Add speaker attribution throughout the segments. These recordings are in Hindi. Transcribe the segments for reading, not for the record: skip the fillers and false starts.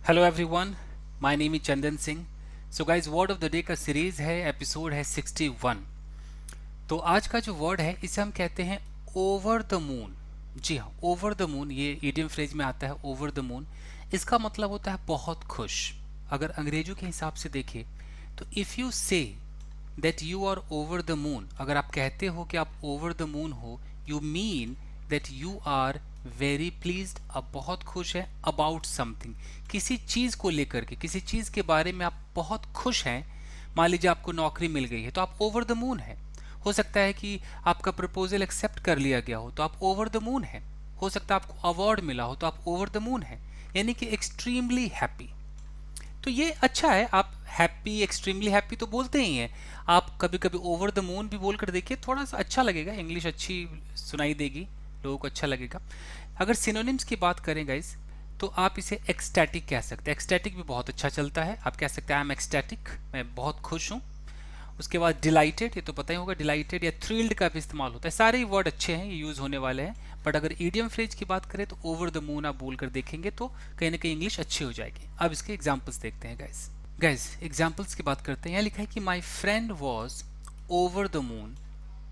Speaker 1: Hello everyone, my name is Chandan Singh. So guys, word of the day का सीरीज है, एपिसोड है 61। तो आज का जो वर्ड है इसे हम कहते हैं ओवर द मून। जी हाँ, ओवर द मून, ये इडियम फ्रेज में आता है ओवर द मून। इसका मतलब होता है बहुत खुश। अगर अंग्रेजों के हिसाब से देखें तो if you say that you are over the moon, अगर आप कहते हो कि आप ओवर द मून हो, you mean that you are very pleased, आप बहुत खुश हैं अबाउट समथिंग, किसी चीज़ को लेकर के, किसी चीज़ के बारे में आप बहुत खुश हैं। मान लीजिए आपको नौकरी मिल गई है तो आप ओवर द मून है। हो सकता है कि आपका प्रपोजल एक्सेप्ट कर लिया गया हो तो आप ओवर द मून है। हो सकता है आपको अवार्ड मिला हो तो आप ओवर द मून है, यानी कि एक्सट्रीमली हैप्पी। तो ये अच्छा है, आप हैप्पी, एक्सट्रीमली हैप्पी तो बोलते ही हैं। आप कभी कभी ओवर द मून भी बोलकर देखिए, थोड़ा सा अच्छा लगेगा, इंग्लिश अच्छी सुनाई देगी, लोगों को अच्छा लगेगा। अगर सिनोनिम्स की बात करें गाइस, तो आप इसे एक्सटैटिक कह सकते हैं। एक्सटैटिक भी बहुत अच्छा चलता है, आप कह सकते हैं आई एम एक्सटैटिक, मैं बहुत खुश हूँ। उसके बाद डिलाइटेड, ये तो पता ही होगा, डिलाइटेड या थ्रिल्ड का भी इस्तेमाल होता है। सारे ही वर्ड अच्छे हैं, ये यूज़ होने वाले हैं। बट अगर ईडियम फ्रेज की बात करें तो ओवर द मून आप बोल कर देखेंगे तो कहीं ना कहीं इंग्लिश अच्छी हो जाएगी। अब इसके एग्जाम्पल्स देखते हैं गाइस। गाइस एग्जाम्पल्स की बात करते हैं। यहाँ लिखा है कि my friend was over the moon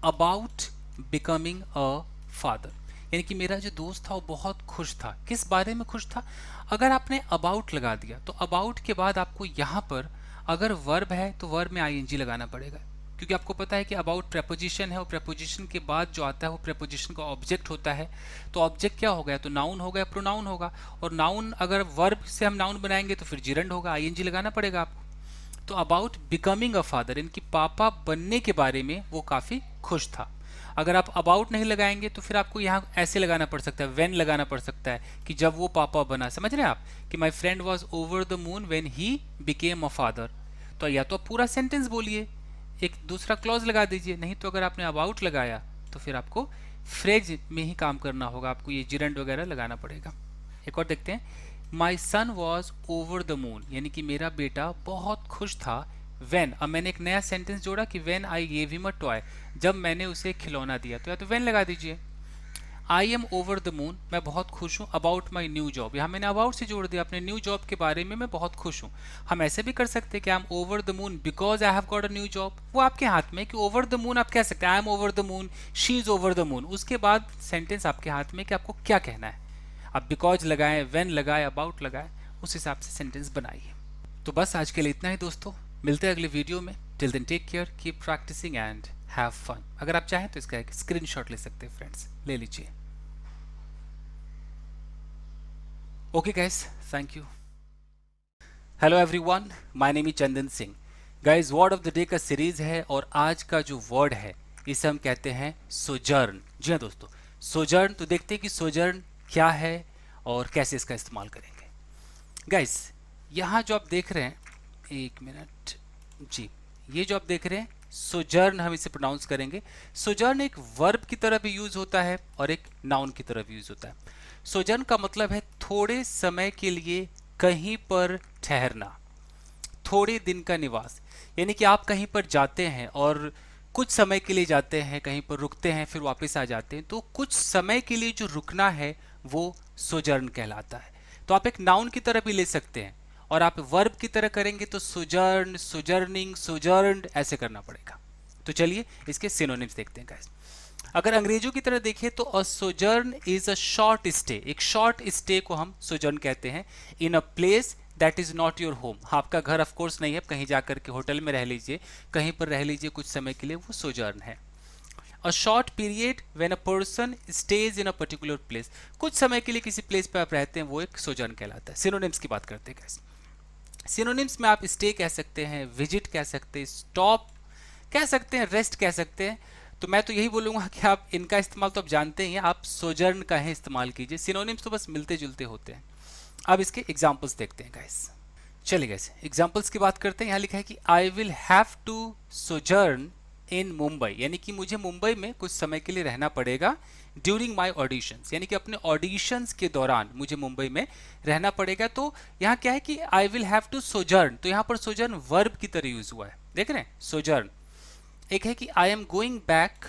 Speaker 1: about becoming a father, यानी कि मेरा जो दोस्त था वो बहुत खुश था। किस बारे में खुश था? अगर आपने अबाउट लगा दिया तो अबाउट के बाद आपको यहाँ पर अगर वर्ब है तो वर्ब में आईएनजी लगाना पड़ेगा, क्योंकि आपको पता है कि अबाउट प्रेपोजिशन है और प्रेपोजिशन के बाद जो आता है वो प्रेपोजिशन का ऑब्जेक्ट होता है। तो ऑब्जेक्ट क्या हो गया? तो नाउन हो गया, प्रोनाउन होगा। और नाउन अगर वर्ब से हम नाउन बनाएंगे तो फिर जिरंड होगा, आईएनजी लगाना पड़ेगा आपको। तो अबाउट बिकमिंग अ फादर, इनकी पापा बनने के बारे में वो काफ़ी खुश था। अगर आप अबाउट नहीं लगाएंगे तो फिर आपको यहाँ ऐसे लगाना पड़ सकता है, व्हेन लगाना पड़ सकता है कि जब वो पापा बना। समझ रहे हैं आप कि my friend was over the moon when he became a father. तो या तो आप पूरा सेंटेंस बोलिए, एक दूसरा क्लॉज लगा दीजिए, नहीं तो अगर आपने अबाउट लगाया तो फिर आपको फ्रेज में ही काम करना होगा, आपको ये जिरंड वगैरह लगाना पड़ेगा। एक और देखते हैं। माई सन वॉज ओवर द मून, यानी कि मेरा बेटा बहुत खुश था। वेन, अब मैंने एक नया सेंटेंस जोड़ा कि when I gave him a toy, जब मैंने उसे खिलौना दिया। तो या तो वेन लगा दीजिए। I am over the moon, मैं बहुत खुश हूँ अबाउट माई न्यू जॉब, यहाँ मैंने अबाउट से जोड़ दिया, अपने न्यू जॉब के बारे में मैं बहुत खुश हूँ। हम ऐसे भी कर सकते हैं कि I M over the moon because I have got a new job. वो आपके हाथ में कि ओवर द मून आप कह सकते हैं I M over the moon, she is over the moon. उसके बाद सेंटेंस आपके हाथ में कि आपको क्या कहना है। आप बिकॉज लगाएं, वेन लगाएं, अबाउट लगाएं, उस हिसाब से सेंटेंस बनाइए। तो बस आज के लिए इतना ही दोस्तों, मिलते हैं अगले वीडियो में। Till then take care, keep practising and have fun. अगर आप चाहें तो इसका एक स्क्रीनशॉट ले सकते हैं फ्रेंड्स, ले लीजिए। Okay guys, thank you. Hello everyone, my name is Chandan Singh. Guys, word of the day का सीरीज है और आज का जो वर्ड है इसे हम कहते हैं सोजर्न। जी हाँ दोस्तों, सोजर्न। तो देखते हैं कि सोजर्न क्या है और कैसे इसका इस्तेमाल करेंगे। गाइस, यहाँ जो आप देख रहे हैं, एक मिनट जी, ये जो आप देख रहे हैं सोजर्न, हम इसे प्रोनाउंस करेंगे। सोजर्न एक वर्ब की तरह भी यूज होता है और एक नाउन की तरह भी यूज होता है। सोजर्न का मतलब है थोड़े समय के लिए कहीं पर ठहरना, थोड़े दिन का निवास। यानी कि आप कहीं पर जाते हैं और कुछ समय के लिए जाते हैं, कहीं पर रुकते हैं, फिर वापस आ जाते हैं, तो कुछ समय के लिए जो रुकना है वो सोजर्न कहलाता है। तो आप एक नाउन की तरह भी ले सकते हैं और आप वर्ब की तरह करेंगे तो सोजर्न, सोजर्निंग, सोजर्न्ड ऐसे करना पड़ेगा। तो चलिए इसके सिनोनिम्स देखते हैं गाइस। अगर अंग्रेजों की तरह देखें तो a sojourn is a short stay, एक शॉर्ट स्टे को हम सोजर्न कहते हैं। In a place that is not your home, आपका घर ऑफ कोर्स नहीं है, कहीं जाकर के होटल में रह लीजिए, कहीं पर रह लीजिए कुछ समय के लिए, वो सोजर्न है। A short period when a person stage in a particular place, कुछ समय के लिए किसी प्लेस पे आप रहते हैं, वो एक सोजर्न कहलाता है। सिनोनिम्स की बात करते हैं गाइस। सिनोनिम्स में आप स्टे कह सकते हैं, विजिट कह सकते हैं, स्टॉप कह सकते हैं, रेस्ट कह सकते हैं। तो मैं तो यही बोलूंगा कि आप इनका इस्तेमाल तो आप जानते ही हैं, आप सोजर्न का ही इस्तेमाल कीजिए। सिनोनिम्स तो बस मिलते जुलते होते हैं। अब इसके एग्जाम्पल्स देखते हैं गाइस। चलिए गाइस, एग्जाम्पल्स की बात करते हैं। यहाँ लिखा है कि I will have to sojourn in Mumbai, यानी कि मुझे मुंबई में कुछ समय के लिए रहना पड़ेगा। ड्यूरिंग माई ऑडिशंस, यानी कि अपने ऑडिशंस के दौरान मुझे मुंबई में रहना पड़ेगा। तो यहाँ क्या है कि I will have to sojourn, तो यहाँ पर सोजर्न वर्ब की तरह यूज हुआ है, देख रहे हैं सोजर्न। एक है कि I am going back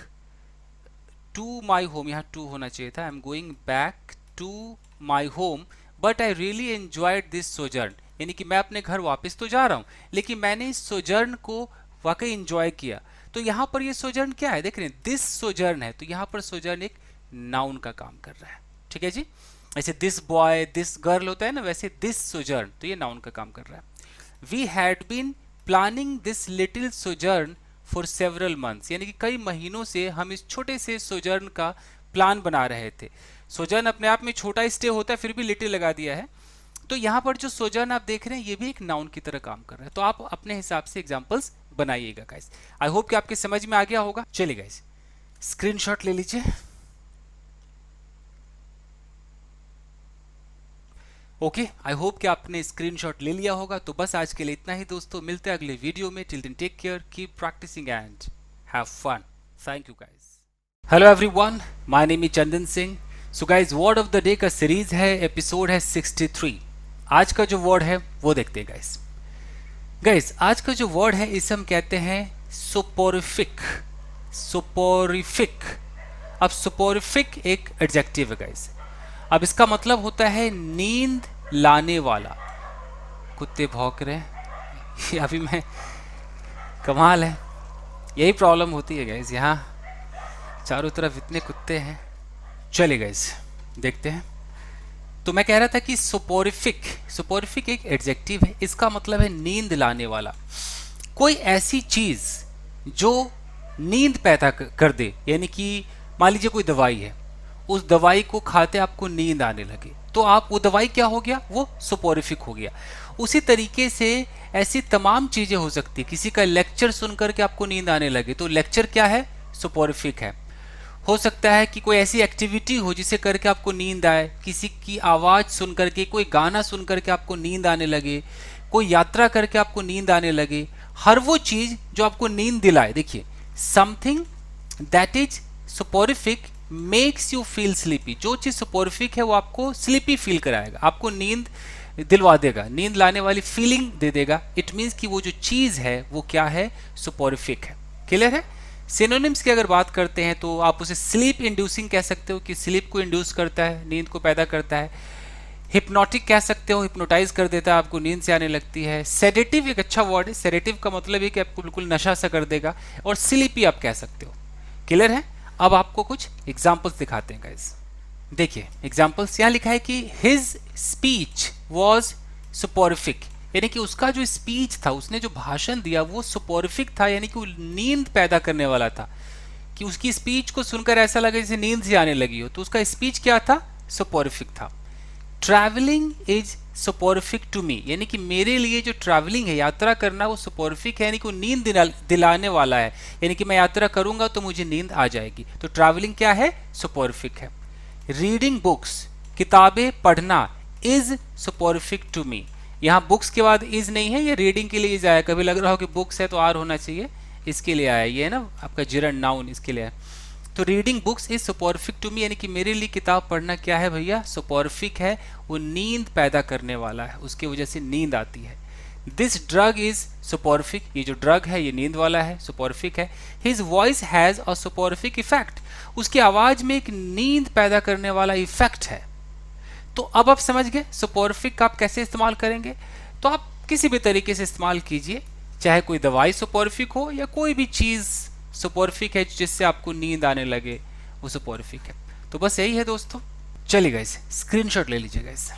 Speaker 1: to my home, यहाँ टू होना चाहिए था, I am going back to my home but I really enjoyed this sojourn, यानी कि मैं अपने घर वापस तो जा रहा हूँ लेकिन मैंने इस सोजर्न को वाकई एंजॉय किया। तो यहाँ पर ये सोजर्न क्या है, देख रहे हैं, दिस सोजर्न है, तो यहाँ पर सोजर्न एक नाउन का काम कर रहा है। ठीक है जी, ऐसे दिस बॉय दिस गर्ल होता है ना, वैसे दिस सोजर्न तो ये नाउन का काम कर रहा है। We had been planning this little sojourn for several months, यानी कि कई महीनों से हम इस छोटे से सोजर्न का प्लान बना रहे थे। सोजर्न अपने आप में छोटा स्टे होता है, फिर भी लिटिल लगा दिया है। तो यहाँ पर जो सोजर्न आप देख रहे हैं ये भी एक नाउन की तरह काम कर रहा है। तो आप अपने हिसाब से एग्जांपल्स बनाइएगा गाइस। आई होप कि आपके समझ में आ गया होगा। चलिए गाइस स्क्रीनशॉट ले लीजिए। ओके, आई होप कि आपने स्क्रीनशॉट ले लिया होगा। तो बस आज के लिए इतना ही दोस्तों, मिलते हैं अगले वीडियो में। Till then take care, keep practising and have fun. Thank you guys. Hello everyone, my name is Chandan Singh. So guys word of the day का सीरीज है, एपिसोड है 63। आज का जो वर्ड है वो देखते हैं गाइस। गाइस आज का जो वर्ड है इसे हम कहते हैं सोपोरिफिक। सोपोरिफिक। अब सोपोरिफिक एक एडजेक्टिव है गाइस। अब इसका मतलब होता है नींद लाने वाला। कुत्ते भौंक रहे हैं अभी मैं, कमाल है, यही प्रॉब्लम होती है गाइस, यहाँ चारों तरफ इतने कुत्ते हैं। चलिए गाइस देखते हैं। तो मैं कह रहा था कि सोपोरिफिक, सोपोरिफिक एक एडजेक्टिव है, इसका मतलब है नींद लाने वाला। कोई ऐसी चीज जो नींद पैदा कर दे, यानी कि मान लीजिए कोई दवाई है, उस दवाई को खाते आपको नींद आने लगे तो आप वो दवाई क्या हो गया, वो सोपोरिफिक हो गया। उसी तरीके से ऐसी तमाम चीजें हो सकती है। किसी का लेक्चर सुनकर के आपको नींद आने लगे तो लेक्चर क्या है, सोपोरिफिक है। हो सकता है कि कोई ऐसी एक्टिविटी हो जिसे करके आपको नींद आए, किसी की आवाज़ सुन करके, कोई गाना सुन करके आपको नींद आने लगे, कोई यात्रा करके आपको नींद आने लगे। हर वो चीज़ जो आपको नींद दिलाए, देखिए something that is soporific makes you feel sleepy. जो चीज़ सोपोरिफिक है वो आपको स्लीपी फील कराएगा, आपको नींद दिलवा देगा, नींद लाने वाली फीलिंग दे देगा। इट मीन्स कि वो जो चीज़ है वो क्या है, सोपोरिफिक है। क्लियर है। सिनोनिम्स की अगर बात करते हैं तो आप उसे स्लीप इंड्यूसिंग कह सकते हो कि स्लीप को इंड्यूस करता है, नींद को पैदा करता है। हिप्नोटिक कह सकते हो, हिप्नोटाइज कर देता है, आपको नींद से आने लगती है। सेडेटिव एक अच्छा वर्ड है, सेडेटिव का मतलब है कि आपको बिल्कुल नशा सा कर देगा। और स्लीपी आप कह सकते हो। क्लियर है। अब आपको कुछ एग्जाम्पल्स दिखाते हैं गाइस। देखिए एग्जाम्पल्स यहाँ लिखा है कि हिज स्पीच वॉज सोपोरिफिक, यानी कि उसका जो स्पीच था, उसने जो भाषण दिया वो सोपोरिफिक था, यानी कि वो नींद पैदा करने वाला था। कि उसकी स्पीच को सुनकर ऐसा लगा जैसे नींद से आने लगी हो, तो उसका स्पीच क्या था, सोपोरिफिक था। Travelling is soporific to me, यानी कि मेरे लिए जो ट्रैवलिंग है, यात्रा करना, वो सोपोरिफिक है, यानी कि वो नींद दिलाने वाला है। यानी कि मैं यात्रा करूंगा तो मुझे नींद आ जाएगी। तो ट्रैवलिंग क्या है, सोपोरिफिक है। रीडिंग बुक्स, किताबें पढ़ना, इज सोपोरिफिक टू मी। यहाँ बुक्स के बाद इज नहीं है, ये रीडिंग के लिए इज आया। कभी लग रहा हो कि बुक्स है तो आर होना चाहिए, इसके लिए आया। ये है ना आपका जिरन नाउन, इसके लिए आया। तो reading books is soporific to me, यानी कि मेरे लिए किताब पढ़ना क्या है भैया, सोपोरिफिक है। वो नींद पैदा करने वाला है, उसकी वजह से नींद आती है। दिस ड्रग इज सोपोरिफिक, ये जो ड्रग है ये नींद वाला है, सोपोरिफिक है। His voice has a soporific effect, उसकी आवाज में एक नींद पैदा करने वाला इफेक्ट है। तो अब आप समझ गए सोपोरिफिक का आप कैसे इस्तेमाल करेंगे। तो आप किसी भी तरीके से इस्तेमाल कीजिए, चाहे कोई दवाई सोपोरिफिक हो या कोई भी चीज़ सोपोरिफिक है जिससे आपको नींद आने लगे, वो सोपोरिफिक है। तो बस यही है दोस्तों। चलिए गाइस स्क्रीनशॉट ले लीजिए गाइस।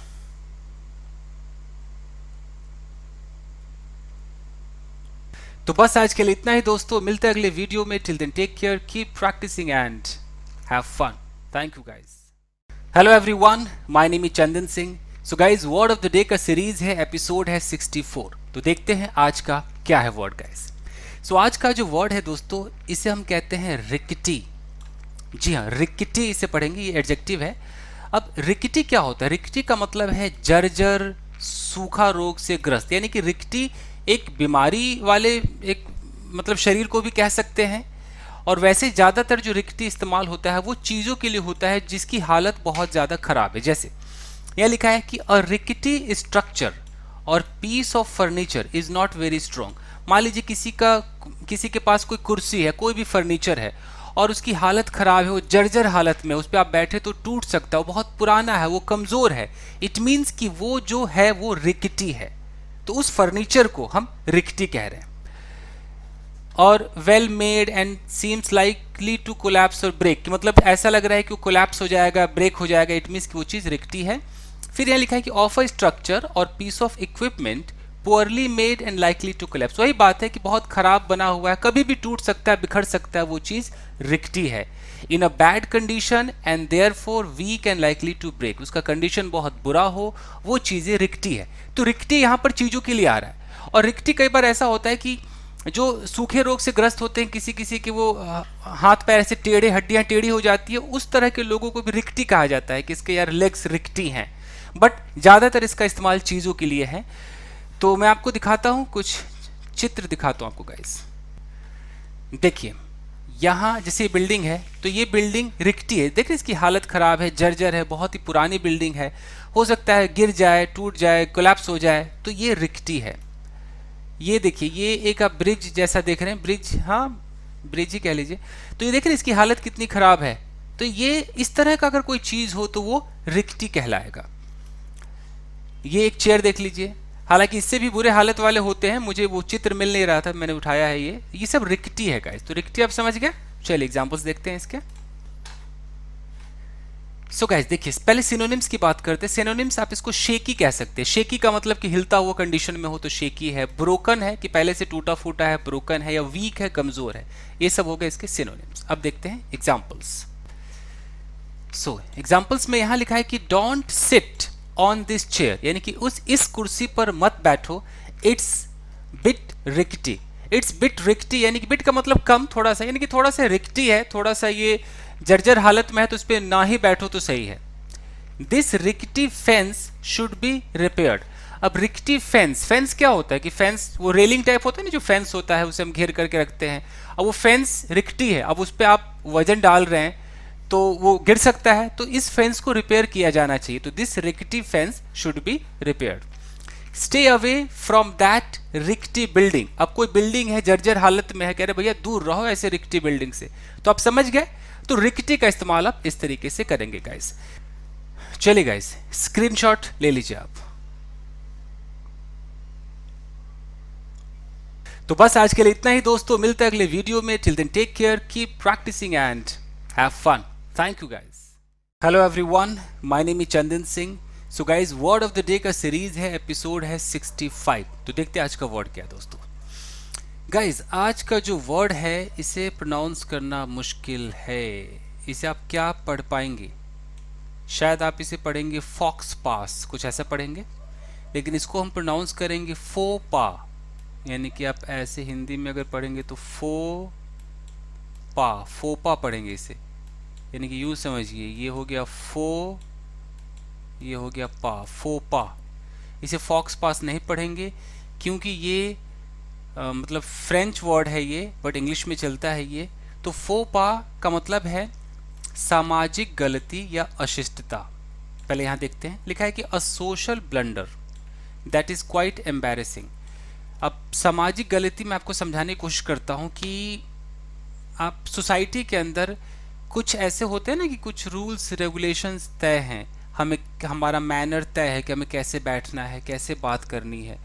Speaker 1: तो बस आज के लिए इतना ही दोस्तों, मिलते हैं अगले वीडियो में। Till then take care, keep practising and have fun. Thank you guys. Hello everyone, my name is Chandan Singh. So guys word of the day का सीरीज है, एपिसोड है 64। तो देखते हैं आज का क्या है वर्ड गाइस। सो आज का जो वर्ड है दोस्तों, इसे हम कहते हैं रिकिटी। जी हाँ, रिकिटी इसे पढ़ेंगे, ये एडजेक्टिव है। अब रिकिटी क्या होता है, रिकिटी का मतलब है जर्जर, सूखा रोग से ग्रस्त, यानी कि रिकिटी एक बीमारी वाले एक मतलब शरीर को भी कह सकते हैं। और वैसे ज़्यादातर जो रिकिटी इस्तेमाल होता है वो चीज़ों के लिए होता है जिसकी हालत बहुत ज़्यादा खराब है। जैसे यह लिखा है कि a rickety structure or piece of furniture is not very strong. मान लीजिए किसी के पास कोई कुर्सी है, कोई भी फर्नीचर है, और उसकी हालत ख़राब है, वो जर्जर हालत में, उस पर आप बैठे तो टूट सकता है, वो बहुत पुराना है, वो कमज़ोर है, इट मीन्स कि वो जो है वो रिकटी है। तो उस फर्नीचर को हम रिकटी कह रहे हैं। और well made and seems likely to collapse or break, कि मतलब ऐसा लग रहा है कि वो कोलैप्स हो जाएगा, ब्रेक हो जाएगा, इट मीन्स कि वो चीज़ रिकटी है। फिर यहाँ लिखा है कि of a structure or piece of equipment poorly made and likely to collapse. वही बात है कि बहुत खराब बना हुआ है, कभी भी टूट सकता है, बिखर सकता है, वो चीज़ रिकटी है। In a bad condition and therefore weak and likely to break, उसका कंडीशन बहुत बुरा हो, वो चीज़ें रिकटी है। तो रिकटी यहाँ पर चीज़ों के लिए आ रहा है। और रिकटी कई बार ऐसा होता है कि जो सूखे रोग से ग्रस्त होते हैं, किसी किसी के वो हाथ पैर ऐसे टेढ़े, हड्डियां टेढ़ी हो जाती है, उस तरह के लोगों को भी रिकटी कहा जाता है कि इसके यार लेग्स रिकटी हैं। बट ज़्यादातर इसका इस्तेमाल चीज़ों के लिए है। तो मैं आपको दिखाता हूँ, कुछ चित्र दिखाता हूँ आपको गाइस। देखिए यहाँ जैसे बिल्डिंग है, तो ये बिल्डिंग रिकटी है, देखिए इसकी हालत ख़राब है, जर्जर है, बहुत ही पुरानी बिल्डिंग है, हो सकता है गिर जाए, टूट जाए, कोलैप्स हो जाए, तो ये रिकटी है। ये देखिए, ये एक आप ब्रिज जैसा देख रहे हैं, ब्रिज, हाँ ब्रिज ही कह लीजिए। तो ये देख रहे हैं इसकी हालत कितनी खराब है। तो ये इस तरह का अगर कोई चीज हो तो वो रिकटी कहलाएगा। ये एक चेयर देख लीजिए, हालांकि इससे भी बुरे हालत वाले होते हैं, मुझे वो चित्र मिल नहीं रहा था, मैंने उठाया है। ये सब रिकटी है गाइस। तो रिकटी आप समझ गए। चलिए एग्जांपल्स देखते हैं इसके। सो गाइस देखिए, पहले सिनोनिम्स की बात करते हैं। सिनोनिम्स आप इसको शेकी कह सकते हैं। शेकी का मतलब कि हिलता हुआ कंडीशन में हो तो शेकी है। ब्रोकन है कि पहले से टूटा फूटा है, ब्रोकन है। या वीक है, कमजोर है। ये सब हो गए इसके सिनोनिम्स। अब देखते हैं एग्जांपल्स। सो एग्जांपल्स में यहां लिखा है कि don't sit on this chair, यानी कि इस कुर्सी पर मत बैठो। It's bit rickety. It's bit rickety यानी कि बिट का मतलब कम, थोड़ा सा, यानी कि थोड़ा सा रिकटी है, थोड़ा सा ये जर्जर हालत में है, तो इस पर ना ही बैठो तो सही है। This rickety fence should be repaired. अब रिकटी फेंस, फेंस क्या होता है कि फेंस वो रेलिंग टाइप होता है ना, जो फेंस होता है उसे हम घेर करके रखते हैं। अब वो फेंस रिकटी है, अब उस पर आप वजन डाल रहे हैं तो वो गिर सकता है, तो इस फेंस को रिपेयर किया जाना चाहिए। तो this rickety fence should be repaired. Stay away from that rickety building. अब कोई बिल्डिंग है जर्जर हालत में है, कह रहे भैया दूर रहो ऐसे रिकटी बिल्डिंग से, तो आप समझ गए। तो रिकटी का इस्तेमाल आप इस तरीके से करेंगे गाइस। चलिए गाइस, स्क्रीनशॉट ले लीजिए आप। तो बस आज के लिए इतना ही दोस्तों, मिलते हैं अगले वीडियो में। Till then take care, keep practising and have fun. Thank you guys. Hello everyone, my name is Chandan Singh. So guys, word of the day का सीरीज है, एपिसोड है 65। तो देखते हैं आज का वर्ड क्या है दोस्तों। गाइज आज का जो वर्ड है इसे प्रोनाउंस करना मुश्किल है। इसे आप क्या पढ़ पाएंगे? शायद आप इसे पढ़ेंगे फॉक्स पास, कुछ ऐसा पढ़ेंगे, लेकिन इसको हम प्रोनाउंस करेंगे फो पा। यानी कि आप ऐसे हिंदी में अगर पढ़ेंगे तो फो पा पढ़ेंगे इसे। यानी कि यूँ समझिए, ये हो गया फो, ये हो गया पा, फो पा। इसे फॉक्स पास नहीं पढ़ेंगे क्योंकि ये मतलब फ्रेंच वर्ड है ये, बट इंग्लिश में चलता है ये। तो फो पा का मतलब है सामाजिक गलती या अशिष्टता। पहले यहाँ देखते हैं, लिखा है कि a social blunder that is quite embarrassing. अब सामाजिक गलती मैं आपको समझाने की कोशिश करता हूँ कि आप सोसाइटी के अंदर कुछ ऐसे होते हैं ना कि कुछ रूल्स रेगुलेशंस तय हैं, हमें हमारा मैनर तय है कि हमें कैसे बैठना है, कैसे बात करनी है।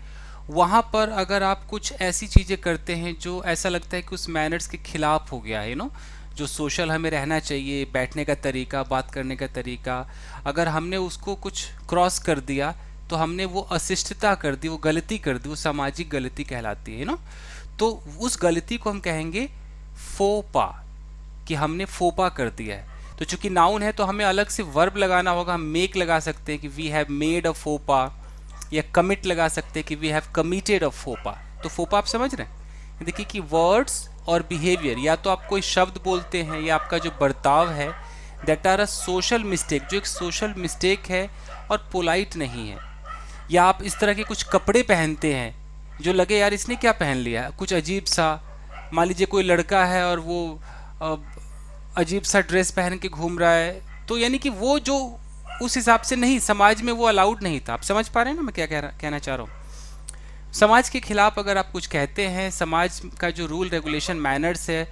Speaker 1: वहाँ पर अगर आप कुछ ऐसी चीज़ें करते हैं जो ऐसा लगता है कि उस मैनर्स के खिलाफ हो गया है, जो सोशल हमें रहना चाहिए, बैठने का तरीका, बात करने का तरीका, अगर हमने उसको कुछ क्रॉस कर दिया तो हमने वो अशिष्टता कर दी, वो गलती कर दी, वो सामाजिक गलती कहलाती है तो उस गलती को हम कहेंगे फोपा, कि हमने फोपा कर दिया है। तो चूंकि नाउन है तो हमें अलग से वर्ब लगाना होगा। हम मेक लगा सकते हैं कि वी हैव मेड अ फोपा, या कमिट लगा सकते हैं कि वी हैव कमिटेड अ फोपा। तो फोपा आप समझ रहे हैं। देखिए कि वर्ड्स और बिहेवियर, या तो आप कोई शब्द बोलते हैं या आपका जो बर्ताव है, that are a social mistake, जो एक सोशल मिस्टेक है और पोलाइट नहीं है। या आप इस तरह के कुछ कपड़े पहनते हैं जो लगे यार इसने क्या पहन लिया, कुछ अजीब सा। मान लीजिए कोई लड़का है और वो अजीब सा ड्रेस पहन के घूम रहा है, तो यानी कि वो जो उस हिसाब से नहीं, समाज में वो अलाउड नहीं था। आप समझ पा रहे हैं ना मैं क्या कहना चाह रहा हूँ। समाज के खिलाफ अगर आप कुछ कहते हैं, समाज का जो रूल रेगुलेशन मैनर्स है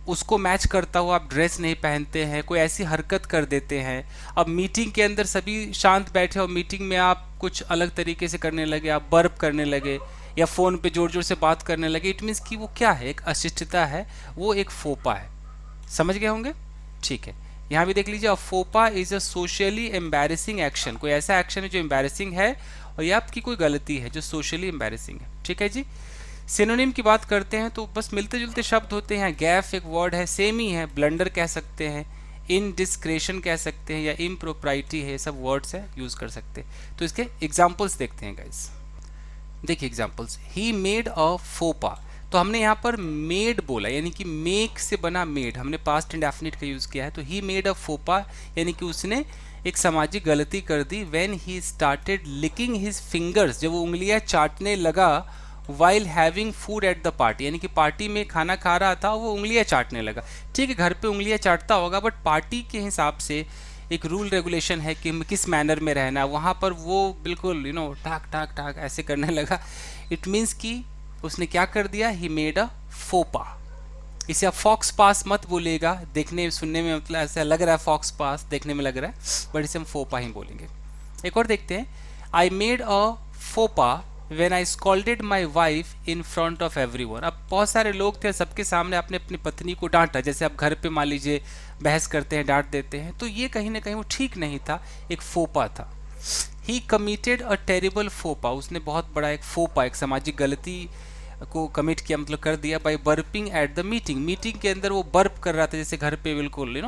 Speaker 1: उसको मैच करता हुआ आप ड्रेस नहीं पहनते हैं, कोई ऐसी हरकत कर देते हैं। अब मीटिंग के अंदर सभी शांत बैठे और मीटिंग में आप कुछ अलग तरीके से करने लगे, आप बर्प करने लगे या फ़ोन पे जोर जोर से बात करने लगे, इट मीन्स कि वो क्या है, एक अशिष्टता है, वो एक फोपा है। समझ गए होंगे? ठीक है, यहाँ भी देख लीजिए, फोपा is a socially embarrassing action. कोई ऐसा एक्शन है जो एम्बैरेसिंग है और ये आपकी कोई गलती है जो सोशली एम्बैरेसिंग है। ठीक है जी। सिनोनिम की बात करते हैं तो बस मिलते जुलते शब्द होते हैं। गैफ एक वर्ड है, सेम ही है, ब्लंडर कह सकते हैं, इनडिस्क्रेशन कह सकते हैं या इम्प्रोप्राइटी है, सब वर्ड्स है, यूज कर सकते हैं। तो इसके एग्जाम्पल्स देखते हैं गाइस। देखिए एग्जाम्पल्स, ही मेड अ फोपा। तो हमने यहाँ पर मेड बोला, यानी कि मेक से बना मेड, हमने पास्ट इंडेफिनिट का यूज किया है। तो ही मेड अ फोपा यानी कि उसने एक सामाजिक गलती कर दी। When he started licking his fingers, जब वो उंगलियां चाटने लगा, while having food at the party, यानी कि पार्टी में खाना खा रहा था वो उंगलियां चाटने लगा। ठीक है, घर पे उंगलियां चाटता होगा, बट पार्टी के हिसाब से एक रूल रेगुलेशन है कि किस मैनर में रहना है, वहाँ पर वो बिल्कुल टाक टाक टाक ऐसे करने लगा। इट मीन्स कि उसने क्या कर दिया, ही मेड अ फोपा। इसे आप फॉक्स पास मत बोलिएगा, देखने सुनने में मतलब ऐसा लग रहा है, फॉक्स पास देखने में लग रहा है, बट इसे हम फोपा ही बोलेंगे। एक और देखते हैं, आई मेड अ फोपा when I scolded my wife in front of everyone. अब बहुत सारे लोग थे, सबके सामने आपने अपनी पत्नी को डांटा, जैसे आप घर पे मान लीजिए बहस करते हैं, डांट देते हैं, तो ये कहीं ना कहीं वो ठीक नहीं था, एक फोपा था। ही कमिटेड अ टेरिबल फोपा, उसने बहुत बड़ा एक फोपा, एक सामाजिक गलती को कमिट किया, मतलब कर दिया, by burping at the meeting. Meeting के अंदर वो बर्प कर रहा था जैसे घर पे, बिल्कुल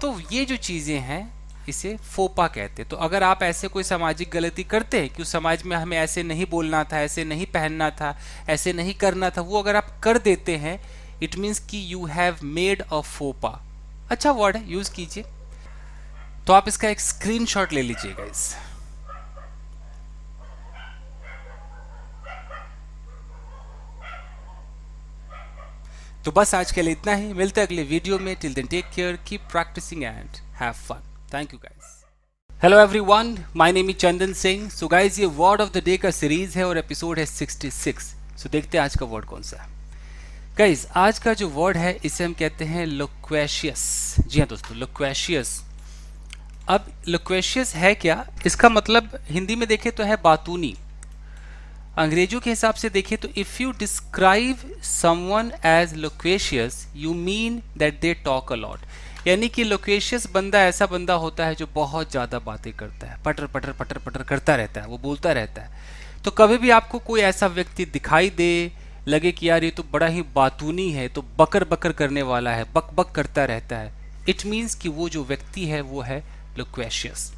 Speaker 1: तो ये जो चीज़ें हैं इसे फोपा कहते हैं। तो अगर आप ऐसे कोई सामाजिक गलती करते हैं कि उस समाज में हमें ऐसे नहीं बोलना था, ऐसे नहीं पहनना था, ऐसे नहीं करना था, वो अगर आप कर देते हैं, इट मीन्स कि यू हैव मेड अ फोपा। अच्छा वर्ड है, यूज कीजिए। तो आप इसका एक स्क्रीनशॉट ले लीजिएगा इस। तो बस आज के लिए इतना ही, मिलते हैं अगले वीडियो में। Till then take care, keep practising and have fun. Thank you guys. Hello everyone, my name is Chandan Singh. So guys, ये वर्ड ऑफ द डे का सीरीज है और एपिसोड है 66। सो देखते हैं आज का वर्ड कौन सा है। गाइस, आज का जो वर्ड है इसे हम कहते हैं लोक्वेशियस। जी हाँ दोस्तों, लोक्वेशियस। अब लोक्वेशियस है क्या, इसका मतलब हिंदी में देखें तो है बातूनी। अंग्रेजों के हिसाब से देखें तो if you describe someone as loquacious you mean that they talk a lot, यानी कि लोक्वेशियस बंदा ऐसा बंदा होता है जो बहुत ज़्यादा बातें करता है, पटर पटर पटर पटर करता रहता है, वो बोलता रहता है। तो कभी भी आपको कोई ऐसा व्यक्ति दिखाई दे, लगे कि यार ये तो बड़ा ही बातूनी है, तो बकर बकर करने वाला है, बक बक करता रहता है, इट मीन्स कि वो जो व्यक्ति है वो है लोक्वेशियस।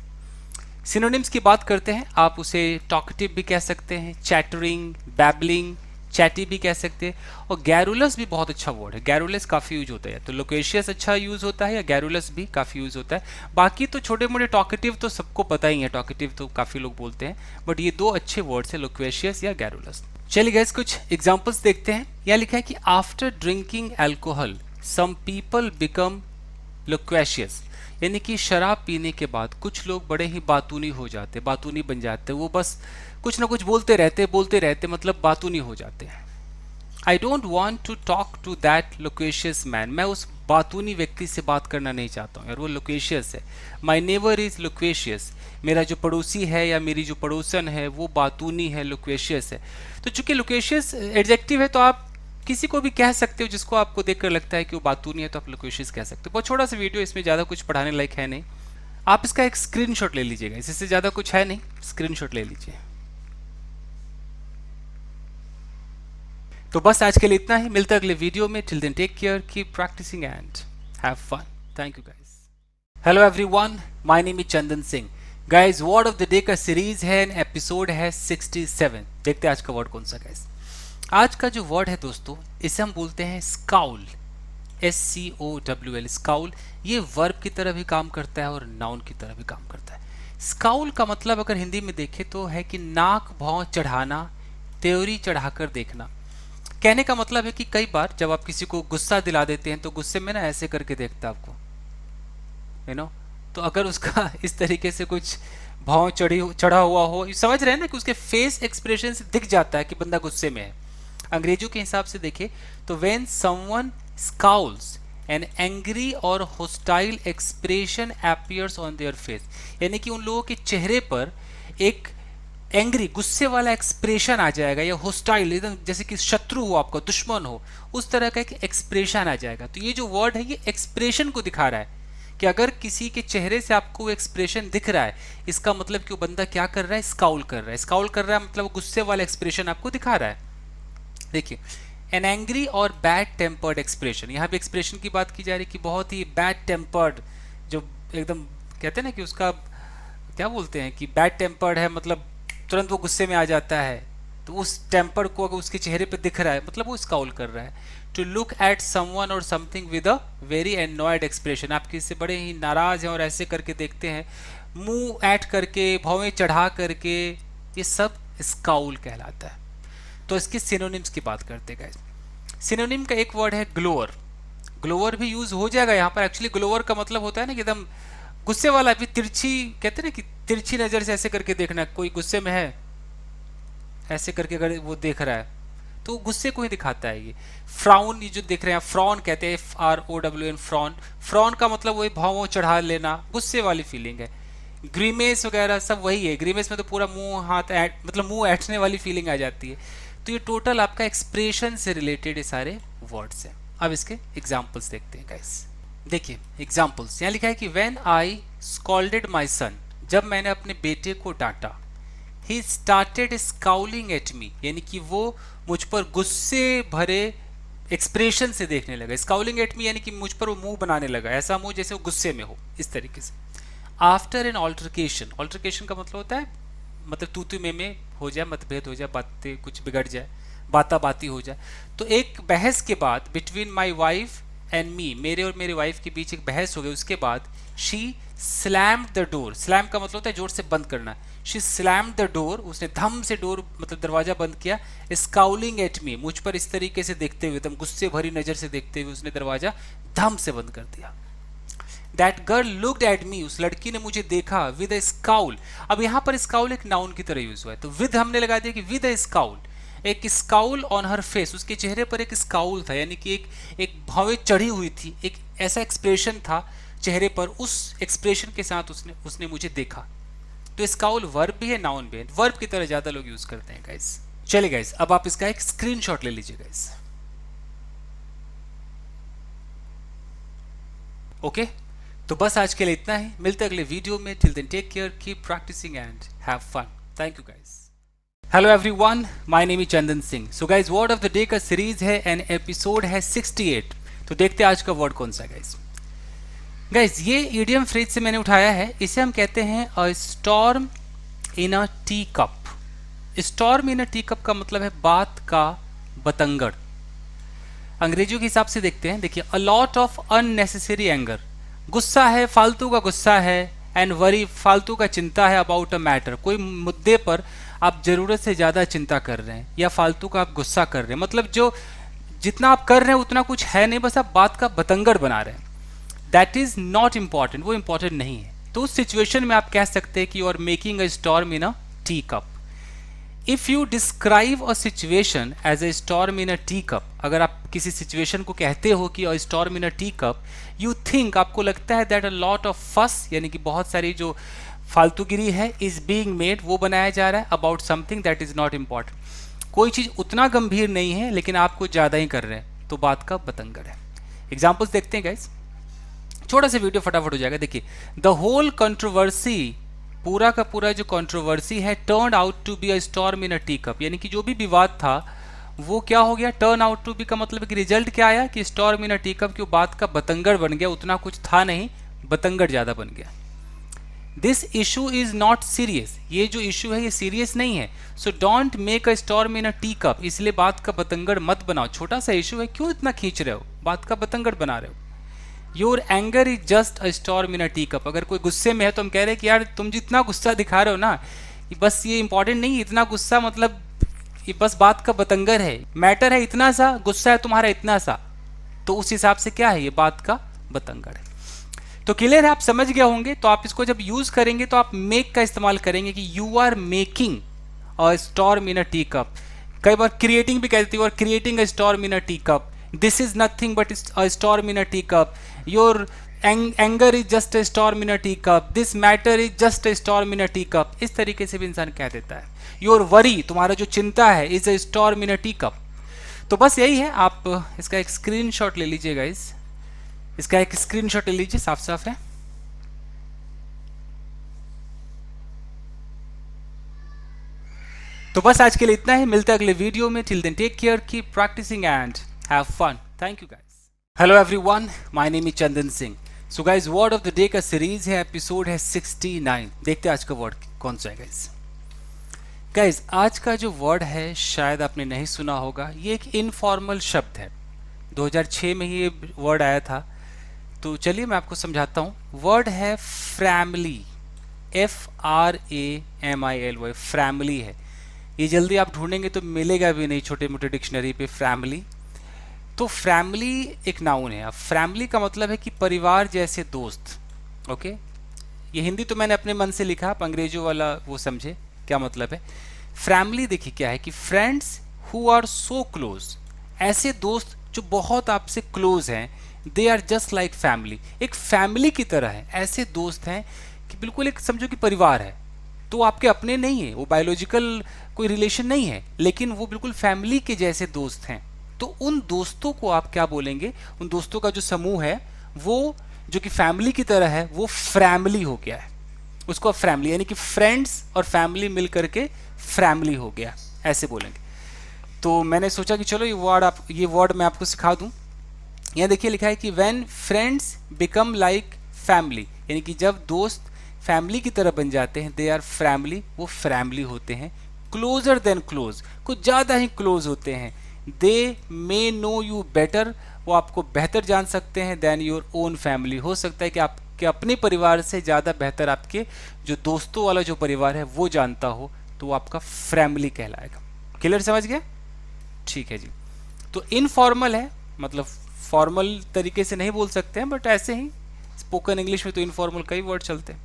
Speaker 1: सिनोनिम्स की बात करते हैं, आप उसे टॉकटिव भी कह सकते हैं, चैटरिंग, बैबलिंग, चैटी भी कह सकते हैं, और गैरुलस भी बहुत अच्छा वर्ड है। गैरुलस काफ़ी यूज होता है, तो लोकेशियस अच्छा यूज होता है या गैरुलस भी काफ़ी यूज होता है। बाकी तो छोटे मोटे टॉकेटिव तो सबको पता ही है, टॉकेटिव तो काफ़ी लोग बोलते हैं, बट ये दो अच्छे वर्ड्स हैं, लोक्वेशियस या गैरुलस। चलिए गाइस, कुछ एग्जाम्पल्स देखते हैं। यहाँ लिखा है कि after drinking alcohol some people become loquacious, यानी कि शराब पीने के बाद कुछ लोग बड़े ही बातूनी हो जाते, बातूनी बन जाते, वो बस कुछ ना कुछ बोलते रहते, मतलब बातूनी हो जाते हैं। I don't want to talk to that loquacious man, मैं उस बातूनी व्यक्ति से बात करना नहीं चाहता हूँ यार, वो लोकेशियस है। माई नेबर इज लोकेशियस, मेरा जो पड़ोसी है या मेरी जो पड़ोसन है वो बातूनी है, लोकेशियस है। तो चूंकि लोकेशियस एडजेक्टिव है तो आप किसी को भी कह सकते हो जिसको आपको देखकर लगता है कि वो बातूनी है, तो आप लोकेशियस कह सकते हो। बहुत छोटा सा वीडियो, इसमें ज़्यादा कुछ पढ़ाने लायक है नहीं, आप इसका एक स्क्रीनशॉट ले लीजिएगा, इससे ज़्यादा कुछ है नहीं, स्क्रीनशॉट ले लीजिए। तो बस आज के लिए इतना ही, मिलता है अगले वीडियो में। Till then take care, keep practising and have fun. Thank you guys. Hello everyone, my name is Chandan Singh. Guys, word of the day का सीरीज है, एपिसोड है 67। देखते हैं आज का वर्ड कौन सा गाइस। आज का जो वर्ड है दोस्तों, इसे हम बोलते हैं स्काउल, SCOWL, स्काउल। ये वर्ब की तरह भी काम करता है और नाउन की तरह भी काम करता है। स्काउल का मतलब अगर हिंदी में देखें तो है कि नाक भौं चढ़ाना, त्योरी चढ़ाकर देखना। कहने का मतलब है कि कई बार जब आप किसी को गुस्सा दिला देते हैं तो गुस्से में ना ऐसे करके देखता है आपको, तो अगर उसका इस तरीके से कुछ भौं चढ़ा हुआ हो, समझ रहे हैं ना कि उसके फेस एक्सप्रेशन से दिख जाता है कि बंदा गुस्से में है। अंग्रेजों के हिसाब से देखें तो व्हेन समवन स्काउल्स, एन एंग्री और hostile expression appears on their face. यानी कि उन लोगों के चेहरे पर एक एंग्री, गुस्से वाला एक्सप्रेशन आ जाएगा, या होस्टाइल, एकदम जैसे कि शत्रु हो, आपका दुश्मन हो, उस तरह का एक एक्सप्रेशन आ जाएगा। तो ये जो वर्ड है ये एक्सप्रेशन को दिखा रहा है कि अगर किसी के चेहरे से आपको एक्सप्रेशन दिख रहा है, इसका मतलब कि वो बंदा क्या कर रहा है, स्काउल कर रहा है। स्काउल कर रहा है मतलब गुस्से वाला एक्सप्रेशन आपको दिखा रहा है। देखिए, एन एंग्री और बैड टेम्पर्ड एक्सप्रेशन, यहाँ पे एक्सप्रेशन की बात की जा रही है कि बहुत ही बैड टेम्पर्ड, जो एकदम कहते हैं ना कि उसका क्या बोलते हैं कि बैड टेम्पर्ड है, मतलब तुरंत वो गुस्से में आ जाता है। तो उस टेम्पर को अगर उसके चेहरे पे दिख रहा है मतलब वो स्काउल कर रहा है। टू लुक एट समवन और something with a very annoyed expression, आप किसी से बड़े ही नाराज हैं और ऐसे करके देखते हैं, मुंह ऐट करके, भौवें चढ़ा करके, ये सब स्काउल कहलाता है। तो इसके सिनोनिम्स की बात करते हैं गाइस। सिनोनिम का एक वर्ड है ग्लोअर। ग्लोअर भी यूज हो जाएगा यहाँ पर। एक्चुअली ग्लोअर का मतलब होता है ना कि एकदम गुस्से वाला, भी तिरछी, कहते हैं ना कि तिरछी नजर से ऐसे करके देखना, कोई गुस्से में है ऐसे करके अगर वो देख रहा है तो गुस्से को ही दिखाता है ये। फ्राउन, ये जो देख रहे हैं फ्रॉन कहते हैं, FROWN, फ्रॉन। फ्रॉन का मतलब वही भावों चढ़ा लेना, गुस्से वाली फीलिंग है। ग्रीमेस वगैरह सब वही है। ग्रीमेस में तो पूरा मुंह हाथ मतलब मुंह ऐठने वाली फीलिंग आ जाती है। तो ये टोटल आपका एक्सप्रेशन से रिलेटेड ये सारे वर्ड्स हैं। अब इसके एग्जाम्पल्स देखते हैं गाइस। देखिए एग्जाम्पल्स यहाँ लिखा है कि व्हेन आई स्कॉल्डेड माई सन, जब मैंने अपने बेटे को डांटा। ही स्टार्टेड स्काउलिंग एट मी, यानी कि वो मुझ पर गुस्से भरे एक्सप्रेशन से देखने लगा। स्काउलिंग एट मी यानी कि मुझ पर वो मुंह बनाने लगा, ऐसा मुंह जैसे वो गुस्से में हो, इस तरीके से। आफ्टर एन ऑल्टरकेशन, ऑल्टरकेशन का मतलब होता है मतलब तू तू में हो जाए, मतभेद हो जाए, बातें कुछ बिगड़ जाए, बाता बाती हो जाए। तो एक बहस के बाद, between my wife and me, मेरे और मेरी वाइफ के बीच एक बहस हो गई। उसके बाद she slammed the door, slam का मतलब होता है जोर से बंद करना। शी स्लैम्ड द डोर, उसने धम से डोर मतलब दरवाजा बंद किया। स्काउलिंग एट मी, मुझ पर इस तरीके से देखते हुए, एकदम गुस्से भरी नजर से देखते हुए उसने दरवाजा धम से बंद कर दिया। That girl looked at me, उस लड़की ने मुझे देखा, विद अ स्काउल। अब यहाँ पर स्काउल एक नाउन की तरह यूज हुआ है, तो विद हमने लगा दिया कि विद अ स्काउल, एक स्काउल ऑन हर फेस, उसके चेहरे पर एक स्काउल था, यानी कि एक भावें चढ़ी हुई थी, एक ऐसा एक्सप्रेशन था चेहरे पर, उस एक्सप्रेशन के साथ उसने मुझे देखा। तो स्काउल वर्ब भी है, नाउन भी है। वर्ब की तरह ज्यादा लोग यूज करते हैं गाइस। चलिए गाइस, अब आप इसका एक स्क्रीनशॉट ले लीजिए गाइस। ओके, तो बस आज के लिए इतना ही, मिलते हैं अगले वीडियो में। Till then take care, keep practising and have fun. Thank you guys. Hello everyone, my name is Chandan Singh. So guys, word of the day का सीरीज है एंड एपिसोड है 68। तो देखते हैं आज का वर्ड कौन सा गाइस। गाइस, ये इडियम फ्रेज से मैंने उठाया है, इसे हम कहते हैं अ storm in a tea cup. Storm in a tea cup का मतलब है बात का बतंगड़। अंग्रेजियों के हिसाब से देखते हैं। देखिए, a lot of unnecessary anger, गुस्सा है, फालतू का गुस्सा है, एंड वरी, फालतू का चिंता है, अबाउट अ मैटर, कोई मुद्दे पर आप जरूरत से ज्यादा चिंता कर रहे हैं या फालतू का आप गुस्सा कर रहे हैं, मतलब जो जितना आप कर रहे हैं उतना कुछ है नहीं, बस आप बात का बतंगड़ बना रहे हैं। दैट इज नॉट इंपॉर्टेंट, वो इंपॉर्टेंट नहीं है। तो उस सिचुएशन में आप कह सकते हैं कि you are making a storm in a tea cup. If you describe a situation as a storm in a tea cup, अगर आप किसी सिचुएशन को कहते हो कि a storm in a tea cup, you think, आपको लगता है, दैट अ लॉट ऑफ फस, यानी कि बहुत सारी जो फालतूगिरी है, इज बीइंग मेड, वो बनाया जा रहा है, about something that is not important, कोई चीज उतना गंभीर नहीं है लेकिन आप कुछ ज्यादा ही कर रहे हैं, तो बात का बतंगड़ है। एग्जाम्पल्स देखते हैं गाइस, छोटा सा वीडियो फटाफट हो जाएगा। देखिए, द होल कंट्रोवर्सी, पूरा का पूरा जो कंट्रोवर्सी है, turn out to be a storm in a tea cup, यानी कि जो भी विवाद था वो क्या हो गया, टर्न आउट टू बी का मतलब कि रिजल्ट क्या आया कि storm in a tea cup, की बात का बतंगड़ बन गया, उतना कुछ था नहीं, बतंगड़ ज्यादा बन गया। This issue is not serious, ये जो इशू है ये सीरियस नहीं है, so don't make a storm in a tea cup, इसलिए बात का बतंगड़ मत बनाओ, छोटा सा इशू है, क्यों इतना खींच रहे हो, बात का बतंगड़ बना रहे हो। Your anger is just a storm in a tea cup, अगर कोई गुस्से में है तो हम कह रहे हैं कि यार तुम जितना गुस्सा दिखा रहे हो ना, कि बस ये इंपॉर्टेंट नहीं, इतना गुस्सा मतलब ये बस बात का बतंगर है, मैटर है इतना सा, गुस्सा है तुम्हारा इतना सा, तो उस हिसाब से क्या है, ये बात का बतंगर है। तो क्लियर है, आप समझ गए होंगे। तो आप इसको जब यूज करेंगे तो आप मेक का इस्तेमाल करेंगे कि you are making a storm in a tea cup. कई बार क्रिएटिंग भी कहते हो, creating a storm in a tea cup, this is nothing but a storm in a tea cup, your anger is just a storm in a tea cup, this matter is just a storm in a tea cup. इस तरीके से भी इंसान कह देता है। योर वरी, तुम्हारा जो चिंता है, is a storm in a tea cup. तो बस यही है, आप इसका एक स्क्रीनशॉट ले लीजिए गाइस, इसका एक स्क्रीनशॉट ले लीजिए, साफ साफ है। तो बस आज के लिए इतना ही, मिलते हैं अगले वीडियो में। Till then take care, keep practising and have fun. Thank you guys. Hello everyone, my name is Chandan Singh. So guys, word of the day का सीरीज है, एपिसोड है 69। देखते हैं आज का वर्ड कौन सा है गाइस। गाइस, आज का जो वर्ड है शायद आपने नहीं सुना होगा। ये एक इनफॉर्मल शब्द है, 2006 में ही ये वर्ड आया था। तो चलिए मैं आपको समझाता हूँ। वर्ड है फैमिली, FRAMILY, फैमिली है। ये जल्दी आप ढूंढेंगे तो मिलेगा भी नहीं छोटे मोटे डिक्शनरी पे फैमिली। तो फैमिली एक नाउन है। अब फैमिली का मतलब है कि परिवार जैसे दोस्त। ओके, ये हिंदी तो मैंने अपने मन से लिखा, आप अंग्रेजी वाला वो समझे क्या मतलब है। फैमिली देखिए क्या है कि friends who are so close, ऐसे दोस्त जो बहुत आपसे क्लोज हैं। They are just like family, एक फैमिली की तरह है। ऐसे दोस्त हैं कि बिल्कुल एक समझो कि परिवार है। तो आपके अपने नहीं है, वो बायोलॉजिकल कोई रिलेशन नहीं है, लेकिन वो बिल्कुल फैमिली के जैसे दोस्त हैं। तो उन दोस्तों को आप क्या बोलेंगे, उन दोस्तों का जो समूह है वो जो कि फैमिली की तरह है, वो फैमिली हो गया है। उसको आप फैमिली यानी कि फ्रेंड्स और फैमिली मिल करके फैमिली हो गया, ऐसे बोलेंगे। तो मैंने सोचा कि चलो ये वर्ड मैं आपको सिखा दूं। यहाँ देखिए लिखा है कि when friends become like family, यानी कि जब दोस्त फैमिली की तरह बन जाते हैं, दे आर फैमिली, वो फैमिली होते हैं। क्लोजर देन क्लोज, कुछ ज़्यादा ही क्लोज होते हैं। दे मे नो यू बेटर, वो आपको बेहतर जान सकते हैं देन योर ओन फैमिली। हो सकता है कि आपके अपने परिवार से ज़्यादा बेहतर आपके जो दोस्तों वाला जो परिवार है वो जानता हो, तो वो आपका फैमिली कहलाएगा। क्लियर, समझ गया? ठीक है जी। तो इनफॉर्मल है, मतलब फॉर्मल तरीके से नहीं बोल सकते हैं, बट ऐसे ही स्पोकन इंग्लिश में तो इनफॉर्मल कई वर्ड चलते हैं।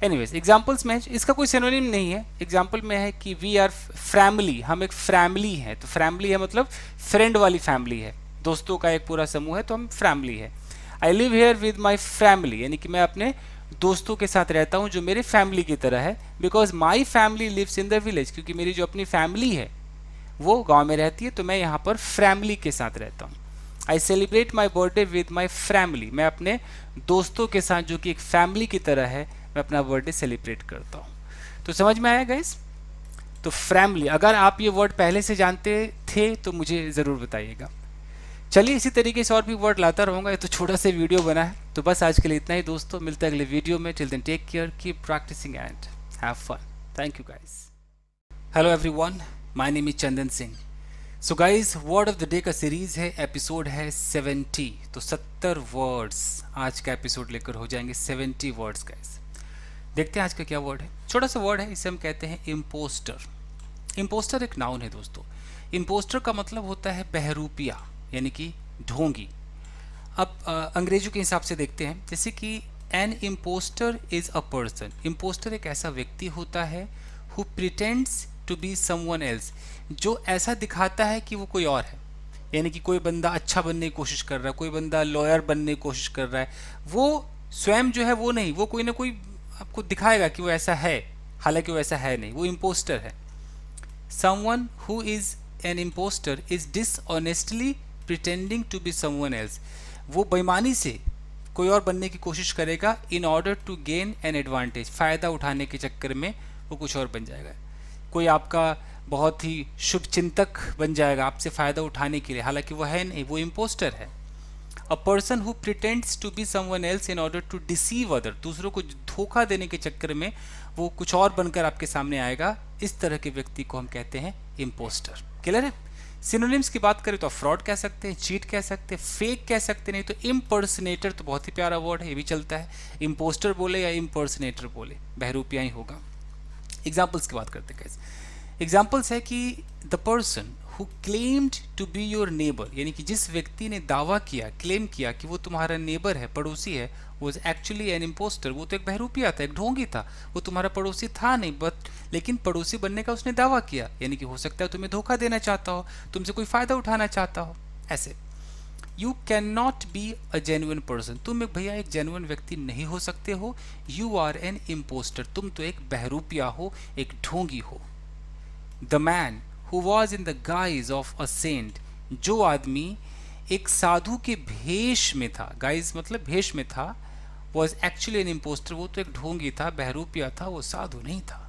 Speaker 1: एनीवेज, एग्जाम्पल्स में इसका कोई सिनोनिम नहीं है। एग्जाम्पल में है कि वी आर फैमिली, हम एक फैमिली है। तो फैमिली है मतलब फ्रेंड वाली फैमिली है, दोस्तों का एक पूरा समूह है, तो हम फैमिली है। I live here with my family, यानी कि मैं अपने दोस्तों के साथ रहता हूँ जो मेरे फैमिली की तरह है। Because my family lives in the village, क्योंकि मेरी जो अपनी फैमिली है वो गाँव में रहती है, तो मैं यहाँ पर फैमिली के साथ रहता हूँ। I celebrate my birthday with my family, मैं अपने दोस्तों के साथ जो कि एक फैमिली की तरह है, मैं अपना बर्थडे सेलिब्रेट करता हूँ। तो समझ में आया गाइस? तो फैमिली, अगर आप ये वर्ड पहले से जानते थे तो मुझे ज़रूर बताइएगा। चलिए इसी तरीके से और भी वर्ड लाता रहूँगा। ये तो छोटा सा वीडियो बना है। तो बस आज के लिए इतना ही दोस्तों, मिलते हैं अगले वीडियो में। Till then take care, keep practising and have fun. Thank you guys. Hello everyone, my name is Chandan Singh. So guys, word of the day का सीरीज है, एपिसोड है 70। तो 70 वर्ड्स आज का एपिसोड लेकर हो जाएंगे 70 वर्ड्स गाइज। देखते हैं आज का क्या वर्ड है। छोटा सा वर्ड है, इसे हम कहते हैं इम्पोस्टर। इम्पोस्टर एक नाउन है दोस्तों। इम्पोस्टर का मतलब होता है बहरूपिया, यानी कि ढोंगी। अब अंग्रेजी के हिसाब से देखते हैं, जैसे कि an impostor is a person. Impostor एक ऐसा व्यक्ति होता है who pretends to be someone else, जो ऐसा दिखाता है कि वो कोई और है। यानी कि कोई बंदा अच्छा बनने की कोशिश कर रहा है, कोई बंदा लॉयर बनने की कोशिश कर रहा है, वो स्वयं जो है वो नहीं, वो कोई ना कोई आपको दिखाएगा कि वो ऐसा है, हालांकि वो ऐसा है नहीं, वो इम्पोस्टर है। Someone who is an impostor is dishonestly pretending to be someone else, वो बेईमानी से कोई और बनने की कोशिश करेगा in order to gain an advantage, फ़ायदा उठाने के चक्कर में वो कुछ और बन जाएगा। कोई आपका बहुत ही शुभ चिंतक बन जाएगा आपसे फ़ायदा उठाने के लिए, हालांकि वो है नहीं, वो इम्पोस्टर है। A person who pretends to be someone else in order to deceive other, दूसरों को धोखा देने के चक्कर में वो कुछ और बनकर आपके सामने आएगा, इस तरह के व्यक्ति को हम कहते हैं इम्पोस्टर। क्लियर है? सिनोनिम्स की बात करें तो फ्रॉड कह सकते हैं, चीट कह सकते हैं, फेक कह सकते, नहीं तो इम्पर्सनेटर तो बहुत ही प्यारा वर्ड है, ये भी चलता है। इम्पोस्टर बोले या इम्पर्सनेटर बोले, बहरूपिया ही होगा। एग्जाम्पल्स की बात करते हैं। एग्जाम्पल्स है कि the person who claimed to be your neighbour, यानी कि जिस व्यक्ति ने दावा किया, क्लेम किया कि वो तुम्हारा नेबर है, पड़ोसी है, वो एक्चुअली एन इम्पोस्टर, वो तो एक बहरूपिया था, एक ढोंगी था, वो तुम्हारा पड़ोसी था नहीं, बट लेकिन पड़ोसी बनने का उसने दावा किया, यानी कि हो सकता है तुम्हें धोखा देना चाहता हो, तुमसे कोई फ़ायदा उठाना चाहता हो, ऐसे। You can not be a genuine person, तुम एक भैया एक जेन्युइन व्यक्ति नहीं हो सकते हो। यू आर एन इम्पोस्टर, तुम तो एक बहरूपिया हो, एक ढोंगी हो। The man who was in the guise of a saint, जो आदमी एक साधु के भेष में था, गाइज मतलब भेष में था, वॉज एक्चुअली एन इम्पोस्टर, वो तो एक ढोंगी था, बहरूपिया था, वो साधु नहीं था।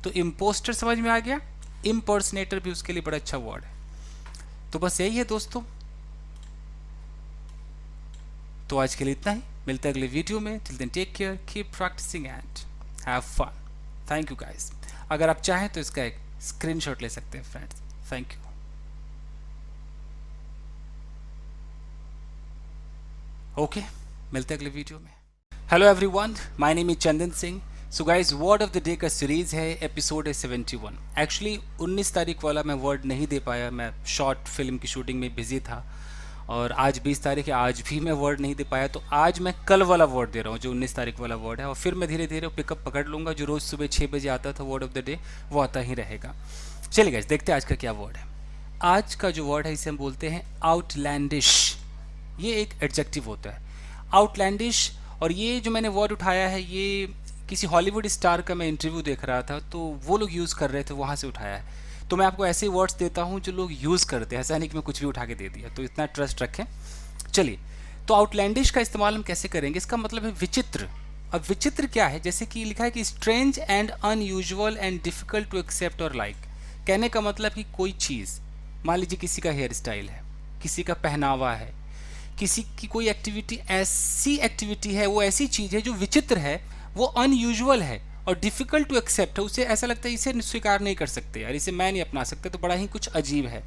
Speaker 1: तो इम्पोस्टर समझ में आ गया, इम्पर्सनेटर भी उसके लिए बड़ा अच्छा वर्ड है। तो बस यही है दोस्तों, तो आज के लिए इतना ही, मिलते हैं अगले वीडियो में। Till then take care, keep practising and have fun. Thank you guys. अगर आप चाहें तो इसका एक स्क्रीनशॉट ले सकते हैं फ्रेंड्स। Thank you. ओके, मिलते हैं अगले वीडियो में। Hello everyone, my name is Chandan Singh. So guys, word of the day का सीरीज है, एपिसोड है 71। एक्चुअली 19 तारीख वाला मैं वर्ड नहीं दे पाया, मैं शॉर्ट फिल्म की शूटिंग में बिजी था, और आज 20 तारीख है, आज भी मैं वर्ड नहीं दे पाया। तो आज मैं कल वाला वर्ड दे रहा हूँ, जो 19 तारीख वाला वर्ड है, और फिर मैं धीरे धीरे पिकअप पकड़ लूँगा। जो रोज़ सुबह 6 बजे आता था वर्ड ऑफ द डे, वो आता ही रहेगा। चलिए गाइस, देखते हैं आज का क्या वर्ड है। आज का जो वर्ड है इसे हम बोलते हैं आउटलैंडिश। ये एक एडजेक्टिव होता है, आउटलैंडिश। और ये जो मैंने वर्ड उठाया है, ये किसी हॉलीवुड स्टार का मैं इंटरव्यू देख रहा था, तो वो लोग यूज़ कर रहे थे, वहाँ से उठाया है। तो मैं आपको ऐसे वर्ड्स देता हूँ जो लोग यूज़ करते हैं, ऐसा नहीं कि मैं कुछ भी उठा के दे दिया, तो इतना ट्रस्ट रखें। चलिए, तो आउटलैंडिश का इस्तेमाल हम कैसे करेंगे, इसका मतलब है विचित्र। अब विचित्र क्या है, जैसे कि लिखा है कि strange and unusual and difficult to accept or like. कहने का मतलब कि कोई चीज़, मान लीजिए किसी का हेयर स्टाइल है, किसी का पहनावा है, किसी की कोई एक्टिविटी, ऐसी एक्टिविटी है, वो ऐसी चीज़ है जो विचित्र है, वो अनयूजुअल है और डिफ़िकल्ट टू एक्सेप्ट है। उसे ऐसा लगता है इसे स्वीकार नहीं कर सकते यार, इसे मैं नहीं अपना सकता, तो बड़ा ही कुछ अजीब है,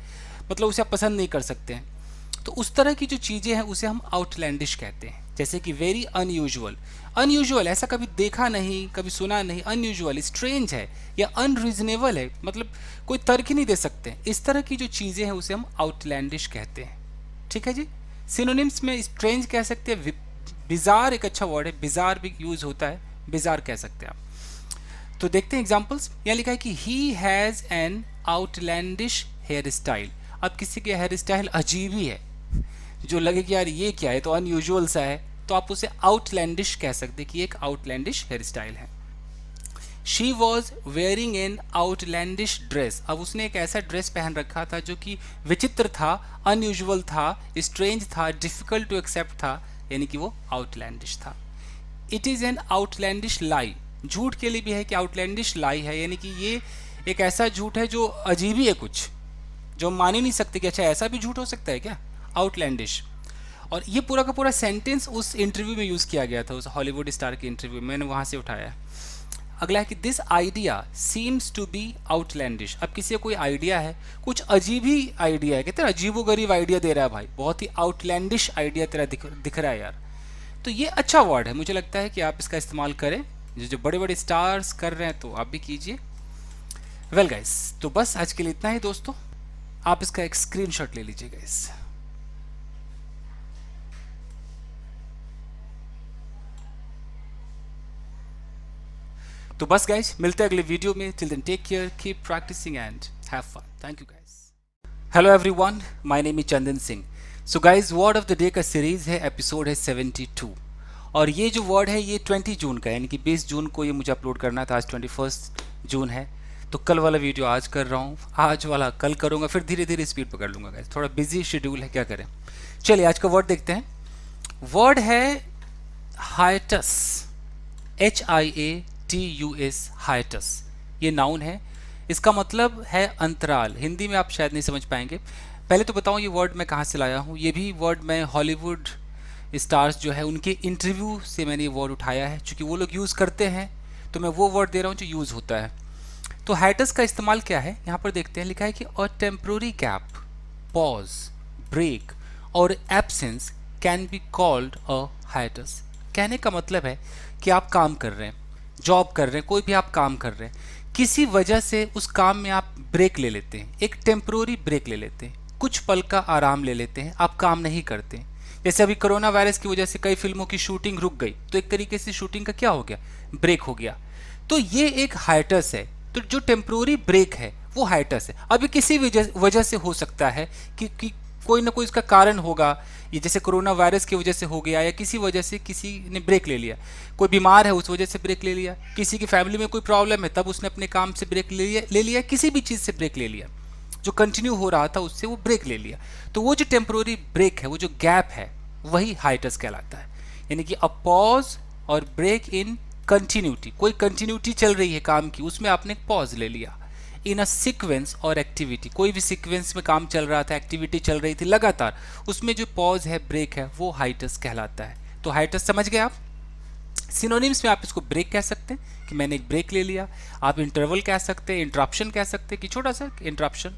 Speaker 1: मतलब उसे आप पसंद नहीं कर सकते हैं। तो उस तरह की जो चीज़ें हैं उसे हम आउटलैंडिश कहते हैं। जैसे कि वेरी अनयूजुअल, अनयूजुअल ऐसा कभी देखा नहीं, कभी सुना नहीं, अनयूजुअल स्ट्रेंज है या अनरीजनेबल है, मतलब कोई तर्क ही नहीं दे सकते। इस तरह की जो चीज़ें हैं उसे हम आउटलैंडिश कहते हैं। ठीक है जी। सिनोनिम्स में स्ट्रेंज कह सकते हैं, बिजार एक अच्छा वर्ड है, बिजार भी यूज होता है, बिजार कह सकते हैं आप। तो देखते हैं एग्जांपल्स। यहाँ लिखा है कि he has an outlandish hair style. अब किसी के हेयर स्टाइल अजीब ही है, जो लगे कि यार ये क्या है, तो अनयूजुअल सा है, तो आप उसे आउटलैंडिश कह सकते हैं कि एक आउटलैंडिश हेयर स्टाइल है। She was wearing N outlandish dress. अब उसने एक ऐसा ड्रेस पहन रखा था जो कि विचित्र था, अनयूजुअल था, स्ट्रेंज था, डिफिकल्ट टू एक्सेप्ट था, यानी कि वो आउटलैंडिश था। इट इज़ एन आउटलैंडिश लाई। झूठ के लिए भी है कि आउटलैंडिश लाई है, यानी कि ये एक ऐसा झूठ है जो अजीब ही है, कुछ जो मान ही नहीं सकते कि अच्छा ऐसा भी झूठ हो सकता है क्या, आउटलैंडिश। और ये पूरा का पूरा सेंटेंस उस इंटरव्यू में यूज़ किया गया था, उस हॉलीवुड स्टार के इंटरव्यू में, मैंने वहाँ से उठाया है। अगला है कि this idea seems to be outlandish. अब किसी का कोई आइडिया है, कुछ अजीब ही आइडिया है, कहते हैं अजीबो गरीब आइडिया दे रहा है भाई, बहुत ही आउटलैंडिश आइडिया तेरा दिख रहा है यार। तो ये अच्छा वर्ड है, मुझे लगता है कि आप इसका इस्तेमाल करें, जो बड़े बड़े स्टार्स कर रहे हैं तो आप भी कीजिए। वेल गाइस, तो बस आज के लिए इतना ही दोस्तों, आप इसका एक स्क्रीनशॉट ले लीजिए गाइस। तो बस गाइस, मिलते हैं अगले वीडियो में। Till then take care, keep practising and have fun. Thank you guys. Hello everyone, my name is Chandan Singh. So guys, word of the day का सीरीज है, एपिसोड है 72। और ये जो वर्ड है ये 20 जून का है, यानी कि 20 जून को ये मुझे अपलोड करना था। आज 21 जून है, तो कल वाला वीडियो आज कर रहा हूँ, आज वाला कल करूँगा, फिर धीरे धीरे स्पीड पकड़ लूँगा गाइस, थोड़ा बिजी शेड्यूल है, क्या करें। चलिए आज का वर्ड देखते हैं। वर्ड है हाइटस, HIATUS, हाइटस। ये नाउन है, इसका मतलब है अंतराल। हिंदी में आप शायद नहीं समझ पाएंगे। पहले तो बताऊं ये वर्ड मैं कहाँ से लाया हूँ। ये भी वर्ड मैं हॉलीवुड स्टार्स जो है उनके इंटरव्यू से मैंने ये वर्ड उठाया है, क्योंकि वो लोग यूज़ करते हैं, तो मैं वो वर्ड दे रहा हूँ जो यूज़ होता है। तो हाइटस का इस्तेमाल क्या है, यहाँ पर देखते हैं। लिखा है कि अ टेम्प्रोरी गैप, पॉज, ब्रेक और absence can be called a hiatus. कहने का मतलब है कि आप काम कर रहे हैं, जॉब कर रहे हैं, कोई भी आप काम कर रहे हैं, किसी वजह से उस काम में आप ब्रेक ले लेते हैं, एक टेम्प्रोरी ब्रेक ले लेते हैं, कुछ पल का आराम ले लेते हैं, आप काम नहीं करते। जैसे अभी कोरोना वायरस की वजह से कई फिल्मों की शूटिंग रुक गई, तो एक तरीके से शूटिंग का क्या हो गया, ब्रेक हो गया। तो ये एक हाइटस है। तो जो टेम्प्रोरी ब्रेक है वो हाइटस है। अभी किसी वजह से हो सकता है कि कोई ना कोई इसका कारण होगा। ये जैसे कोरोना वायरस की वजह से हो गया, या किसी वजह से किसी ने ब्रेक ले लिया, कोई बीमार है उस वजह से ब्रेक ले लिया, किसी की फैमिली में कोई प्रॉब्लम है तब उसने अपने काम से ब्रेक ले लिया, किसी भी चीज़ से ब्रेक ले लिया, जो कंटिन्यू हो रहा था उससे वो ब्रेक ले लिया। तो वो जो टेम्प्रोरी ब्रेक है, वो जो गैप है, वही हाइटस कहलाता है। यानी कि अ पॉज और ब्रेक इन कंटिन्यूटी, कोई कंटिन्यूटी चल रही है काम की, उसमें आपने पॉज ले लिया। इन अ सीक्वेंस और एक्टिविटी, कोई भी सीक्वेंस में काम चल रहा था, एक्टिविटी चल रही थी लगातार, उसमें जो पॉज है, ब्रेक है, वो हाइटस कहलाता है। तो हाइटस समझ गए आप। सिनोनिम्स में आप इसको ब्रेक कह सकते हैं कि मैंने एक ब्रेक ले लिया, आप इंटरवल कह सकते हैं, इंटरप्शन कह सकते हैं कि छोटा सा इंटरप्शन।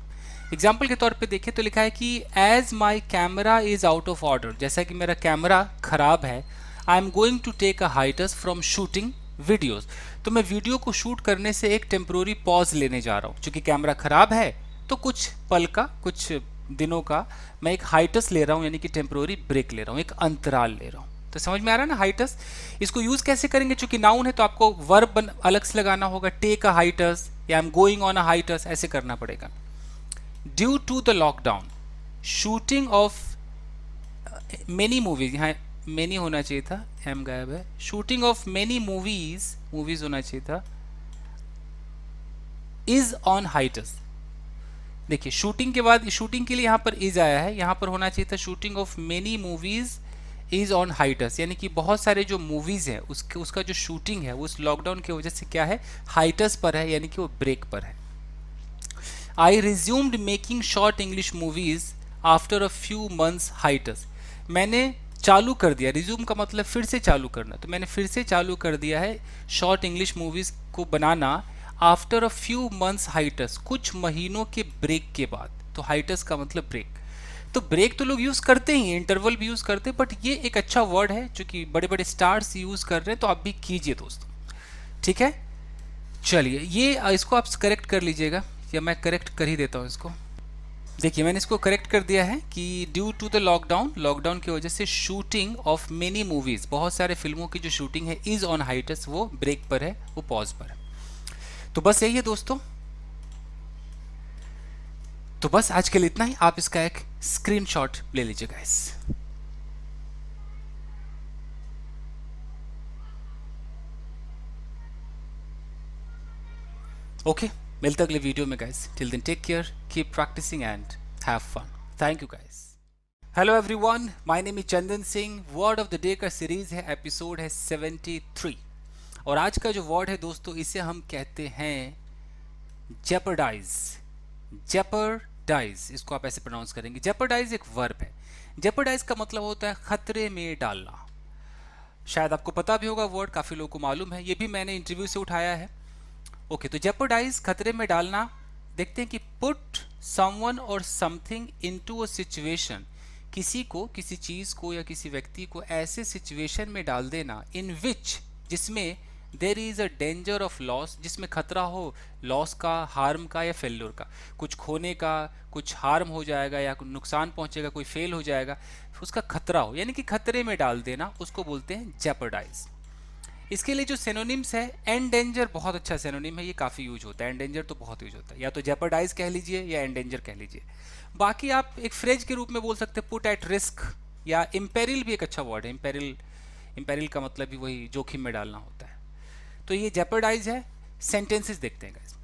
Speaker 1: एग्जाम्पल के तौर पे देखें तो लिखा है कि as my camera is out of order, जैसा कि मेरा कैमरा खराब है, I am going to take a hiatus from shooting videos. तो मैं वीडियो को शूट करने से एक टेम्प्रोरी पॉज लेने जा रहा हूँ, क्योंकि कैमरा खराब है तो कुछ पल का, कुछ दिनों का मैं एक हाइटस ले रहा हूँ, यानी कि टेम्प्रोरी ब्रेक ले रहा हूँ, एक अंतराल ले रहा हूँ। तो समझ में आ रहा है ना हाइटस। इसको यूज कैसे करेंगे, चूंकि नाउन है तो आपको वर्ब अलग से लगाना होगा, टेक अ हाइटस या I am going on a hiatus, ऐसे करना पड़ेगा। Due to the lockdown, shooting of many movies, यहाँ मेनी होना चाहिए था, एम गायब है, शूटिंग ऑफ मेनी मूवीज होना चाहिए था, इज ऑन हाइटस। देखिए शूटिंग के बाद, शूटिंग के लिए यहाँ पर इज आया है, यहाँ पर होना चाहिए था shooting of many movies is on hiatus, यानी कि बहुत सारे जो मूवीज है उसका जो शूटिंग है वो उस लॉकडाउन की वजह से क्या है, हाइटस पर है, यानी कि वो ब्रेक पर है। I resumed making short English movies after a few months hiatus, मैंने चालू कर दिया, रिज्यूम का मतलब फिर से चालू करना, तो मैंने फिर से चालू कर दिया है शॉर्ट इंग्लिश मूवीज को बनाना after a few months hiatus, कुछ महीनों के ब्रेक के बाद। तो हाइटस का मतलब ब्रेक। तो ब्रेक तो लोग यूज करते ही, इंटरवल भी यूज करते हैं, बट ये एक अच्छा वर्ड है जो कि बड़े बड़े स्टार्स यूज कर रहे हैं, तो आप भी कीजिए दोस्तों, ठीक है। चलिए ये इसको आप करेक्ट कर लीजिएगा, या मैं करेक्ट कर ही देता हूँ इसको। देखिए मैंने इसको करेक्ट कर दिया है कि due to the lockdown, lockdown की वजह से शूटिंग ऑफ मेनी मूवीज, बहुत सारे फिल्मों की जो शूटिंग है, इज ऑन हाइटस, वो ब्रेक पर है, वो पॉज पर है। तो बस यही है दोस्तों, तो बस आज के लिए इतना ही। आप इसका एक स्क्रीनशॉट ले लीजिए गाइस। ओके, मिलते अगले वीडियो में guys. Till then take care, keep practising and have fun. Thank you guys. Hello everyone, my name is Chandan Singh. Word of the day का सीरीज है, एपिसोड है 73, और आज का जो वर्ड है दोस्तों, इसे हम कहते हैं जेपर्डाइज। जेपर्डाइज, इसको आप ऐसे प्रोनाउंस करेंगे। जेपर्डाइज एक वर्ब है। जेपर्डाइज का मतलब होता है खतरे में डालना। शायद आपको पता भी होगा वर्ड, काफी लोगों को मालूम है, ये भी मैंने इंटरव्यू से उठाया है। ओके, तो जेपर्डाइज खतरे में डालना। देखते हैं कि पुट समवन और समथिंग इनटू अ सिचुएशन, किसी को, किसी चीज को या किसी व्यक्ति को ऐसे सिचुएशन में डाल देना, इन विच, जिसमें there is a danger of loss, जिसमें खतरा हो लॉस का, हार्म का या फेल्योर का, कुछ खोने का, कुछ हार्म हो जाएगा या नुकसान पहुंचेगा, कोई फेल हो जाएगा, उसका खतरा हो, यानी कि खतरे में डाल देना, उसको बोलते हैं जेपर्डाइज। इसके लिए जो सिनोनिम्स है, एंडेंजर बहुत अच्छा सिनोनिम है, ये काफ़ी यूज होता है, एंडेंजर तो बहुत यूज होता है, या तो जेपर्डाइज कह लीजिए या एंडेंजर कह लीजिए। बाकी आप एक फ्रेज के रूप में बोल सकते हैं पुट एट रिस्क, या इम्पेरिल भी एक अच्छा वर्ड है। इम्पेरिल, इम्पेरिल का मतलब भी वही जोखिम में डालना होता है। तो ये जेपर्डाइज है। सेंटेंसेस देखते हैं guys.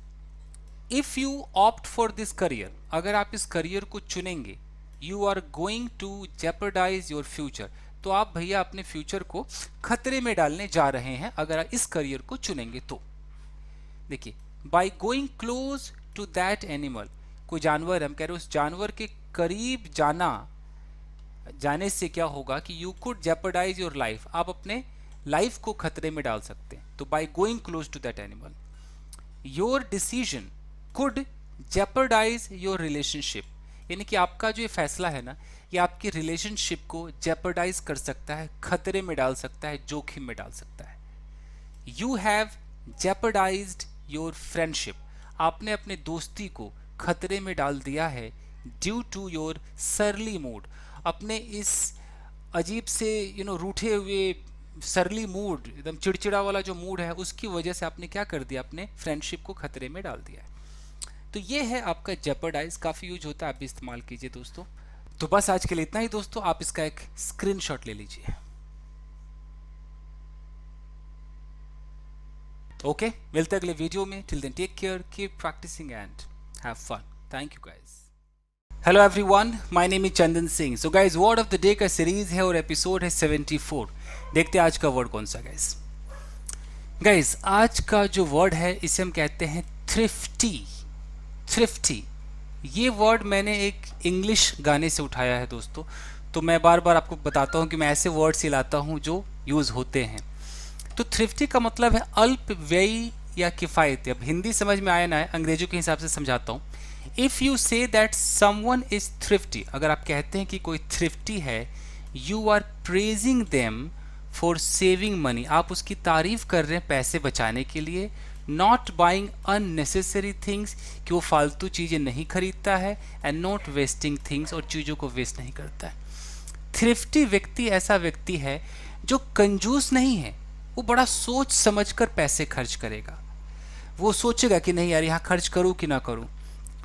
Speaker 1: If you opt for this career, अगर आप इस करियर को चुनेंगे, you are going to jeopardise your future, तो आप भैया अपने फ्यूचर को खतरे में डालने जा रहे हैं अगर आप इस करियर को चुनेंगे तो। देखिए, by going close to that animal, कोई जानवर, हम कह रहे हैं उस जानवर के करीब जाने से क्या होगा कि you could jeopardise your life, आप अपने लाइफ को खतरे में डाल सकते हैं। तो by going close to that animal, your decision could jeopardise your relationship, यानी कि आपका जो ये फैसला है ना, ये आपकी रिलेशनशिप को जेपर्डाइज कर सकता है, खतरे में डाल सकता है, जोखिम में डाल सकता है। यू हैव जेपर्डाइज्ड योर फ्रेंडशिप, आपने अपने दोस्ती को खतरे में डाल दिया है, ड्यू टू योर सरली मूड, अपने इस अजीब से रूठे हुए सरली मूड, एकदम चिड़चिड़ा वाला जो मूड है, उसकी वजह से आपने क्या कर दिया, अपने फ्रेंडशिप को खतरे में डाल दिया है। तो ये है आपका जेपर्डाइज, काफ़ी यूज होता है, आप भी इस्तेमाल कीजिए दोस्तों। तो बस आज के लिए इतना ही दोस्तों, आप इसका एक स्क्रीनशॉट ले लीजिए। ओके, मिलते हैं अगले वीडियो में। Till then take care, keep practising and have fun. Thank you guys. Hello everyone, my name is Chandan Singh. So guys, word of the day का सीरीज है और एपिसोड है 74। देखते हैं आज का वर्ड कौन सा गाइस। गाइस, आज का जो वर्ड है इसे हम कहते हैं थ्रिफ्टी। थ्रिफ्टी, ये वर्ड मैंने एक इंग्लिश गाने से उठाया है दोस्तों। तो मैं बार बार आपको बताता हूँ कि मैं ऐसे वर्ड्स ही लाता हूँ जो यूज़ होते हैं। तो थ्रिफ्टी का मतलब है अल्प व्ययी या किफ़ायती। अब हिंदी समझ में आया ना है, अंग्रेजों के हिसाब से समझाता हूँ। If you say that someone is thrifty, अगर आप कहते हैं कि कोई थ्रिफ्टी है, you are praising them for saving money, आप उसकी तारीफ कर रहे हैं पैसे बचाने के लिए। नॉट बाइंग अननेसेसरी थिंग्स, कि वो फालतू चीज़ें नहीं खरीदता है। एंड नॉट वेस्टिंग थिंग्स, और चीज़ों को वेस्ट नहीं करता है। थ्रिफ्टी व्यक्ति ऐसा व्यक्ति है जो कंजूस नहीं है, वो बड़ा सोच समझकर पैसे खर्च करेगा। वो सोचेगा कि नहीं यार, यहाँ खर्च करूँ कि ना करूँ।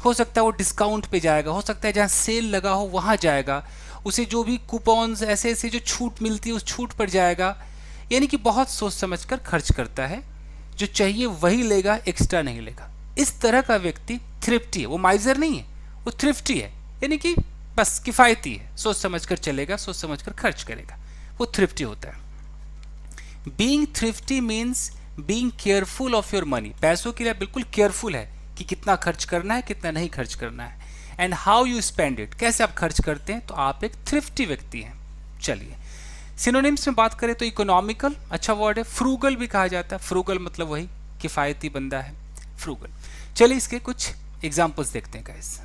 Speaker 1: हो सकता है वो डिस्काउंट पे जाएगा, हो सकता है जहाँ सेल लगा हो वहाँ जाएगा, उसे जो भी कूपन्स ऐसे ऐसे जो छूट मिलती है उस छूट पर जाएगा। यानी कि बहुत सोच समझकर खर्च करता है, जो चाहिए वही लेगा, एक्स्ट्रा नहीं लेगा। इस तरह का व्यक्ति थ्रिफ्टी है। वो माइजर नहीं है, वो थ्रिफ्टी है, यानी कि बस किफ़ायती है, सोच समझकर चलेगा, सोच समझकर खर्च करेगा, वो थ्रिफ्टी होता है। Being thrifty means being careful of your money, पैसों के लिए बिल्कुल केयरफुल है कि कितना खर्च करना है, कितना नहीं खर्च करना है। And how you spend it, कैसे आप खर्च करते हैं, तो आप एक थ्रिफ्टी व्यक्ति हैं। चलिए सिनोनिम्स में बात करें तो इकोनॉमिकल अच्छा वर्ड है, फ्रूगल भी कहा जाता है। फ्रूगल मतलब वही किफ़ायती बंदा है, फ्रूगल। चलिए इसके कुछ एग्जाम्पल्स देखते हैं guys.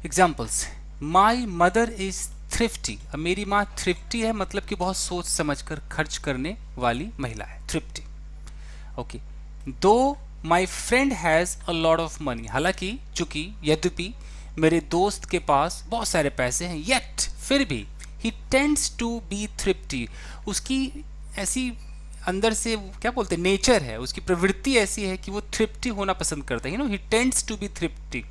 Speaker 1: Examples, my mother is thrifty, अब मेरी माँ थ्रिफ्टी है, मतलब कि बहुत सोच समझकर खर्च करने वाली महिला है, थ्रिफ्टी। ओके, दो my friend has a lot of money, हालांकि चूंकि यद्यपि मेरे दोस्त के पास बहुत सारे पैसे हैं, येट फिर भी ही टेंड्स टू बी थ्रिफ्टी, उसकी ऐसी अंदर से क्या बोलते हैं, नेचर है, उसकी प्रवृत्ति ऐसी है कि वो थ्रिफ्टी होना पसंद करता है। He tends to be thrifty.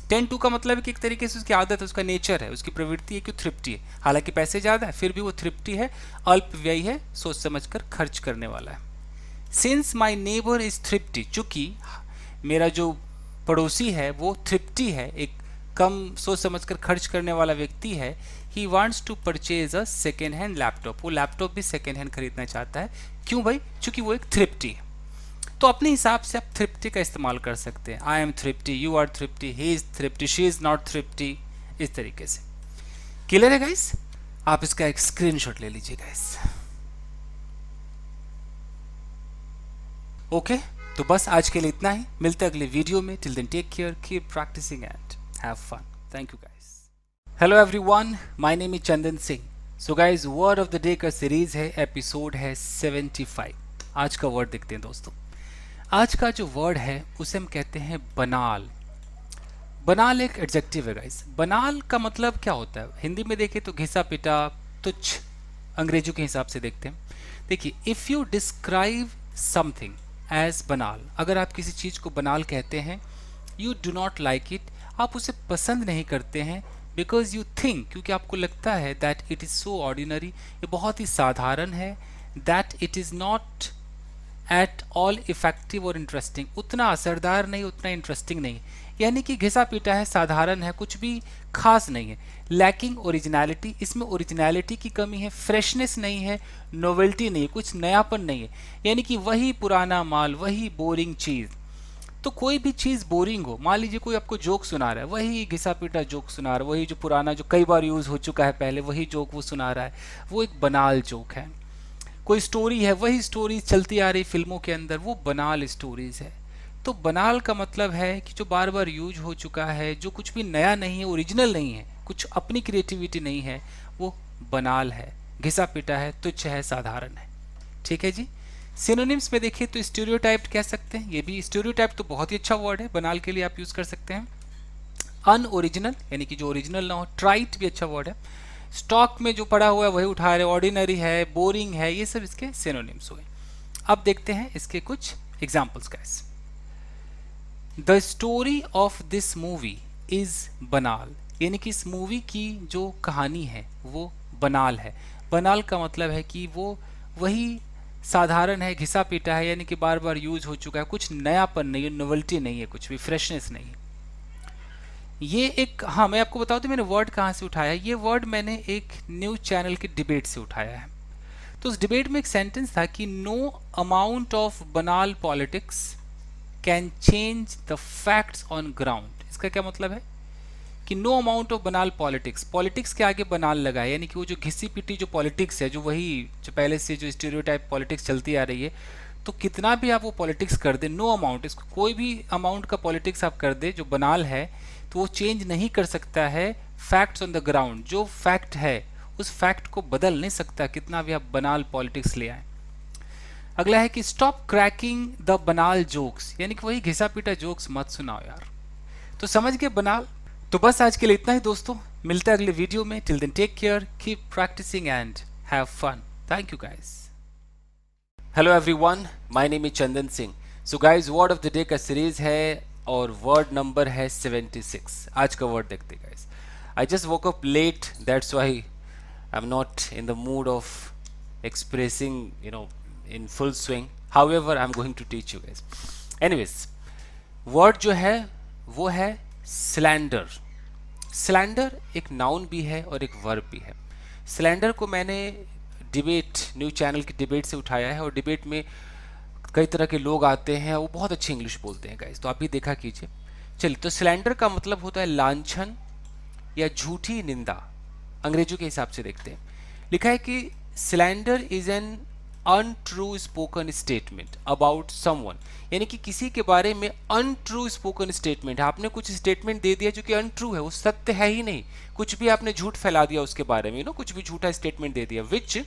Speaker 1: Tend to का मतलब है कि एक तरीके से उसकी आदत है, उसका नेचर है, उसकी प्रवृत्ति है कि वो थ्रिफ्टी है। हालांकि पैसे ज़्यादा है फिर भी वो थ्रिफ्टी है, अल्प व्ययी है, सोच समझकर खर्च करने वाला है। Since my neighbour is thrifty, चूंकि मेरा जो पड़ोसी है वो थ्रिफ्टी है, एक कम सोच समझकर खर्च करने वाला व्यक्ति है। He wants to purchase a second hand laptop, वो लैपटॉप भी सेकेंड हैंड खरीदना चाहता है। क्यों भाई, चूंकि वो एक थ्रिफ्टी है। तो अपने हिसाब से आप थ्रिफ्टी का इस्तेमाल कर सकते हैं। I am thrifty, you are thrifty, he is thrifty, she is not thrifty, इस तरीके से। क्लियर है गाइस? आप इसका एक स्क्रीनशॉट ले लीजिए गाइस। ओके, तो बस आज के लिए इतना ही, मिलते हैं अगले वीडियो में। Till then take care, keep practising and have fun. Thank you guys. Hello everyone, my name is Chandan Singh. So guys, word of the day का सीरीज है, एपिसोड है 75। आज का वर्ड देखते हैं दोस्तों। आज का जो वर्ड है उसे हम कहते हैं बनाल। बनाल एक एडजेक्टिव है गाइस। बनाल का मतलब क्या होता है, हिंदी में देखें तो घिसा पिटा, तुच्छ, अंग्रेजों के हिसाब से देखते हैं। देखिए, if you describe something as banal, अगर आप किसी चीज़ को बनाल कहते हैं, you do not like it, आप उसे पसंद नहीं करते हैं, बिकॉज यू थिंक, क्योंकि आपको लगता है that it is so ordinary, ये बहुत ही साधारण है, that it is not at all effective और इंटरेस्टिंग, उतना असरदार नहीं, उतना इंटरेस्टिंग नहीं, यानी कि घिसा पीटा है, साधारण है, कुछ भी खास नहीं है। लैकिंग ओरिजिनलिटी, इसमें ओरिजिनलिटी की कमी है, फ्रेशनेस नहीं है, नोवेल्टी नहीं है, कुछ नयापन नहीं है, यानी कि वही पुराना माल, वही बोरिंग चीज़। तो कोई भी चीज़ बोरिंग हो, मान लीजिए कोई आपको जोक सुना रहा है, वही घिसा पीटा जोक सुना रहा है, वही जो पुराना, जो कई बार यूज़ हो चुका है पहले, वही जोक वो सुना रहा है, वो एक बनाल जोक है। कोई स्टोरी है, वही स्टोरी चलती आ रही फिल्मों के अंदर, वो बनाल स्टोरीज है। तो बनाल का मतलब है कि जो बार बार यूज हो चुका है, जो कुछ भी नया नहीं है, ओरिजिनल नहीं है, कुछ अपनी क्रिएटिविटी नहीं है, वो बनाल है, घिसा पिटा है, तुच्छ है, साधारण है। ठीक है जी। सिनोनिम्स में देखिए तो स्टीरियोटाइप कह सकते हैं, ये भी स्टीरियोटाइप तो बहुत ही अच्छा वर्ड है, बनाल के लिए आप यूज कर सकते हैं। अनओरिजिनल यानी कि जो ओरिजिनल ना हो, ट्राइट भी अच्छा वर्ड है, स्टॉक में जो पड़ा हुआ है वही उठा रहे, ऑर्डिनरी है, बोरिंग है, ये सब इसके सिनोनिम्स हुए। अब देखते हैं इसके कुछ examples guys. The story of this movie is बनाल, यानी कि इस मूवी की जो कहानी है वो बनाल है। बनाल का मतलब है कि वो वही साधारण है, घिसा पीटा है, यानी कि बार बार यूज हो चुका है, कुछ नयापन नहीं है, नोवेल्टी नहीं है, कुछ भी फ्रेशनेस नहीं है। ये एक, हाँ मैं आपको बताऊं तो मैंने वर्ड कहाँ से उठाया है। ये वर्ड मैंने एक न्यूज चैनल के डिबेट से उठाया है। तो उस डिबेट में एक सेंटेंस था कि नो अमाउंट ऑफ बनाल politics can change the facts on ground. इसका क्या मतलब है कि नो अमाउंट ऑफ बनाल पॉलिटिक्स, पॉलिटिक्स के आगे बनाल लगा है, यानी कि वो जो घिसी पिटी जो पॉलिटिक्स है, जो वही जो पहले से जो स्टीरियोटाइप पॉलिटिक्स चलती आ रही है, तो कितना भी आप वो पॉलिटिक्स कर दे, नो अमाउंट, इसको कोई भी अमाउंट का पॉलिटिक्स आप कर दे जो बनाल है, तो वो चेंज नहीं कर सकता है फैक्ट्स ऑन द ग्राउंड। जो फैक्ट है उस फैक्ट को बदल नहीं सकता, कितना भी आप बनाल पॉलिटिक्स ले आए। अगला है कि स्टॉप क्रैकिंग द बनाल जोक्स, यानी कि वही घिसा पीटा जोक्स मत सुनाओ यार। तो समझ गए बनाल। तो बस आज के लिए इतना ही दोस्तों, मिलते हैं अगले वीडियो में। Till then take care, keep practising and have fun. Thank you guys. Hello everyone, my name is Chandan Singh. So guys, word of the day का सीरीज है और वर्ड नंबर है 76। आज का वर्ड देखते हैं guys. I just woke up late, that's why I am not in the mood of expressing in full swing. However, I'm going to teach you guys. Anyways, word जो है वो है slander. Slander एक noun भी है और एक verb भी है। Slander को मैंने डिबेट, न्यूज चैनल की डिबेट से उठाया है, और डिबेट में कई तरह के लोग आते हैं, वो बहुत अच्छी इंग्लिश बोलते हैं गाइस, तो आप भी देखा कीजिए। चलिए, तो स्लैंडर का मतलब होता है लांछन या झूठी निंदा। अंग्रेजों के हिसाब से देखते हैं। लिखा है कि slander is an untrue spoken statement about someone, यानी कि किसी के बारे में अनट्रू स्पोकन स्टेटमेंट है। आपने कुछ स्टेटमेंट दे दिया जो कि अनट्रू है, वो सत्य है ही नहीं, कुछ भी आपने झूठ फैला दिया उसके बारे में, कुछ भी झूठा स्टेटमेंट दे दिया, which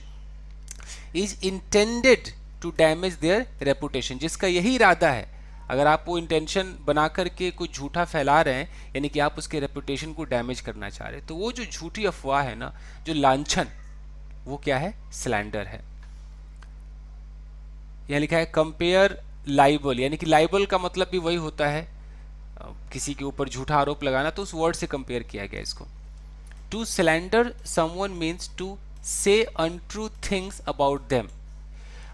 Speaker 1: is intended to damage their reputation, जिसका यही इरादा है। अगर आप वो इंटेंशन बना करके कुछ झूठा फैला रहे हैं, यानी कि आप उसके रेपुटेशन को डैमेज करना चाह रहे हैं, तो वो जो झूठी अफवाह है ना, जो लांछन, वो क्या है? स्लैंडर है। यहाँ लिखा है कंपेयर लाइबल, यानी कि लाइबल का मतलब भी वही होता है किसी के ऊपर झूठा आरोप लगाना, तो उस वर्ड से कंपेयर किया गया इसको। To slander someone means to say untrue things about them.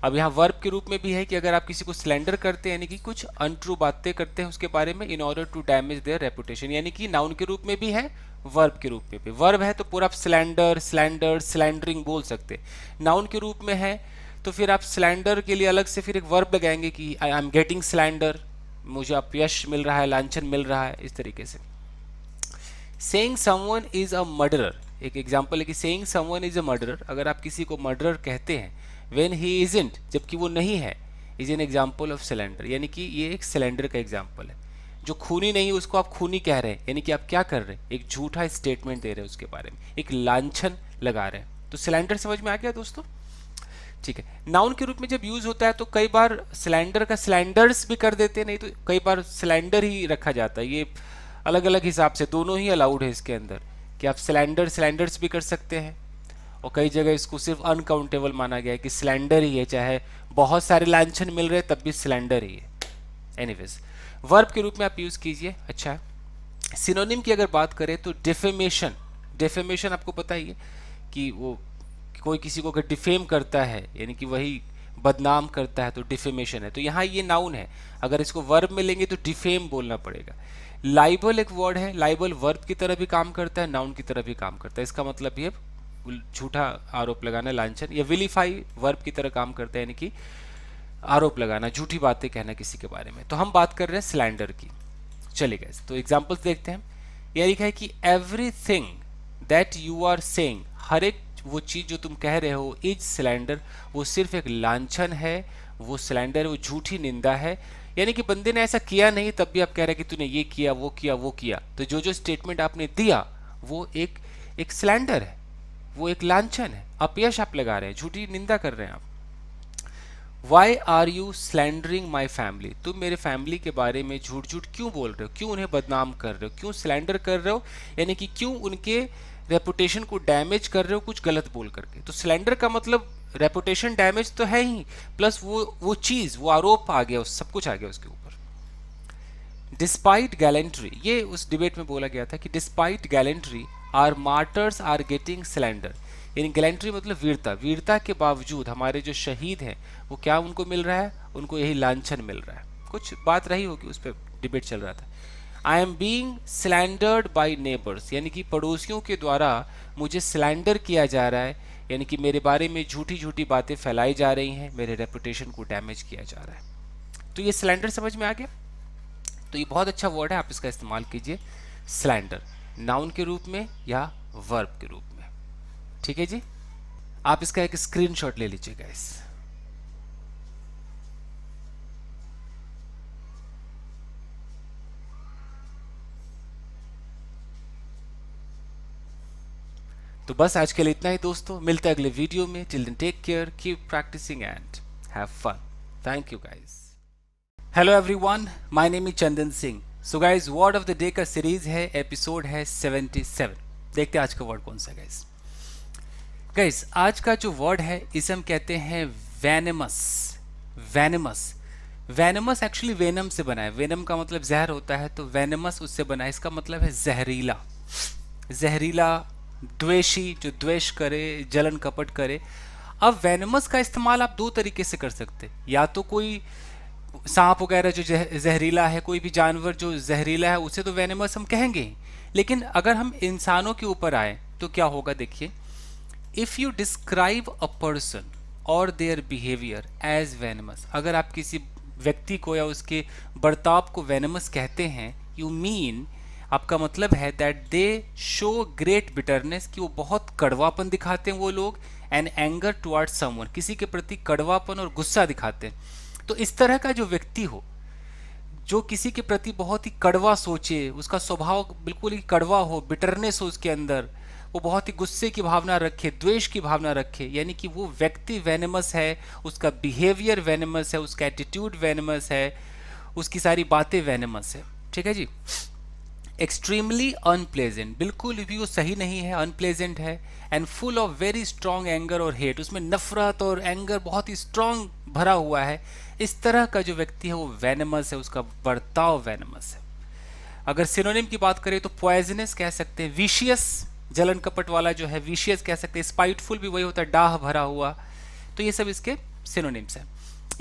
Speaker 1: अब यहाँ वर्ब के रूप में भी है कि अगर आप किसी को स्लैंडर करते हैं, यानी कि कुछ अनट्रू बातें करते हैं उसके बारे में, in order to damage their reputation, यानी कि नाउन के रूप में भी है, वर्ब के रूप में भी। वर्ब है तो पूरा आप स्लैंडर, स्लैंडर, स्लैंडरिंग बोल सकते। नाउन के रूप में है तो फिर आप स्लैंडर के लिए अलग से फिर एक वर्ब लगाएंगे कि आई एम गेटिंग स्लैंडर, मुझे अपयश मिल रहा है, लांछन मिल रहा है, इस तरीके से। Saying someone is a murderer, एक एग्जांपल है कि saying someone is a murderer, अगर आप किसी को मर्डरर कहते हैं व्हेन ही इजंट, जबकि वो नहीं है, is an example of slander, यानी कि ये एक स्लैंडर का एग्जांपल है। जो खूनी नहीं उसको आप खूनी कह रहे हैं, यानी कि आप क्या कर रहे हैं? एक झूठा स्टेटमेंट दे रहे हैं उसके बारे में, एक लांछन लगा रहे हैं। तो स्लैंडर समझ में आ गया दोस्तों? ठीक है। नाउन के रूप में जब यूज होता है तो कई बार स्लैंडर का स्लैंडर्स भी कर देते हैं, नहीं तो कई बार स्लैंडर ही रखा जाता है। ये अलग अलग हिसाब से दोनों ही अलाउड है इसके अंदर, कि आप स्लैंडर स्लैंडर्स भी कर सकते हैं, और कई जगह इसको सिर्फ अनकाउंटेबल माना गया है कि स्लैंडर ही है, चाहे बहुत सारे लांछन मिल रहे तब भी स्लैंडर ही है। एनीवेज, वर्ब के रूप में आप यूज कीजिए। अच्छा है। सिनोनिम की अगर बात करें तो डिफेमेशन, डिफेमेशन आपको पता ही है कि वो कोई किसी को अगर डिफेम करता है, यानी कि वही बदनाम करता है, तो डिफेमेशन है। तो यहाँ ये नाउन है, अगर इसको वर्ब में लेंगे तो डिफेम बोलना पड़ेगा। लाइबल एक वर्ड है, लाइबल वर्ब की तरह भी काम करता है, नाउन की तरह भी काम करता है। इसका मतलब ये झूठा आरोप लगाना, लांछन, या विलीफाई वर्ब की तरह काम करता है, यानी कि आरोप लगाना, झूठी बातें कहना किसी के बारे में। तो हम बात कर रहे हैं स्लैंडर की। चलिए गाइस, तो एग्जांपल्स देखते हैं। यह लिखा है कि everything that you are saying, हर एक वो चीज जो तुम कह रहे हो, इज स्लैंडर, वो सिर्फ एक लांछन है, वो स्लैंडर, वो झूठी निंदा है। यानी कि बंदे ने ऐसा किया नहीं, तब भी आप कह रहे हैं कि तूने ये किया, वो किया, वो किया। तो जो जो स्टेटमेंट आपने दिया वो एक स्लैंडर है, वो एक लांछन है, अपयश आप लगा रहे हैं, झूठी निंदा कर रहे हैं आप। Why are you slandering my family, तुम मेरे फैमिली के बारे में झूठ झूठ क्यों बोल रहे हो, क्यों उन्हें बदनाम कर रहे हो, क्यों स्लैंडर कर रहे हो, यानी कि क्यों उनके रेपुटेशन को डैमेज कर रहे हो कुछ गलत बोल करके। तो स्लैंडर का मतलब रेपुटेशन डैमेज तो है ही, प्लस वो चीज, वो आरोप आ गया, सब कुछ आ गया उसके ऊपर।
Speaker 2: डिस्पाइट गैलेंट्री, ये उस डिबेट में बोला गया था कि despite gallantry our martyrs are getting slander, यानी गैलेंट्री मतलब वीरता, वीरता के बावजूद हमारे जो शहीद हैं वो क्या उनको मिल रहा है, उनको यही लांछन मिल रहा है। कुछ बात रही होगी, उस पर डिबेट चल रहा था। I am being slandered by neighbours, यानी कि पड़ोसियों के द्वारा मुझे स्लैंडर किया जा रहा है, यानी कि मेरे बारे में झूठी झूठी बातें फैलाई जा रही हैं, मेरे रेपुटेशन को डैमेज किया जा रहा है। तो ये स्लैंडर समझ में आ गया। तो ये बहुत अच्छा वर्ड है, आप इसका इस्तेमाल कीजिए स्लैंडर, नाउन के रूप में या वर्ब के रूप में। ठीक है जी, आप इसका एक स्क्रीनशॉट ले लीजिएगा इस। तो बस आज के लिए इतना ही दोस्तों, मिलते हैं अगले वीडियो में। Till then take care, keep practising and have fun. Thank you guys. Hello everyone, my name is Chandan Singh. So guys, word of the day का सीरीज है, एपिसोड है 77। देखते हैं आज का वर्ड कौन सा है गाइस। गाइस, आज का जो वर्ड है इसे हम कहते हैं venomous. Venomous, venomous actually venom से बना है। वेनम का मतलब जहर होता है, तो वेनेमस उससे बना है। इसका मतलब है जहरीला, जहरीला, द्वेषी, जो द्वेष करे, जलन कपट करे। अब वेनमस का इस्तेमाल आप दो तरीके से कर सकते, या तो कोई सांप वगैरह जो जहरीला है, कोई भी जानवर जो जहरीला है, उसे तो वेनेमस हम कहेंगे ही। लेकिन अगर हम इंसानों के ऊपर आए तो क्या होगा, देखिए। If you describe a person और देयर बिहेवियर एज वेनमस, अगर आप किसी व्यक्ति को या उसके बर्ताव को वेनमस कहते हैं, यू मीन, आपका मतलब है that they show great bitterness, कि वो बहुत कड़वापन दिखाते हैं वो लोग, एंड एंगर टुवर्ड्स समवन, किसी के प्रति कड़वापन और गुस्सा दिखाते हैं। तो इस तरह का जो व्यक्ति हो, जो किसी के प्रति बहुत ही कड़वा सोचे, उसका स्वभाव बिल्कुल ही कड़वा हो, बिटरनेस हो उसके अंदर, वो बहुत ही गुस्से की भावना रखे, द्वेष की भावना रखे, यानी कि वो व्यक्ति वेनमस है, उसका बिहेवियर वेनमस है, उसका एटीट्यूड वेनमस है, उसकी सारी बातें वेनमस है। ठीक है जी। एक्सट्रीमली अनप्लेजेंट, बिल्कुल भी वो सही नहीं है, अनप्लेजेंट है। And full of very strong anger और हेट, उसमें नफरत और एंगर बहुत ही स्ट्रॉन्ग भरा हुआ है। इस तरह का जो व्यक्ति है वो वेनमस है, उसका बर्ताव वेनमस है। अगर सिनोनिम की बात करें तो पॉइजनस कह सकते हैं, विशियस, जलन कपट वाला जो है विशियस कह सकते हैं, स्पाइटफुल भी वही होता है, डाह भरा हुआ। तो ये सब इसके सिनोनिम्स हैं।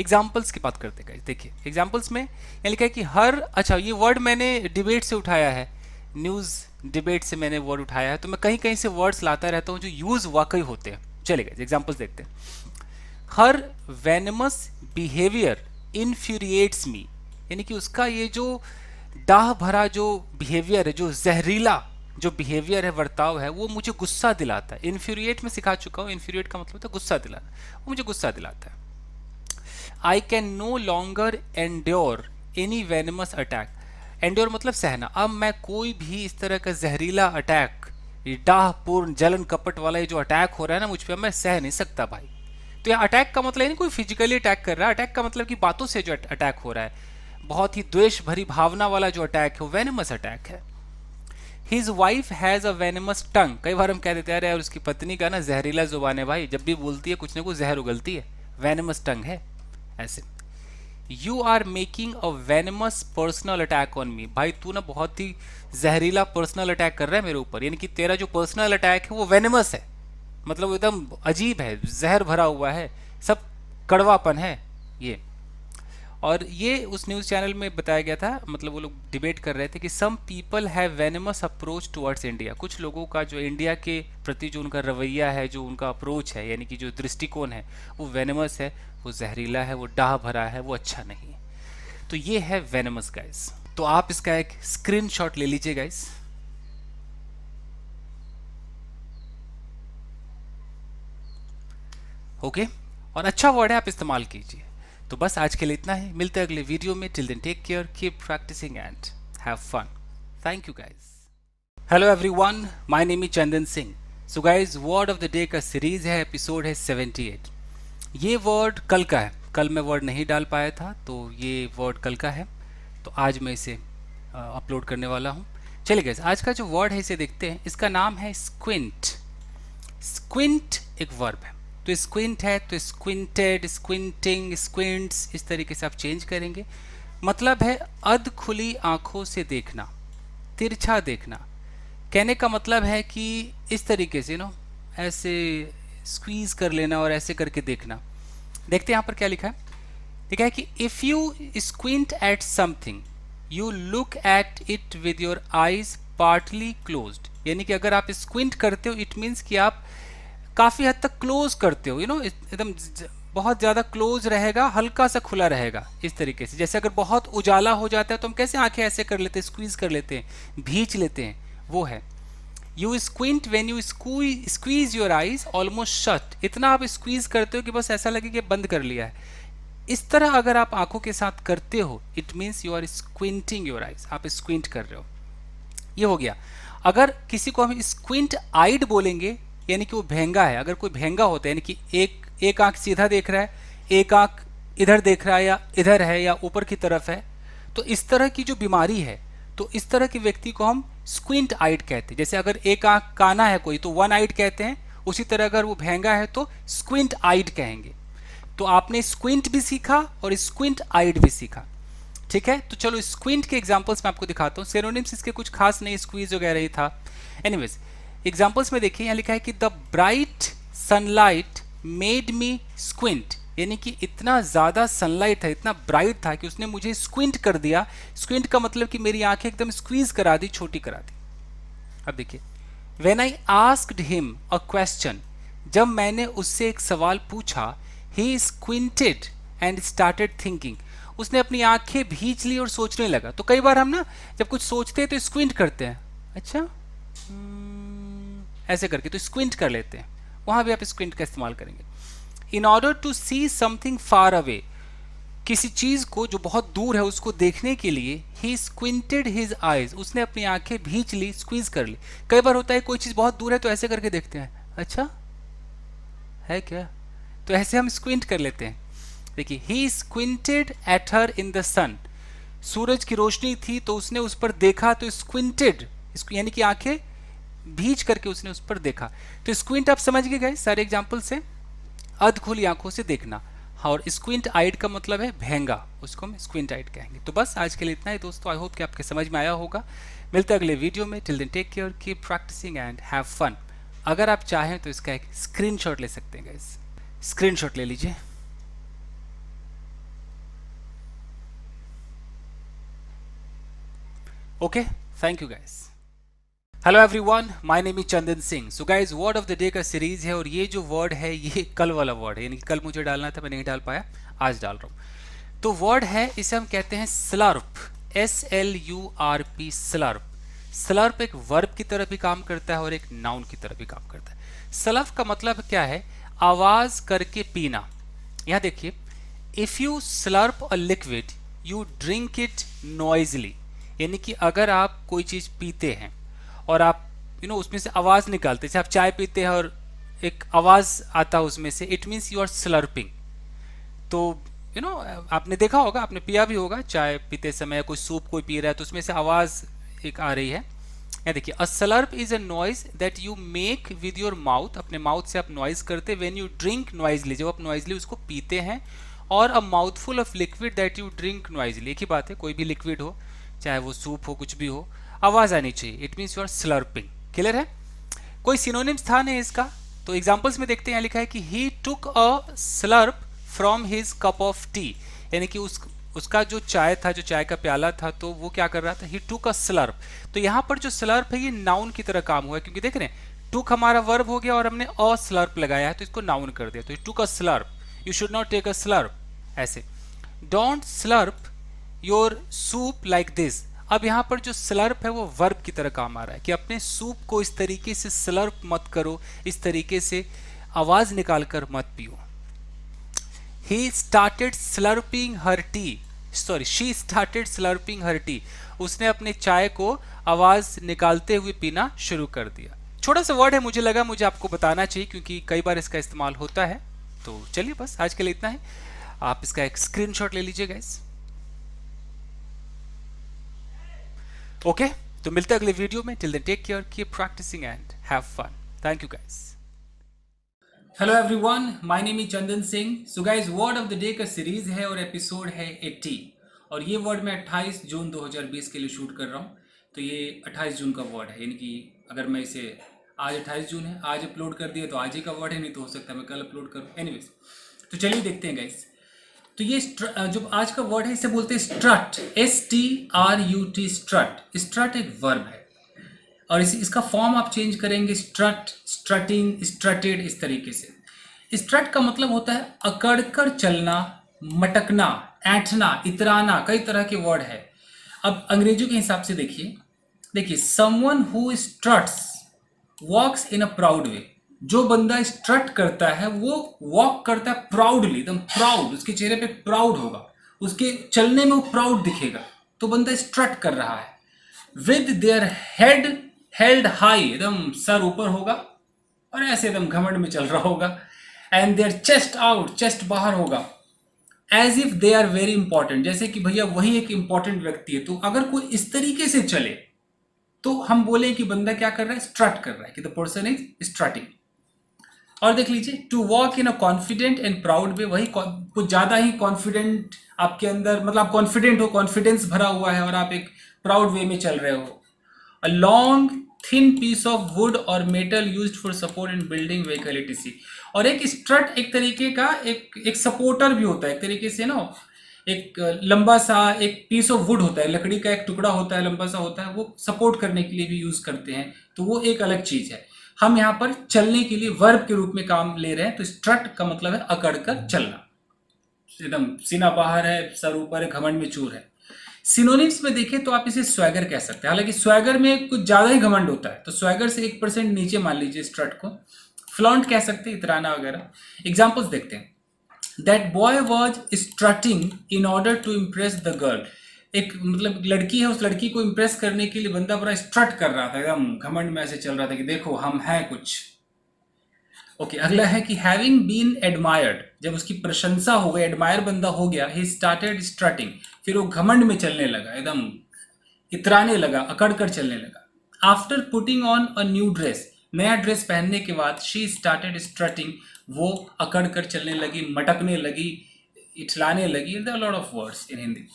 Speaker 2: एग्जाम्पल्स की बात करते हैं, देखिए एग्जाम्पल्स में यहाँ लिखा है कि हर, अच्छा ये वर्ड मैंने डिबेट से उठाया है, न्यूज़ डिबेट से मैंने वर्ड उठाया है, तो मैं कहीं कहीं से वर्ड्स लाता रहता हूँ जो यूज़ वाकई होते हैं। चलेगा, एग्जाम्पल्स देखते हैं। हर वेनमस बिहेवियर इन्फ्यूरिएट्स मी, यानी कि उसका ये जो डाह भरा जो बिहेवियर है, जो जहरीला जो बिहेवियर है, वर्ताव है, वो मुझे गुस्सा दिलाता है। इन्फ्यूरिएट में सिखा चुका हूँ, इन्फ्यूरिएट का मतलब होता है गुस्सा दिलाना, वो मुझे गुस्सा दिलाता है। I can no longer endure any venomous attack, endure मतलब सहना। अब मैं कोई भी इस तरह का जहरीला अटैक, डाहपूर्ण जलन कपट वाला ये जो अटैक हो रहा है ना मुझ पर, मैं सह नहीं सकता भाई। तो यह अटैक का मतलब नहीं कोई फिजिकली अटैक कर रहा है, अटैक का मतलब कि बातों से जो अटैक हो रहा है, बहुत ही द्वेष भरी भावना वाला जो अटैक है वो वेनमस अटैक है। His wife has a venomous tongue, कई बार हम कह देते हैं यार उसकी पत्नी का ना जहरीला जुबान है भाई, जब भी बोलती है कुछ ना कुछ जहर उगलती है, वेनमस टंग है ऐसे। You are making a venomous personal attack on me, भाई तू ना बहुत ही जहरीला पर्सनल अटैक कर रहा है मेरे ऊपर, यानी कि तेरा जो पर्सनल अटैक है वो वेनमस है, मतलब एकदम अजीब है, जहर भरा हुआ है, सब कड़वापन है ये। और ये उस न्यूज़ चैनल में बताया गया था, मतलब वो लोग डिबेट कर रहे थे कि some people have venomous approach towards India, कुछ लोगों का जो इंडिया के प्रति जो उनका रवैया है, जो उनका अप्रोच है, यानी कि जो दृष्टिकोण है वो वेनमस है, वो जहरीला है, वो डाह भरा है, वो अच्छा नहीं है। तो ये है वेनमस गाइस। तो आप इसका एक स्क्रीनशॉट ले लीजिए गाइस। ओके, और अच्छा वर्ड है, आप इस्तेमाल कीजिए। तो बस आज के लिए इतना ही, मिलते हैं अगले वीडियो में। Till then take care, keep practising and have fun. Thank you guys. Hello everyone, my name is Chandan Singh. So guys, word of the day का सीरीज है, एपिसोड है 78। ये वर्ड कल का है, कल मैं वर्ड नहीं डाल पाया था, तो ये वर्ड कल का है, तो आज मैं इसे अपलोड करने वाला हूँ। चलिए गाइस, आज का जो वर्ड है इसे देखते हैं। इसका नाम है स्क्विंट। स्क्विंट एक वर्ब है, तो स्क्विंट है तो स्क्विंटेड, स्क्विंटिंग, स्क्विंट्स, इस तरीके से आप चेंज करेंगे।
Speaker 1: मतलब है अध खुली आंखों से देखना, तिरछा देखना। कहने का मतलब है कि इस तरीके से ऐसे स्क्वीज कर लेना और ऐसे करके देखना। देखते हैं यहाँ पर क्या लिखा है। लिखा है कि if you squint at something you look at it with your eyes partly closed, यानी कि अगर आप स्क्विंट करते हो इट मीन्स कि आप काफ़ी हद तक क्लोज करते हो, एकदम बहुत ज़्यादा क्लोज रहेगा, हल्का सा खुला रहेगा इस तरीके से। जैसे अगर बहुत उजाला हो जाता है तो हम कैसे आंखें ऐसे कर लेते हैं, स्क्वीज कर लेते हैं, भींच लेते हैं, वो है you squint when you squeeze your eyes almost shut. इतना आप स्क्वीज करते हो कि बस ऐसा लगे कि बंद कर लिया है। इस तरह अगर आप आंखों के साथ करते हो it means you are squinting your eyes, आप स्क्विंट कर रहे हो। ये हो गया। अगर किसी को हम स्क्विंट आइड बोलेंगे यानी कि वो भेंगा है। अगर कोई भेंगा होता है यानी कि एक आंख सीधा देख रहा है, एक आंख इधर देख रहा है या इधर है या ऊपर की तरफ है, तो इस तरह की जो बीमारी है तो इस तरह के व्यक्ति को हम स्क्विंट आइड कहते हैं। जैसे अगर एक आंख काना है कोई तो वन आइड कहते हैं, उसी तरह अगर वो भेंगा है तो स्क्विंट आइड कहेंगे। तो आपने स्क्विंट भी सीखा और स्क्विंट आइड भी सीखा, ठीक है। तो चलो स्क्विंट के एग्जांपल्स मैं आपको दिखाता हूँ। सिनोनिम्स इसके कुछ खास नहीं, स्क्वीज वगैरह ही था। एनीवेज एग्जांपल्स में देखिए, यहाँ लिखा है कि the bright sunlight made me squint, यानी कि इतना ज़्यादा सनलाइट था, इतना ब्राइट था कि उसने मुझे स्क्विंट कर दिया। स्क्विंट का मतलब कि मेरी आंखें एकदम स्क्वीज करा दी, छोटी करा दी। अब देखिए, when I asked him a question, जब मैंने उससे एक सवाल पूछा, ही स्क्विंटेड एंड स्टार्टेड थिंकिंग, उसने अपनी आंखें भींच ली और सोचने लगा। तो कई बार हम जब कुछ सोचते हैं तो स्क्विंट करते हैं, अच्छा ऐसे करके तो स्क्विंट कर लेते हैं, वहां भी आप स्क्विंट का इस्तेमाल करेंगे। In order to see something far away, किसी चीज को जो बहुत दूर है उसको देखने के लिए ही स्क्विंटेड हिज आईज, उसने अपनी आंखें भींच ली, स्क्वीज कर ली। कई बार होता है कोई चीज बहुत दूर है तो ऐसे करके देखते हैं, अच्छा है क्या, तो ऐसे हम स्क्विंट कर लेते हैं। देखिए, he squinted at her in the sun, सूरज की रोशनी थी तो उसने उस पर देखा, तो स्क्विंटेड यानी कि आंखें भींच करके उसने उस पर देखा। तो स्क्विंट आप समझ गए सारे एग्जाम्पल से, अध खुली आंखों से देखना। और स्क्विंट आइड का मतलब है भेंगा, उसको हम स्क्विंट आइड कहेंगे। तो बस आज के लिए इतना ही दोस्तों, आई होप कि आपके समझ में आया होगा। मिलते हैं अगले वीडियो में। Till then take care, keep practising and have fun. अगर आप चाहें तो इसका एक स्क्रीनशॉट ले सकते हैं गाइस, स्क्रीनशॉट ले लीजिए। Okay, thank you guys. Hello everyone, my name is Chandan Singh. So guys, word of the day का सीरीज है और ये जो वर्ड है ये कल वाला वर्ड है, यानी कि कल मुझे डालना था, मैं नहीं डाल पाया, आज डाल रहा हूँ। तो वर्ड है, इसे हम कहते हैं स्लर्प, SLURP, स्लर्प। स्लर्प एक वर्ब की तरह भी काम करता है और एक नाउन की तरह भी काम करता है। स्लर्प का मतलब क्या है, आवाज करके पीना। यहाँ देखिए, if you slurp a liquid you drink it noisily, यानी कि अगर आप कोई चीज पीते हैं और आप उसमें से आवाज निकालते, जैसे आप चाय पीते हैं और एक आवाज आता है उसमें से, it means you are slurping. तो आपने देखा होगा, आपने पिया भी होगा चाय पीते समय, कोई सूप कोई पी रहा है तो उसमें से आवाज एक आ रही है। या देखिए, a slurp is a noise that you make with your mouth, अपने माउथ से आप नॉइज करते व्हेन यू ड्रिंक नॉइजली, जब आप नॉइजली उसको पीते हैं। और a mouthful of liquid that you drink noisily, एक ही बात है, कोई भी लिक्विड हो, चाहे वो सूप हो, कुछ भी हो, आवाज आनी चाहिए, it means you are slurping. Clear है? कोई सिनोनिम्स था नहीं इसका, तो एग्जांपल्स में देखते हैं। लिखा है कि he took a slurp from his cup of tea, यानी कि उसका जो चाय था, जो चाय का प्याला था, तो वो क्या कर रहा था, ही टुक अ स्लर्प। तो यहाँ पर जो स्लर्प है ये नाउन की तरह काम हुआ है, क्योंकि देख रहे हैं टुक हमारा वर्ब हो गया और हमने अ स्लर्प लगाया है तो इसको नाउन कर दिया। तो he took a slurp, you should not take a slurp, ऐसे। Don't slurp your soup like this. अब यहाँ पर जो स्लर्प है वो वर्ब की तरह काम आ रहा है कि अपने सूप को इस तरीके से स्लर्प मत करो, इस तरीके से आवाज निकाल कर मत पियो। He started slurping her tea, sorry, she started slurping her tea, उसने अपने चाय को आवाज निकालते हुए पीना शुरू कर दिया। छोटा सा वर्ड है, मुझे लगा मुझे आपको बताना चाहिए क्योंकि कई बार इसका इस्तेमाल होता है। तो चलिए बस आज के लिए इतना ही, आप इसका एक स्क्रीनशॉट ले लीजिए गाइस। ओके, तो मिलते हैं अगले वीडियो में। Till then take care, keep practising and have fun. Thank you guys. Hello everyone, my name is Chandan Singh. So guys, word of the day का सीरीज है और एपिसोड है 80। और ये वर्ड मैं 28 जून 2020 के लिए शूट कर रहा हूँ। तो ये 28 जून का वर्ड है, यानी कि अगर मैं इसे आज 28 जून है, आज अपलोड कर दिया तो आज ही का वर्ड है, नहीं तो हो सकता है मैं कल अपलोड करूँ। एनीवेज, तो चलिए देखते हैं गाइस। तो ये जो आज का वर्ड है इसे बोलते हैं स्ट्रट, STRUT, स्ट्रट। स्ट्रट एक वर्ब है और इसका फॉर्म आप चेंज करेंगे स्ट्रट, स्ट्रटिंग, स्ट्रटेड, इस तरीके से। स्ट्रट का मतलब होता है अकड़ कर चलना, मटकना, ऐंठना, इतराना, कई तरह के वर्ड है। अब अंग्रेजों के हिसाब से देखिए someone who struts walks in a proud way. जो बंदा स्ट्रट करता है वो वॉक करता है प्राउडली, एकदम प्राउड, उसके चेहरे पे प्राउड होगा, उसके चलने में वो प्राउड दिखेगा, तो बंदा स्ट्रट कर रहा है। With their head held high, एकदम सर ऊपर होगा और ऐसे एकदम घमंड में चल रहा होगा। And their chest out, chest बाहर होगा। As if they are very important, जैसे कि भैया वही एक इंपॉर्टेंट व्यक्ति है। तो अगर कोई इस तरीके से चले तो हम बोले कि बंदा क्या कर रहा है, स्ट्रट कर रहा है, कि द पर्सन इज स्ट्रटिंग। और देख लीजिए to walk in a confident and proud way, वही कुछ ज्यादा ही कॉन्फिडेंट आपके अंदर, मतलब आप कॉन्फिडेंट हो, कॉन्फिडेंस भरा हुआ है और आप एक प्राउड वे में चल रहे हो। A long thin piece of wood और metal used for support in building vehicle etc। और एक स्ट्रट एक तरीके का एक सपोर्टर भी होता है, एक तरीके से ना, एक लंबा सा एक पीस ऑफ वुड होता है, लकड़ी का एक टुकड़ा होता है, लंबा सा होता है, वो सपोर्ट करने के लिए भी यूज करते हैं, तो वो एक अलग चीज है। हम यहाँ पर चलने के लिए वर्ब के रूप में काम ले रहे हैं, तो स्ट्रट का मतलब है अकड़ कर चलना, एकदम सीना बाहर है, सर ऊपर है, घमंड में चूर है। सिनोनिम्स में देखें तो आप इसे स्वैगर कह सकते हैं, हालांकि स्वैगर में कुछ ज्यादा ही घमंड होता है, तो स्वैगर से 1% नीचे मान लीजिए स्ट्रट को। फ्लॉन्ट कह सकते हैं, इतराना वगैरह। एग्जाम्पल्स देखते हैं। That boy was strutting in order to impress the girl. एक मतलब लड़की है, उस लड़की को इम्प्रेस करने के लिए बंदा बड़ा स्ट्रट कर रहा था, एकदम घमंड में ऐसे चल रहा था कि देखो हम हैं कुछ। ओके, अगला है कि हैविंग बीन एडमायर्ड, जब उसकी प्रशंसा हो गई, एडमायर बंदा हो गया, ही स्टार्टेड स्ट्रटिंग, फिर वो घमंड में चलने लगा, एकदम इतराने लगा, अकड़ कर चलने लगा। After putting on a new dress, नया ड्रेस पहनने के बाद, शी स्टार्टेड स्ट्रटिंग, वो अकड़ कर चलने लगी, मटकने लगी, इठलाने लगी। There are lot of words in Hindi.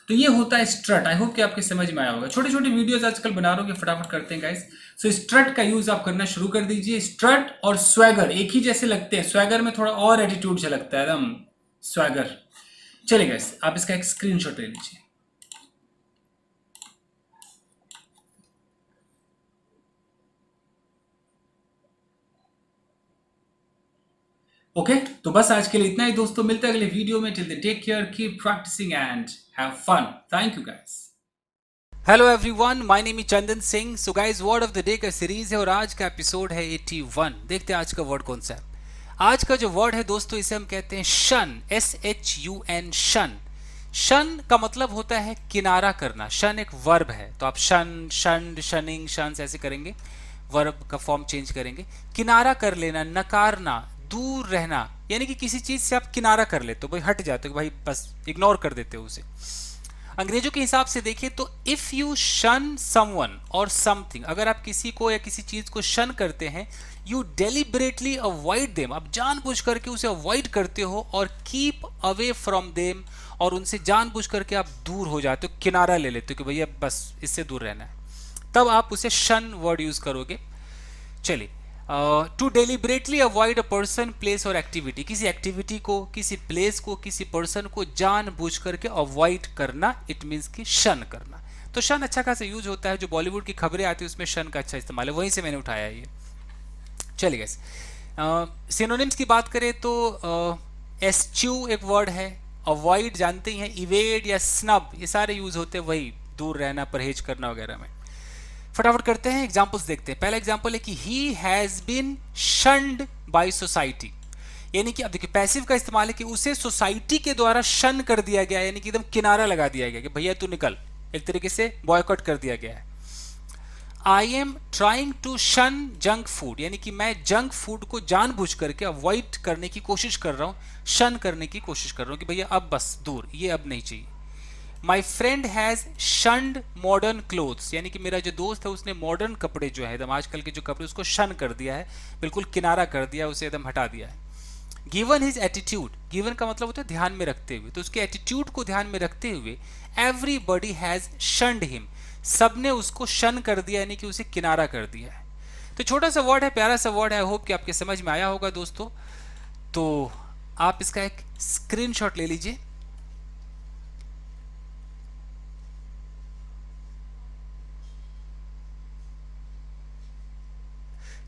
Speaker 1: तो ये होता है स्ट्रट। आई होप कि आपके समझ में आया होगा। छोटे छोटे वीडियोस आजकल बना रहे हो, फटाफट करते हैं गाइस। सो स्ट्रट का यूज आप करना शुरू कर दीजिए। स्ट्रट और स्वैगर एक ही जैसे लगते हैं, स्वैगर में थोड़ा और एटीट्यूड झलकता है, एकदम स्वैगर। चलिए गाइस, आप इसका एक स्क्रीनशॉट ले लीजिए। ओके, तो बस आज के लिए इतना ही दोस्तों, मिलते हैं अगले वीडियो में। Till then take care, keep practising and have fun. Thank you guys. Hello everyone, my name is Chandan Singh. So guys, word of the day का सीरीज है और आज का एपिसोड है 81। देखते हैं आज का वर्ड कौन सा है। आज का जो वर्ड है दोस्तों, इसे हम कहते हैं शन, SHUN, शन। शन का मतलब होता है किनारा करना। शन एक वर्ब है, तो आप शन, शंड, शनिंग, शंस ऐसे करेंगे, वर्ब का फॉर्म चेंज करेंगे। किनारा कर लेना, नकारना, दूर रहना, यानी कि किसी चीज से आप किनारा कर लेते हो, भाई हट जाते हो, भाई बस इग्नोर कर देते हो उसे। अंग्रेजों के हिसाब से देखिए तो इफ यू शन समवन और समथिंग, अगर आप किसी को या किसी चीज को शन करते हैं, यू डेलिबरेटली अवॉइड देम, आप जानबूझ करके उसे अवॉइड करते हो, और कीप अवे फ्रॉम देम, और उनसे जानबूझ करके आप दूर हो जाते हो, किनारा ले लेते हो कि भैया बस इससे दूर रहना है, तब आप उसे शन वर्ड यूज करोगे। चलिए, to deliberately avoid a person, place और एक्टिविटी, किसी एक्टिविटी को, किसी प्लेस को, किसी पर्सन को जानबूझ करके अवॉइड करना, इट मीन्स कि शन करना। तो शन अच्छा खासा यूज होता है, जो बॉलीवुड की खबरें आती है उसमें शन का अच्छा इस्तेमाल है, वहीं से मैंने उठाया है ये। चलिए गाइस, सिनोनिम्स की बात करें तो एस्च्यू एक वर्ड है, अवॉइड जानते ही हैं, इवेड या स्नब, ये सारे यूज होते हैं वही, दूर रहना, परहेज करना वगैरह में। फटाफट करते हैं, एग्जांपल्स देखते हैं। पहला एग्जांपल है कि he has been shunned by society, यानी कि अब देखिए पैसिव का इस्तेमाल है कि उसे सोसाइटी के द्वारा शन कर दिया गया, यानी कि एकदम किनारा लगा दिया गया कि भैया तू निकल, एक तरीके से बॉयकॉट कर दिया गया है। आई एम ट्राइंग टू शन जंक फूड, यानी कि मैं जंक फूड को जानबूझ करके अवॉइड करने की कोशिश कर रहा हूं, शन करने की कोशिश कर रहा हूं कि भैया अब बस दूर, ये अब नहीं चाहिए। My friend has shunned modern clothes, यानी कि मेरा जो दोस्त है उसने मॉडर्न कपड़े जो है, एकदम आजकल के जो कपड़े, उसको शन कर दिया है, बिल्कुल किनारा कर दिया, उसे एकदम हटा दिया है। गिवन हिज एटीट्यूड, गिवन का मतलब होता है ध्यान में रखते हुए, तो उसके एटीट्यूड को ध्यान में रखते हुए एवरीबडी हैज शन्ड हिम, सबने उसको शन कर दिया, यानी कि उसे किनारा कर दिया है। तो छोटा सा वर्ड है, प्यारा सा वर्ड है, आई होप कि आपके समझ में आया होगा दोस्तों। तो आप इसका एक स्क्रीनशॉट ले लीजिए।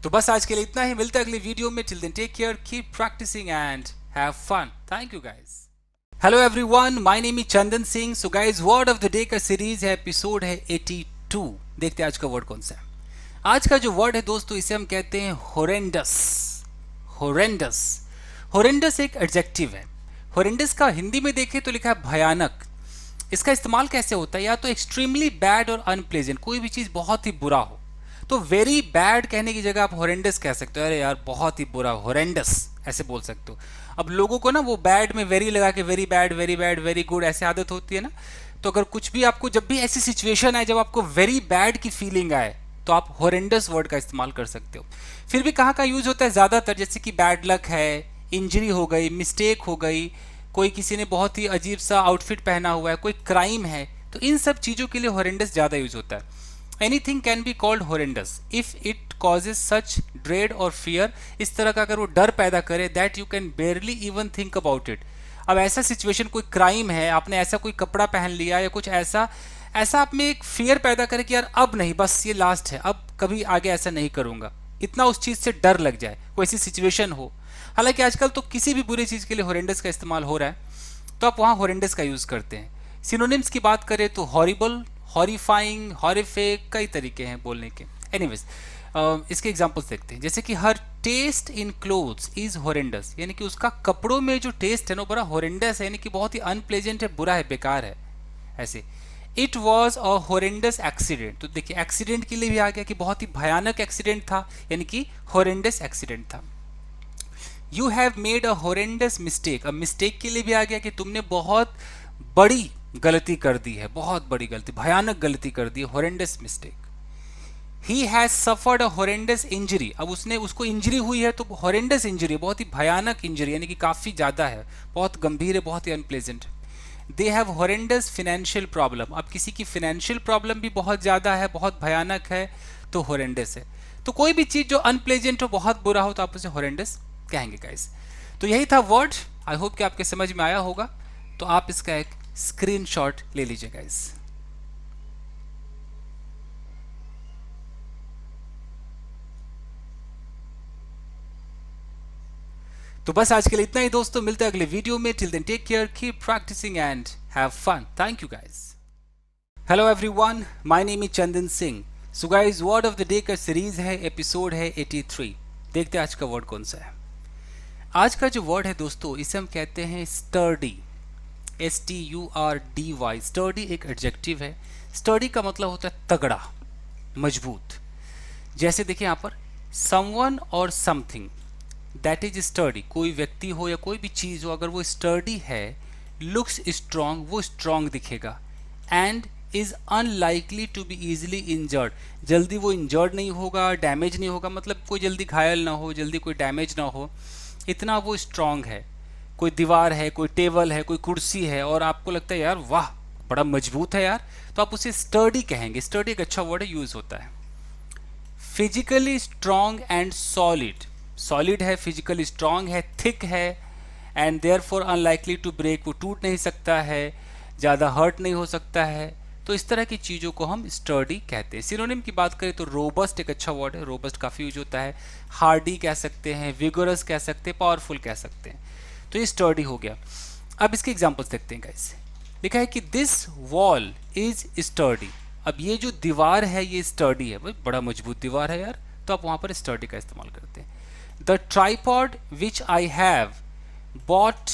Speaker 1: तो बस आज के लिए इतना ही, मिलते हैं अगले वीडियो में। Till then take care, keep practising and have fun. Thank you guys. Hello everyone, my name is Chandan Singh. So guys, word of the day का सीरीज है, एपिसोड है 82। देखते हैं आज का वर्ड कौन सा है। आज का जो वर्ड है दोस्तों, इसे हम कहते हैं होरेंडस। होरेंडस, होरेंडस एक एडजेक्टिव है। होरेंडस का हिंदी में देखें तो लिखा है भयानक। इसका इस्तेमाल कैसे होता है, या तो एक्सट्रीमली बैड और अनप्लेजेंट, कोई भी चीज़ बहुत ही बुरा हो तो वेरी बैड कहने की जगह आप होरेंडस कह सकते हो। अरे यार बहुत ही बुरा, होरेंडस ऐसे बोल सकते हो। अब लोगों को ना वो बैड में वेरी लगा के वेरी बैड वेरी गुड ऐसे आदत होती है ना, तो अगर कुछ भी आपको, जब भी ऐसी सिचुएशन आए जब आपको वेरी बैड की फीलिंग आए, तो आप होरेंडस वर्ड का इस्तेमाल कर सकते हो। फिर भी कहाँ का यूज होता है ज़्यादातर, जैसे कि बैड लक है, इंजरी हो गई, मिस्टेक हो गई, कोई किसी ने बहुत ही अजीब सा आउटफिट पहना हुआ है, कोई क्राइम है, तो इन सब चीज़ों के लिए होरेंडस ज़्यादा यूज होता है। Anything can be called horrendous if it causes such dread और फियर, इस तरह का अगर वो डर पैदा करे, that you can बेयरली even think about it. अब ऐसा सिचुएशन, कोई क्राइम है, आपने ऐसा कोई कपड़ा पहन लिया या कुछ ऐसा, ऐसा आप में एक फियर पैदा करे कि यार अब नहीं, बस ये लास्ट है, अब कभी आगे ऐसा नहीं करूंगा, इतना उस चीज़ से डर लग जाए, कोई ऐसी सिचुएशन हो। हालांकि आजकल तो किसी भी बुरी चीज़ के लिए होरेंडस का इस्तेमाल हो रहा है, तो आप वहाँ होरेंडस का यूज़ करते हैं। सिनोनिम्स की बात करें तो हॉरिबल, हॉरिफाइंग, हॉरिफिक, कई तरीके हैं बोलने के। एनीवेज, इसके एग्जांपल्स देखते हैं, जैसे कि her taste in clothes is horrendous, यानी कि उसका कपड़ों में जो टेस्ट है ना बड़ा होरेंडस है, यानी कि बहुत ही अनप्लेजेंट है, बुरा है, बेकार है। ऐसे इट वॉज अ होरेंडस एक्सीडेंट, तो देखिए एक्सीडेंट के लिए भी आ गया कि बहुत ही भयानक एक्सीडेंट था, यानी कि होरेंडस एक्सीडेंट था। You have made a होरेंडस mistake, अब मिस्टेक के लिए भी आ गया कि तुमने बहुत बड़ी गलती कर दी है, बहुत बड़ी गलती, भयानक गलती कर दी है, होरेंडस mistake. He has suffered a होरेंडस injury, अब उसको इंजरी हुई है, तो होरेंडस इंजरी, बहुत ही भयानक इंजरी, यानी कि काफ़ी ज़्यादा है, बहुत गंभीर है, बहुत ही unpleasant. They have horrendous financial problem, अब किसी की फिनेंशियल प्रॉब्लम भी बहुत ज़्यादा है, बहुत भयानक है, तो होरेंडस है। तो कोई भी चीज़ जो अनप्लेजेंट हो, बहुत बुरा हो, तो आप उसे होरेंडस कहेंगे गाइस। तो यही था वर्ड, आई होप कि आपके समझ में आया होगा। तो आप इसका एक स्क्रीनशॉट ले लीजिए गाइस। तो बस आज के लिए इतना ही दोस्तों, मिलते हैं अगले वीडियो में। Till then take care, keep practising and have fun. Thank you guys. Hello everyone, my name is Chandan Singh. So guys, word of the day का सीरीज है, एपिसोड है 83। देखते हैं आज का वर्ड कौन सा है। आज का जो वर्ड है दोस्तों, इसे हम कहते हैं स्टर्डी, STURDY। स्टर्डी एक एडजेक्टिव है। स्टर्डी का मतलब होता है तगड़ा, मजबूत। जैसे देखिए यहाँ पर, समवन और समथिंग दैट इज स्टर्डी, कोई व्यक्ति हो या कोई भी चीज़ हो, अगर वो स्टर्डी है, लुक्स स्ट्रॉन्ग, वो स्ट्रॉन्ग दिखेगा, and is unlikely to be easily injured, जल्दी वो इंजर्ड नहीं होगा, डैमेज नहीं होगा, मतलब कोई जल्दी घायल ना हो, जल्दी कोई डैमेज ना हो, इतना वो स्ट्रॉन्ग है। कोई दीवार है, कोई टेबल है, कोई कुर्सी है, और आपको लगता है यार वाह बड़ा मजबूत है यार, तो आप उसे स्टर्डी कहेंगे। स्टर्डी एक अच्छा वर्ड है, यूज होता है। Physically strong and solid, solid है, फिजिकली स्ट्रॉन्ग है, थिक है, and therefore unlikely to break, वो टूट नहीं सकता है, ज़्यादा हर्ट नहीं हो सकता है, तो इस तरह की चीज़ों को हम स्टर्डी कहते हैं। सिनोनिम की बात करें तो रोबस्ट एक अच्छा वर्ड है, रोबस्ट काफ़ी यूज होता है। हार्डी कह सकते हैं, विगोरस कह सकते हैं, पावरफुल कह सकते हैं, तो ये स्टर्डी हो गया। अब इसके एग्जांपल्स देखते हैं गाइस। लिखा है कि दिस वॉल इज स्टर्डी, अब ये जो दीवार है ये स्टर्डी है, भाई बड़ा मजबूत दीवार है यार, तो आप वहाँ पर स्टर्डी का इस्तेमाल करते हैं। The tripod which I have bought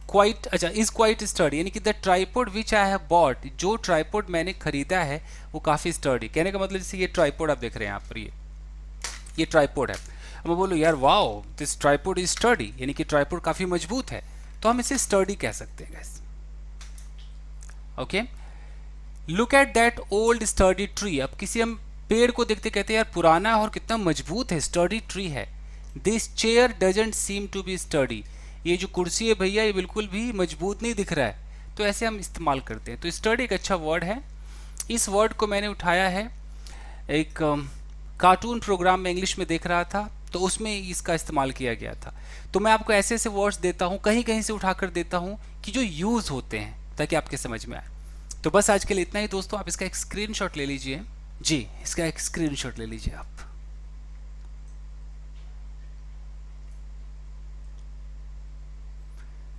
Speaker 1: quite, अच्छा इज क्वाइट स्टर्डी, यानी कि the tripod which I have bought, जो ट्राईपॉड मैंने खरीदा है वो काफ़ी स्टर्डी, कहने का मतलब जैसे ये ट्राईपॉड आप देख रहे हैं यहाँ पर, ये ट्राईपॉड है। अब मैं बोलो यार wow this tripod is sturdy, यानी कि ट्राईपॉड काफ़ी मजबूत है, तो हम इसे स्टर्डी कह सकते हैं guys. Okay, look at that old sturdy tree, अब किसी हम पेड़ को देखते कहते हैं यार पुराना और कितना मजबूत है, स्टर्डी ट्री है। This chair doesn't seem to be sturdy, ये जो कुर्सी है भैया ये बिल्कुल भी मजबूत नहीं दिख रहा है। तो ऐसे हम इस्तेमाल करते हैं। तो स्टडी एक अच्छा वर्ड है। इस वर्ड को मैंने उठाया है एक कार्टून प्रोग्राम में इंग्लिश में देख रहा था, तो उसमें इसका इस्तेमाल किया गया था। तो मैं आपको ऐसे ऐसे वर्ड्स देता हूँ, कहीं कहीं से उठाकर देता हूँ कि जो यूज़ होते हैं, ताकि आपके समझ में आए। तो बस आज के लिए इतना ही दोस्तों। आप इसका एक स्क्रीनशॉट ले लीजिए। जी, इसका एक स्क्रीनशॉट ले लीजिए आप।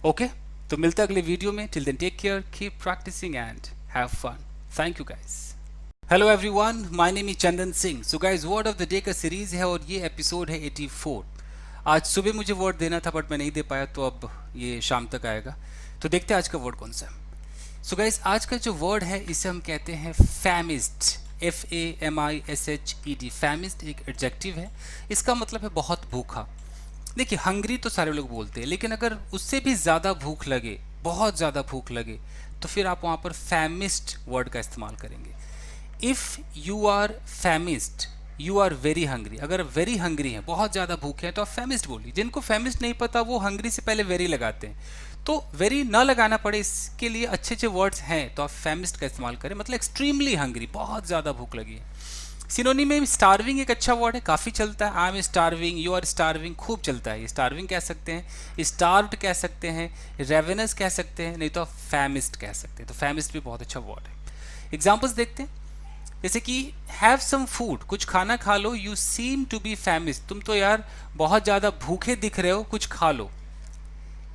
Speaker 1: ओके, तो मिलते हैं अगले वीडियो में। Till then take care, keep practising and have fun. Thank you guys. Hello everyone, my name is Chandan Singh. So guys, word of the day का सीरीज है और ये एपिसोड है 84। आज सुबह मुझे वर्ड देना था बट मैं नहीं दे पाया, तो अब ये शाम तक आएगा। तो देखते हैं आज का वर्ड कौन सा है। सो गाइस, आज का जो वर्ड है इसे हम कहते हैं फैमिस्ट। FAMISHED। फैमिस्ट एक एडजेक्टिव है। इसका मतलब है बहुत भूखा। देखिए, हंग्री तो सारे लोग बोलते हैं, लेकिन अगर उससे भी ज़्यादा भूख लगे, बहुत ज़्यादा भूख लगे, तो फिर आप वहाँ पर फैमिस्ट वर्ड का इस्तेमाल करेंगे। If you are famished, you are very hungry. अगर वेरी हंग्री हैं, बहुत ज़्यादा भूखे हैं, तो आप फैमिस्ट बोलिए। जिनको फैमिस्ट नहीं पता वो हंग्री से पहले वेरी लगाते हैं। तो वेरी ना लगाना पड़े, इसके लिए अच्छे अच्छे वर्ड्स हैं, तो आप फैमिस्ट का इस्तेमाल करें। मतलब एक्सट्रीमली हंग्री, बहुत ज़्यादा भूख लगी है। सिनोनिम में स्टारविंग एक अच्छा वर्ड है, काफ़ी चलता है। I am starving, you are starving, खूब चलता है। स्टारविंग कह सकते हैं, स्टार्व्ड कह सकते हैं, रेवेनस कह सकते हैं, नहीं तो आप फैमिस्ट कह सकते हैं। तो फैमिस्ट भी बहुत अच्छा वर्ड है। एग्जाम्पल्स देखते हैं, जैसे कि हैव सम फूड, कुछ खाना खा लो। यू सीम टू बी फैमिस्ट, तुम तो यार बहुत ज़्यादा भूखे दिख रहे हो, कुछ खा लो।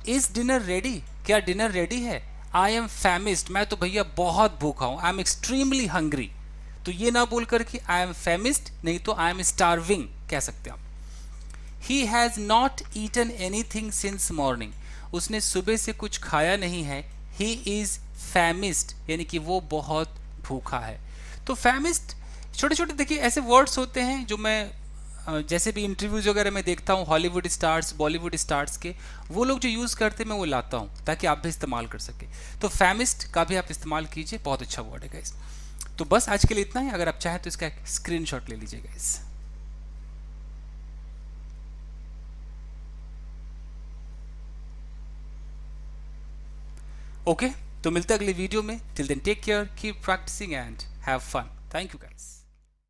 Speaker 1: इज डिनर रेडी, क्या डिनर रेडी है। आई एम फैमिस्ट, मैं तो भैया बहुत भूखा हूँ। आई एम एक्सट्रीमली हंग्री, तो ये ना बोलकर कि आई एम फेमिस्ट, नहीं तो आई एम स्टारविंग कह सकते हैं आप। He has not eaten anything since morning, उसने सुबह से कुछ खाया नहीं है। ही इज़ फैमिस्ट, यानी कि वो बहुत भूखा है। तो फैमिस्ट छोटे छोटे देखिए ऐसे वर्ड्स होते हैं जो मैं जैसे भी इंटरव्यूज वगैरह में देखता हूँ, हॉलीवुड स्टार्स, बॉलीवुड स्टार्स के, वो लोग जो यूज़ करते हैं मैं वो लाता हूँ ताकि आप भी इस्तेमाल कर सके। तो फैमिस्ट का भी आप इस्तेमाल कीजिए, बहुत अच्छा वर्ड है गाइस। तो बस आज के लिए इतना ही। अगर आप चाहें तो इसका एक स्क्रीनशॉट ले लीजिए गाइस। ओके, तो मिलते हैं अगले वीडियो में। Till then take care, keep practising and have fun. Thank you guys.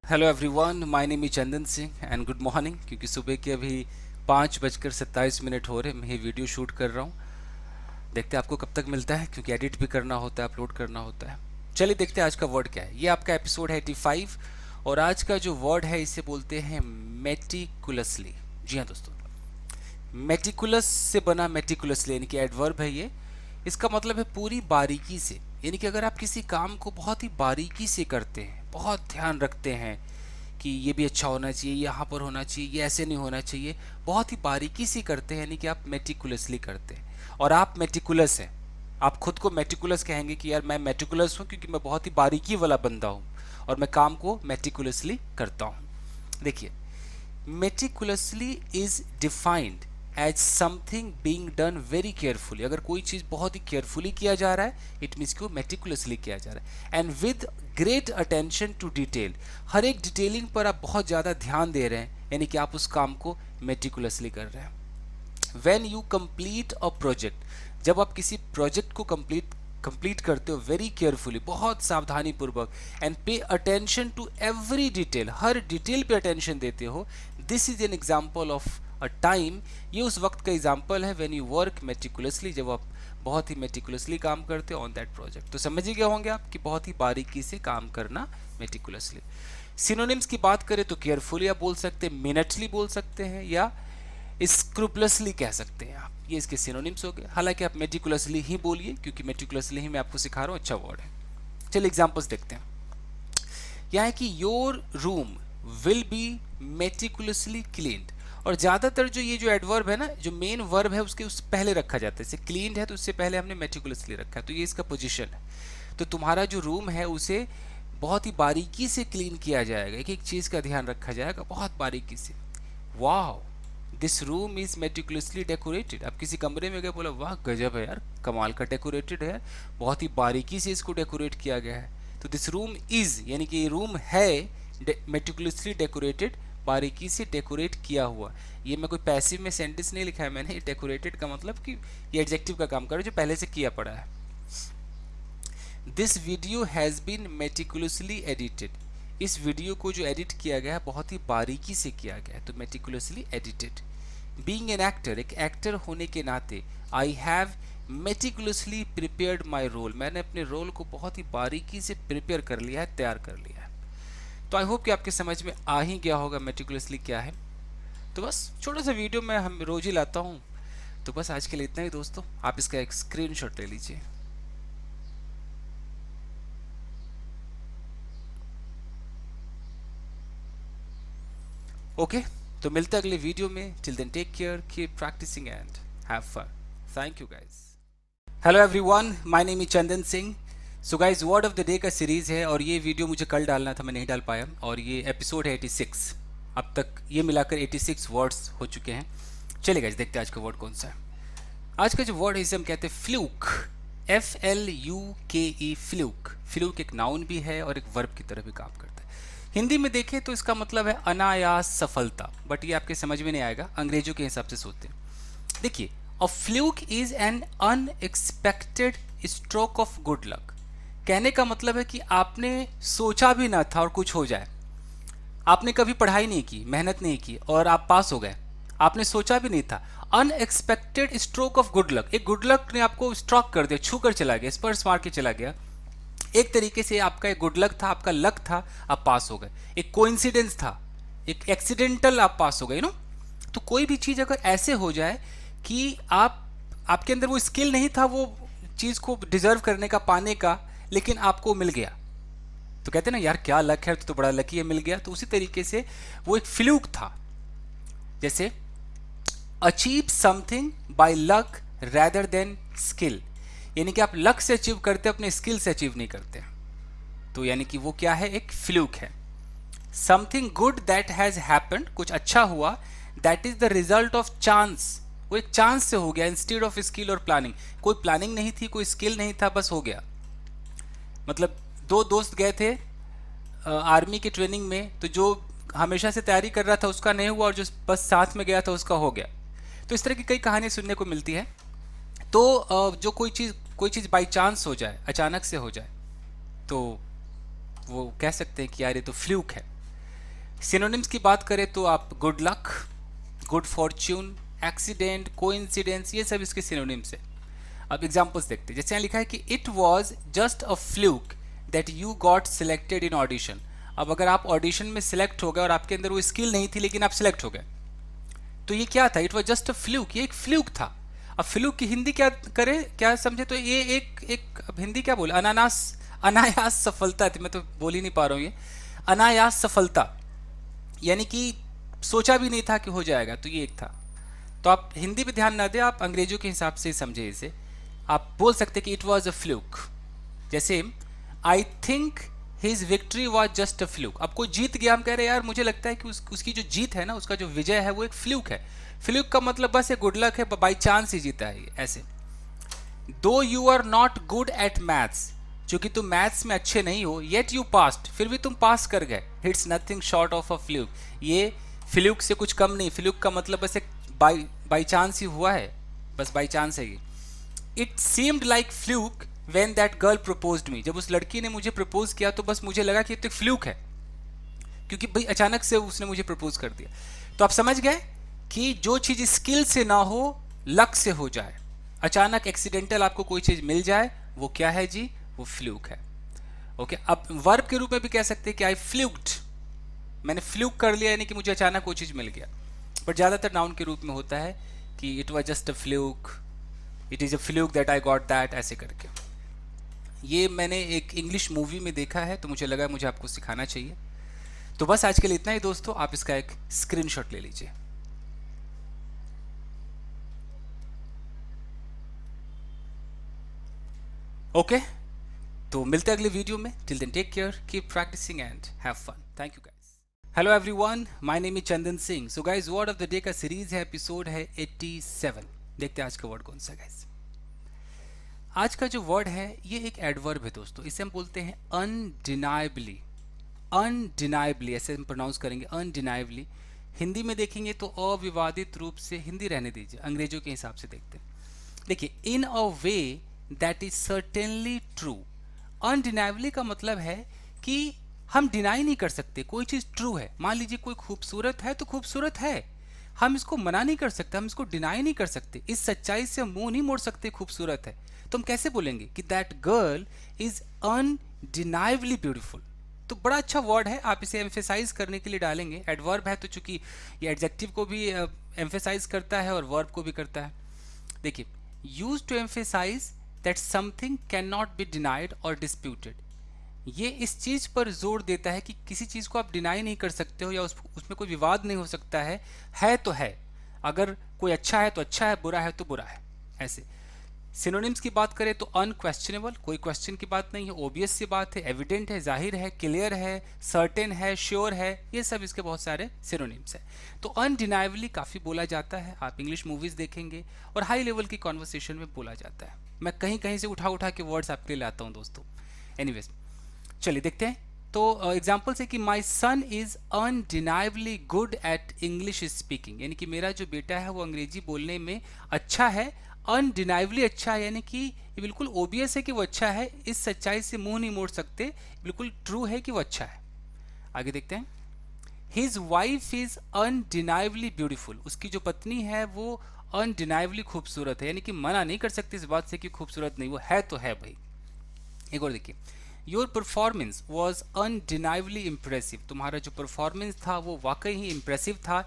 Speaker 1: Hello everyone, my name is Chandan Singh and good morning. क्योंकि सुबह के अभी 5:27 हो रहे, मैं ये वीडियो शूट कर रहा हूँ। देखते हैं आपको कब तक मिलता है, क्योंकि एडिट भी करना होता है, अपलोड करना होता है। चलिए देखते हैं आज का वर्ड क्या है। ये आपका एपिसोड है 85 और आज का जो वर्ड है इसे बोलते हैं मेटिकुलसली। जी हाँ दोस्तों, मेटिकुलस से बना मेटिकुलसली, यानी कि एडवर्ब है ये। इसका मतलब है पूरी बारीकी से, यानी कि अगर आप किसी काम को बहुत ही बारीकी से करते हैं, बहुत ध्यान रखते हैं कि ये भी अच्छा होना चाहिए, यहाँ पर होना चाहिए, ये ऐसे नहीं होना चाहिए, बहुत ही बारीकी से करते हैं, यानी कि आप मेटिकुलसली करते हैं। और आप मेटिकुलस हैं, आप खुद को मेटिकुलस कहेंगे कि यार मैं मेटिकुलस हूँ क्योंकि मैं बहुत ही बारीकी वाला बंदा हूँ और मैं काम को मेटिकुलसली करता हूँ। देखिए, meticulously is defined as something being done very carefully. अगर कोई चीज़ बहुत ही केयरफुली किया जा रहा है, इट मीन्स कि वो मेटिकुलसली किया जा रहा है। And with great attention to detail, हर एक डिटेलिंग पर आप बहुत ज़्यादा ध्यान दे रहे हैं, यानी कि आप उस काम को मेटिकुलसली कर रहे हैं। When you complete a project, जब आप किसी प्रोजेक्ट को कंप्लीट करते हो वेरी केयरफुली, बहुत सावधानी पूर्वक, and pay attention to every detail, हर डिटेल पे अटेंशन देते हो, this is an example of a time, ये उस वक्त का एग्जाम्पल है व्हेन यू वर्क मेटिकुलसली, जब आप बहुत ही मेटिकुलसली काम करते हो ऑन दैट प्रोजेक्ट। तो समझ ही गए होंगे आप कि बहुत ही बारीकी से काम करना मेटिकुलसली। सिनोनिम्स की बात करें तो केयरफुली आप बोल सकते हैं, मिनटली बोल सकते हैं, या स्क्रूपलसली कह सकते हैं आप। ये इसके सिनोनिम्स हो गए। हालांकि आप मेटिकुलसली ही बोलिए, क्योंकि मेटिकुलसली ही मैं आपको सिखा रहा हूँ, अच्छा वर्ड है। चलिए एग्जाम्पल्स देखते हैं। यह है कि your room will be meticulously cleaned. और ज़्यादातर जो ये जो एडवर्ब है ना, जो मेन वर्ब है उसके उस पहले रखा जाता है। जैसे क्लीन्ड है तो उससे पहले हमने मेटिकुलसली रखा है, तो ये इसका पोजीशन है। तो तुम्हारा जो रूम है उसे बहुत ही बारीकी से क्लीन किया जाएगा, एक एक चीज़ का ध्यान रखा जाएगा बहुत बारीकी से। वाह, this room is meticulously decorated. आप किसी कमरे में गए, बोला वाह गजब है यार, कमाल का डेकोरेटेड है, बहुत ही बारीकी से इसको डेकोरेट किया गया है। तो दिस रूम इज, यानी कि ये रूम है मेटिकुलसली डेकोरेटेड
Speaker 2: बारीकी से डेकोरेट किया हुआ। ये मैं कोई पैसिव में सेंटेंस नहीं लिखा है मैंने, डेकोरेटेड का मतलब कि ये एडजेक्टिव का काम कर रहा है जो पहले से किया पड़ा है। This video has been meticulously edited, इस वीडियो को जो एडिट किया गया है बहुत ही बारीकी से किया गया है, तो meticulously edited. Being an actor, एक एक्टर होने के नाते, I have meticulously prepared my role, मैंने अपने रोल को बहुत ही बारीकी से प्रिपेयर कर लिया है, तैयार कर लिया है। तो आई होप कि आपके समझ में आ ही गया होगा मेटिकुलसली क्या है। तो बस छोटा सा वीडियो मैं हम रोज ही लाता हूँ। तो बस आज के लिए इतना ही दोस्तों, आप इसका एक स्क्रीनशॉट ले लीजिए। ओके, तो मिलते हैं अगले वीडियो में। Till then take care, keep practising and have fun. Thank you guys. Hello everyone, my name is Chandan Singh. So guys, word of the day का सीरीज है और ये वीडियो मुझे कल डालना था, मैं नहीं डाल पाया, और ये एपिसोड है 86। अब तक ये मिलाकर 86 वर्ड्स हो चुके हैं। चलिए गाइस, देखते हैं आज का वर्ड कौन सा है। आज का जो वर्ड है इसे हम कहते हैं फ्लूक, FLUKE, फ्लूक। फ्लूक एक नाउन भी है और एक वर्ब की तरह भी काम करता है। हिंदी में देखें तो इसका मतलब है अनायास सफलता, बट ये आपके समझ में नहीं आएगा, अंग्रेजों के हिसाब से सोचते हैं। देखिए, a fluke is an unexpected stroke of good luck. कहने का मतलब है कि आपने सोचा भी ना था और कुछ हो जाए। आपने कभी पढ़ाई नहीं की, मेहनत नहीं की और आप पास हो गए, आपने सोचा भी नहीं था। Unexpected stroke of good luck, एक गुड लक ने आपको स्ट्रोक कर दिया, छू कर चला गया, स्पर्श मार के चला गया। एक तरीके से आपका एक गुड लक था, आपका लक था, आप पास हो गए। एक कोइंसिडेंस था, एक एक्सीडेंटल आप पास हो गए नो। तो कोई भी चीज़ अगर ऐसे हो जाए कि आपके अंदर वो स्किल नहीं था वो चीज़ को डिजर्व करने का, पाने का, लेकिन आपको मिल गया, तो कहते हैं ना यार क्या लक है, तो बड़ा लकी है, मिल गया। तो उसी तरीके से वो एक फ्लूक था। जैसे achieve something by luck rather than skill, यानी कि आप लक से अचीव करते, अपने स्किल से अचीव नहीं करते। तो यानी कि वो क्या है, एक फ्लूक है। Something good that has happened, कुछ अच्छा हुआ, that is the result of chance, वो एक चांस से हो गया, इंस्टेड ऑफ स्किल और प्लानिंग। कोई प्लानिंग नहीं थी, कोई स्किल नहीं था, बस हो गया। मतलब दो दोस्त गए थे आर्मी की ट्रेनिंग में, तो जो हमेशा से तैयारी कर रहा था उसका नहीं हुआ और जो बस साथ में गया था उसका हो गया। तो इस तरह की कई कहानियां सुनने को मिलती है। तो जो कोई चीज़ बाई चांस हो जाए, अचानक से हो जाए, तो वो कह सकते हैं कि यार ये तो फ्लूक है। सिनोनिम्स की बात करें तो आप good luck, good Fortune, accident, coincidence, ये सब इसके सिनोनिम्स है। अब एग्जांपल्स देखते हैं। जैसे यहाँ लिखा है कि it was just a fluke that you got selected in audition. अब अगर आप ऑडिशन में सिलेक्ट हो गए और आपके अंदर वो स्किल नहीं थी लेकिन आप सिलेक्ट हो गए, तो ये क्या था, it was just a fluke, ये एक फ्लूक था। अब फ्लूक की हिंदी क्या करें, क्या समझे, तो ये एक अब हिंदी क्या बोले, अनायास सफलता थी। मैं तो बोल ही नहीं पा रहा हूँ, ये अनायास सफलता, यानी कि सोचा भी नहीं था कि हो जाएगा, तो ये एक था। तो आप हिंदी पे ध्यान ना दें, आप अंग्रेजों के हिसाब से समझे इसे। आप बोल सकते कि इट वॉज अ फ्लूक। जैसे I think his victory was just a fluke. अब कोई जीत गया, हम कह रहे हैं यार मुझे लगता है कि उसकी जो जीत है ना, उसका जो विजय है वो एक फ्लूक है। फ्लूक का मतलब बस ये गुड लक है, बाई चांस ही जीता है ये, ऐसे। Though you are not good at maths, चूंकि तुम मैथ्स में अच्छे नहीं हो, येट यू पास्ट, फिर भी तुम पास कर गए, it's nothing short of a fluke. ये फ्लूक से कुछ कम नहीं। फ्लूक का मतलब बस एक बाई चांस ही हुआ है, बस बाई चांस है ये। It seemed like fluke when that girl proposed मी, जब उस लड़की ने मुझे प्रपोज किया तो बस मुझे लगा कि ये तो फ्लूक है, क्योंकि भाई अचानक से उसने मुझे प्रपोज कर दिया। तो आप समझ गए कि जो चीज़ स्किल से ना हो, लक से हो जाए, अचानक एक्सीडेंटल आपको कोई चीज़ मिल जाए, वो क्या है जी, वो फ्लूक है। ओके, अब वर्ब के रूप में भी कह सकते हैं कि आई फ्लूक्ड, मैंने फ्लूक कर लिया, यानी कि मुझे अचानक वो चीज़ मिल गया। बट ज़्यादातर नाउन के रूप में होता है कि it was just a fluke, it is a fluke that I got that, ऐसे करके। ये मैंने एक इंग्लिश मूवी में देखा है, तो मुझे लगा मुझे आपको सिखाना चाहिए। तो बस आज के लिए इतना ही दोस्तों, आप इसका एक स्क्रीनशॉट ले लीजिए। ओके, तो मिलते हैं अगले वीडियो में। Till then take care, keep practising and have fun. Thank you guys. Hello everyone, my name is Chandan Singh. So guys, word of the day का सीरीज है, एपिसोड है 87। देखते हैं आज का वर्ड कौन सा है गाइस। आज का जो वर्ड है ये एक एडवर्ब है दोस्तों, इसे हम बोलते हैं अनडिनाएबली।
Speaker 1: अनडिनाइबली, ऐसे हम प्रोनाउंस करेंगे अनडिनाइबली। हिंदी में देखेंगे तो अविवादित रूप से, हिंदी रहने दीजिए, अंग्रेजों के हिसाब से देखते हैं। देखिए, in a way that is certainly true. Undeniably का मतलब है कि हम डिनाई नहीं कर सकते कोई चीज़ ट्रू है। मान लीजिए कोई खूबसूरत है तो खूबसूरत है, हम इसको मना नहीं कर सकते, हम इसको डिनाई नहीं कर सकते, इस सच्चाई से हम मुंह नहीं मोड़ सकते खूबसूरत है। तो हम कैसे बोलेंगे कि that girl is undeniably beautiful. तो बड़ा अच्छा वर्ड है, आप इसे एम्फेसाइज करने के लिए डालेंगे। एडवर्ब है तो चूंकि ये एडजेक्टिव को भी एम्फेसाइज करता है और वर्ब को भी करता है। देखिए, use to emphasise that something can not be denied और डिस्प्यूटेड। ये इस चीज़ पर जोर देता है कि किसी चीज़ को आप डिनाई नहीं कर सकते हो या उसमें कोई विवाद नहीं हो सकता है तो है। अगर कोई अच्छा है तो अच्छा है, बुरा है तो बुरा है। ऐसे सिनोनिम्स की बात करें तो अनक्वेश्चनेबल, कोई क्वेश्चन की बात नहीं है, ओबियस सी बात है, एविडेंट है, जाहिर है, क्लियर है, सर्टेन है, श्योर है, ये सब इसके बहुत सारे सिनोनिम्स हैं। तो अनडिनाइबली काफ़ी बोला जाता है, आप इंग्लिश मूवीज़ देखेंगे और हाई लेवल की कॉन्वर्सेशन में बोला जाता है। मैं कहीं कहीं से उठा उठा के वर्ड्स आपके लिए लाता हूँ दोस्तों। एनीवेज, चलिए देखते हैं। तो एग्जाम्पल्स है कि my son is undeniably good at English speaking, यानी कि मेरा जो बेटा है वो अंग्रेजी बोलने में अच्छा है। अनडिनाइबली अच्छा है यानी कि ये बिल्कुल ओबियस है कि वो अच्छा है, इस सच्चाई से मुंह नहीं मोड़ सकते, बिल्कुल ट्रू है कि वो अच्छा है। आगे देखते हैं। His wife is undeniably beautiful, उसकी जो पत्नी है वो अनडिनाइबली खूबसूरत है, यानी कि मना नहीं कर सकती इस बात से कि खूबसूरत नहीं, वो है तो है भाई। एक और देखिए, your performance was undeniably impressive, तुम्हारा जो परफॉर्मेंस था वो वाकई ही इम्प्रेसिव था।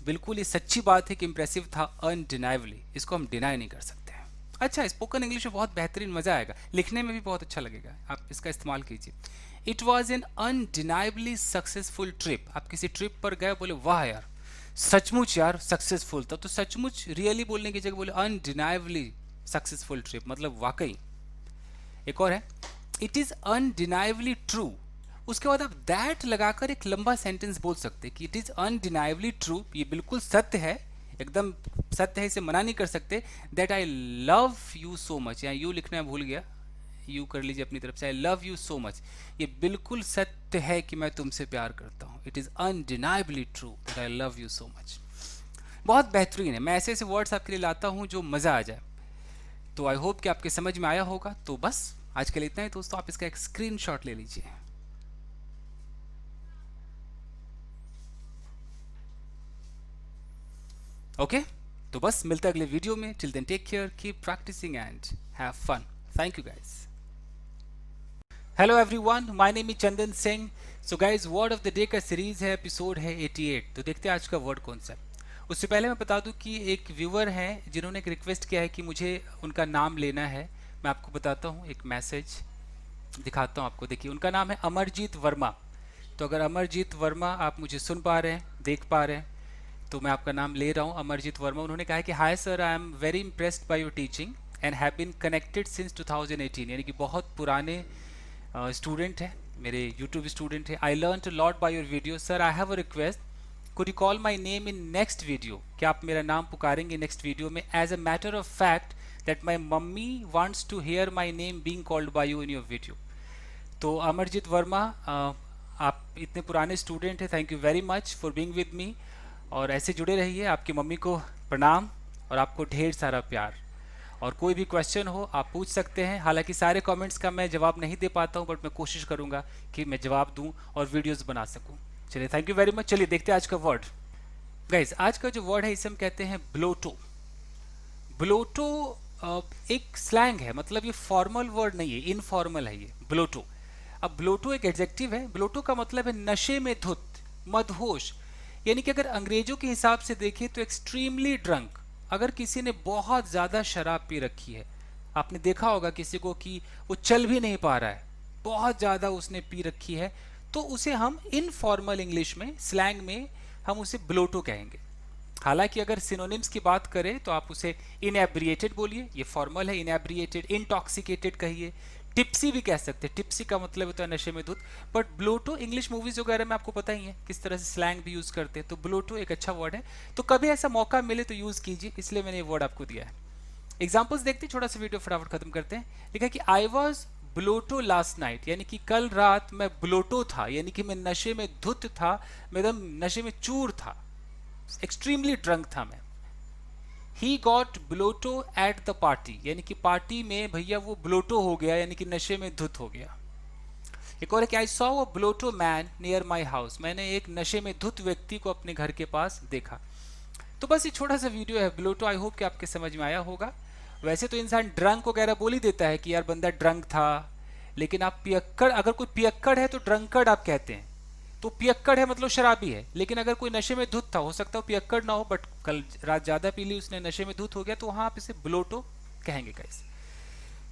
Speaker 1: बिल्कुल ये सच्ची बात है कि इम्प्रेसिव था अनडिनाइबली, इसको हम डिनाई नहीं कर सकते हैं। अच्छा, स्पोकन इंग्लिश में बहुत बेहतरीन मजा आएगा, लिखने में भी बहुत अच्छा लगेगा, आप इसका इस्तेमाल कीजिए। It was an undeniably successful trip, आप किसी ट्रिप पर गए, बोले वाह यार सचमुच यार सक्सेसफुल था, तो सचमुच रियली बोलने की जगह बोले अनडिनाइबली सक्सेसफुल ट्रिप, मतलब वाकई। एक और है, इट इज अनडिनाइबली ट्रू, उसके बाद आप दैट लगाकर एक लंबा सेंटेंस बोल सकते हैं कि इट इज अनडिनाइबली ट्रू, ये बिल्कुल सत्य है, एकदम सत्य है, इसे मना नहीं कर सकते। That I love you so much, यहाँ यू लिखना मैं भूल गया, यू कर लीजिए अपनी तरफ से, आई लव यू सो मच, ये बिल्कुल सत्य है कि मैं तुमसे प्यार करता हूँ। It is undeniably true that I love you so much. बहुत बेहतरीन है, मैं ऐसे ऐसे वर्ड्स आपके लिए लाता हूँ जो मज़ा आ जाए। तो आई होप कि आपके समझ में आया होगा। तो बस आज के लिए इतना ही दोस्तों, आप इसका एक स्क्रीनशॉट ले लीजिए। ओके, तो बस मिलते हैं अगले वीडियो में। Till then take care, keep practising and have fun. Thank you guys. Hello everyone, my name is Chandan Singh. So guys, word of the day का सीरीज है, एपिसोड है 88। तो देखते हैं आज का वर्ड कौन सा है। उससे पहले मैं बता दूं कि एक व्यूअर है जिन्होंने एक रिक्वेस्ट किया है कि मुझे उनका नाम लेना है। मैं आपको बताता हूँ, एक मैसेज दिखाता हूँ आपको। देखिए, उनका नाम है अमरजीत वर्मा। तो अगर अमरजीत वर्मा आप मुझे सुन पा रहे हैं, देख पा रहे हैं, तो मैं आपका नाम ले रहा हूँ, अमरजीत वर्मा। उन्होंने कहा है कि hi sir, I am very impressed by your teaching and have been connected since 2018, यानी कि बहुत पुराने स्टूडेंट है, मेरे यूट्यूब स्टूडेंट है। I learn a lot by your video sir, I have a request, could you call my name in next video, क्या आप मेरा नाम पुकारेंगे नेक्स्ट वीडियो में। As a matter of fact that my mummy wants to hear my name being called by you in your video. तो अमरजीत वर्मा, आप इतने पुराने स्टूडेंट हैं, thank you very much for being with me, और ऐसे जुड़े रहिए। आपकी मम्मी को प्रणाम और आपको ढेर सारा प्यार। और कोई भी क्वेश्चन हो आप पूछ सकते हैं, हालांकि सारे कमेंट्स का मैं जवाब नहीं दे पाता हूं, बट मैं कोशिश करूंगा कि मैं जवाब दूं और वीडियोस बना सकूं। चलिए, थैंक यू वेरी मच। चलिए देखते हैं आज का वर्ड। गाइस, आज का जो वर्ड है इसे हम कहते हैं ब्लोटो। ब्लोटो एक स्लैंग है, मतलब ये फॉर्मल वर्ड नहीं है, इनफॉर्मल है ये ब्लोटो। अब ब्लोटो एक एडजेक्टिव है। ब्लोटो का मतलब है नशे में धुत, मदहोश, यानी कि अगर अंग्रेजों के हिसाब से देखें तो एक्सट्रीमली ड्रंक। अगर किसी ने बहुत ज़्यादा शराब पी रखी है, आपने देखा होगा किसी को कि वो चल भी नहीं पा रहा है, बहुत ज़्यादा उसने पी रखी है, तो उसे हम इनफॉर्मल इंग्लिश में, स्लैंग में हम उसे ब्लोटो कहेंगे। हालांकि अगर सिनोनिम्स की बात करें तो आप उसे इनएब्रिएटेड बोलिए, ये फॉर्मल है, इनएब्रिएटेड। इंटॉक्सिकेटेड कहिए, टिप्सी भी कह सकते हैं, टिप्सी का मतलब होता है नशे में धुत। बट ब्लोटो इंग्लिश मूवीज वगैरह में आपको पता ही है किस तरह से स्लैंग भी यूज करते हैं, तो ब्लोटो एक अच्छा वर्ड है। तो कभी ऐसा मौका मिले तो यूज कीजिए, इसलिए मैंने ये वर्ड आपको दिया है। एग्जाम्पल्स देखते हैं, छोटा सा वीडियो फटाफट खत्म करते हैं। लिखा है कि आई वॉज
Speaker 2: ब्लोटो लास्ट नाइट, यानी कि कल रात मैं ब्लोटो था, यानी कि मैं नशे में धुत था, मैं एकदम नशे में चूर था, एक्सट्रीमली ड्रंक था मैं। He got blotto at the party, यानी कि पार्टी में भैया वो ब्लोटो हो गया, यानी कि नशे में धुत हो गया। एक और है कि I saw a blotto man near my house, मैंने एक नशे में धुत व्यक्ति को अपने घर के पास देखा। तो बस ये छोटा सा वीडियो है ब्लोटो, आई होप कि आपके समझ में आया होगा। वैसे तो इंसान ड्रंक वगैरह बोल ही देता है कि यार बंदा ड्रंक था, लेकिन आप पियक्कड़, अगर कोई पियक्कड़ है तो ड्रंकर्ड आप कहते हैं, तो पियक्कड़ है मतलब शराबी है। लेकिन अगर कोई नशे में धुत था, हो सकता है पियक्कड़ ना हो, बट कल रात ज्यादा पी ली उसने, नशे में धुत हो गया, तो वहां आप इसे ब्लोटो कहेंगे गाइस।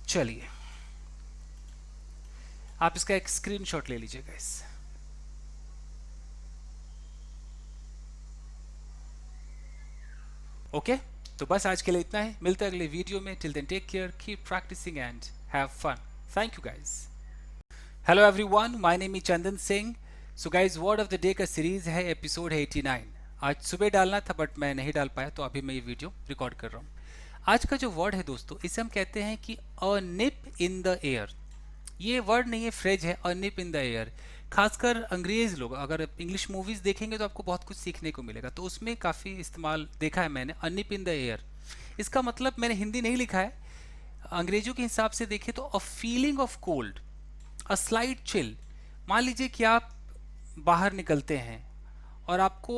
Speaker 2: चलिए आप इसका एक स्क्रीनशॉट ले लीजिए गाइस। ओके, तो बस आज के लिए इतना है, मिलते हैं अगले वीडियो में। Till then take care, keep practising and have fun. Thank you guys. Hello everyone, my name is Chandan Singh. So guys, word of the day का सीरीज है, एपिसोड है 89। आज सुबह डालना था बट मैं नहीं डाल पाया, तो अभी मैं ये वीडियो रिकॉर्ड कर रहा हूँ। आज का जो वर्ड है दोस्तों, इसे हम कहते हैं कि अ निप इन द एयर। ये वर्ड नहीं है, फ्रेज है, अ निप इन द एयर। खासकर अंग्रेज लोग अगर इंग्लिश मूवीज देखेंगे तो आपको बहुत कुछ सीखने को मिलेगा, तो उसमें काफ़ी इस्तेमाल देखा है मैंने, अ निप इन द एयर। इसका मतलब मैंने हिंदी नहीं लिखा है, अंग्रेजों के हिसाब से देखें तो a feeling of cold, a slight chill. मान लीजिए कि आप बाहर निकलते हैं और आपको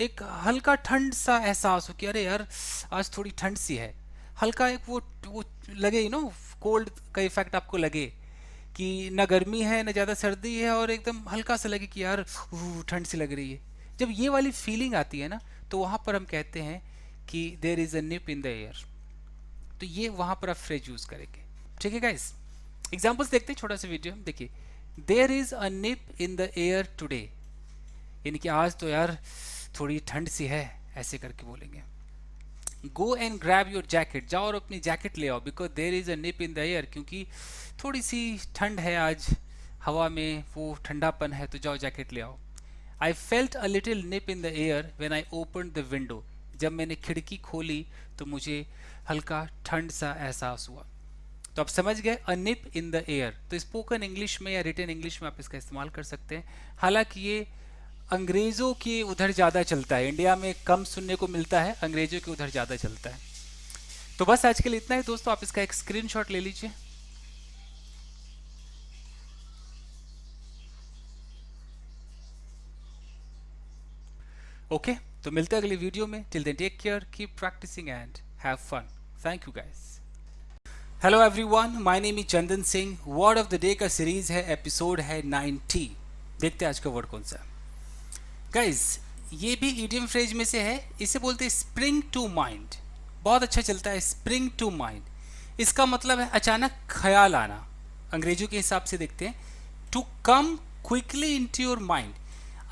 Speaker 2: एक हल्का ठंड सा एहसास हो कि अरे यार आज थोड़ी ठंड सी है, हल्का एक वो लगे, कोल्ड का इफेक्ट आपको लगे कि ना गर्मी है ना ज़्यादा सर्दी है, और एकदम हल्का सा लगे कि यार ठंड सी लग रही है। जब ये वाली फीलिंग आती है ना, तो वहाँ पर हम कहते हैं कि there is a nip in the air. तो ये वहाँ पर आप फ्रेज यूज़ करेंगे। ठीक है गाइस, एग्जाम्पल्स देखते हैं, छोटा सा वीडियो। देखिए, there is a nip in the air today, यानी कि आज तो यार थोड़ी ठंड सी है, ऐसे करके बोलेंगे। Go and grab your jacket, जाओ और अपनी जैकेट ले आओ, because there is a nip in the air, क्योंकि थोड़ी सी ठंड है आज, हवा में वो ठंडापन है, तो जाओ जैकेट ले आओ। I felt a little nib in the air when I open the window, जब मैंने खिड़की खोली तो मुझे हल्का ठंड सा एहसास हुआ। तो आप समझ गए, अ निप इन द एयर। तो स्पोकन इंग्लिश में या रिटन इंग्लिश में आप इसका इस्तेमाल कर सकते हैं। हालांकि ये अंग्रेज़ों के उधर ज़्यादा चलता है, इंडिया में कम सुनने को मिलता है, अंग्रेज़ों के उधर ज़्यादा चलता है। तो बस आज के लिए इतना ही दोस्तों, आप इसका एक स्क्रीनशॉट ले लीजिए। ओके, तो मिलते हैं अगली वीडियो में। Till then take care, keep practising and have fun. Thank you guys. Hello everyone, my name is Chandan Singh. Word of the day का सीरीज है, एपिसोड है 90। देखते हैं आज का वर्ड कौन सा। गाइज, ये भी इडियम फ्रेज में से है, इसे बोलते हैं स्प्रिंग टू माइंड। बहुत अच्छा चलता है, स्प्रिंग टू माइंड। इसका मतलब है अचानक ख्याल आना। अंग्रेजों के हिसाब से देखते हैं, to come quickly into your mind.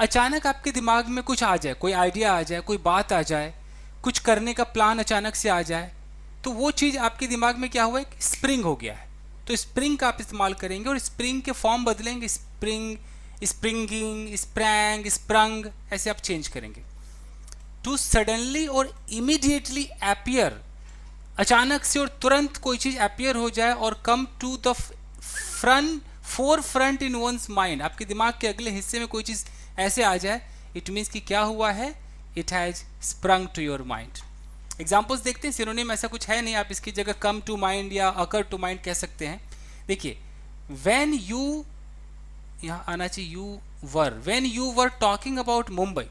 Speaker 2: अचानक आपके दिमाग में कुछ आ जाए, कोई आइडिया आ जाए, कोई बात आ जाए, कुछ करने का प्लान अचानक से आ जाए, तो वो चीज़ आपके दिमाग में क्या हुआ है, स्प्रिंग हो गया है। तो स्प्रिंग का आप इस्तेमाल करेंगे, और स्प्रिंग के फॉर्म बदलेंगे, स्प्रिंग, स्प्रिंगिंग, स्प्रैंग, स्प्रंग, ऐसे आप चेंज करेंगे। टू सडनली और इमीडिएटली अपीयर, अचानक से और तुरंत कोई चीज़ अपीयर हो जाए, और come to the front, forefront in one's mind, आपके दिमाग के अगले हिस्से में कोई चीज़ ऐसे आ जाए, इट मीन्स कि क्या हुआ है, it has sprung to your mind. Examples देखते हैं, सिनोनिम ऐसा कुछ है नहीं, आप इसकी जगह कम टू माइंड या अकर टू माइंड कह सकते हैं। देखिए, व्हेन यू, यहाँ आना चाहिए you were, when you were talking about Mumbai,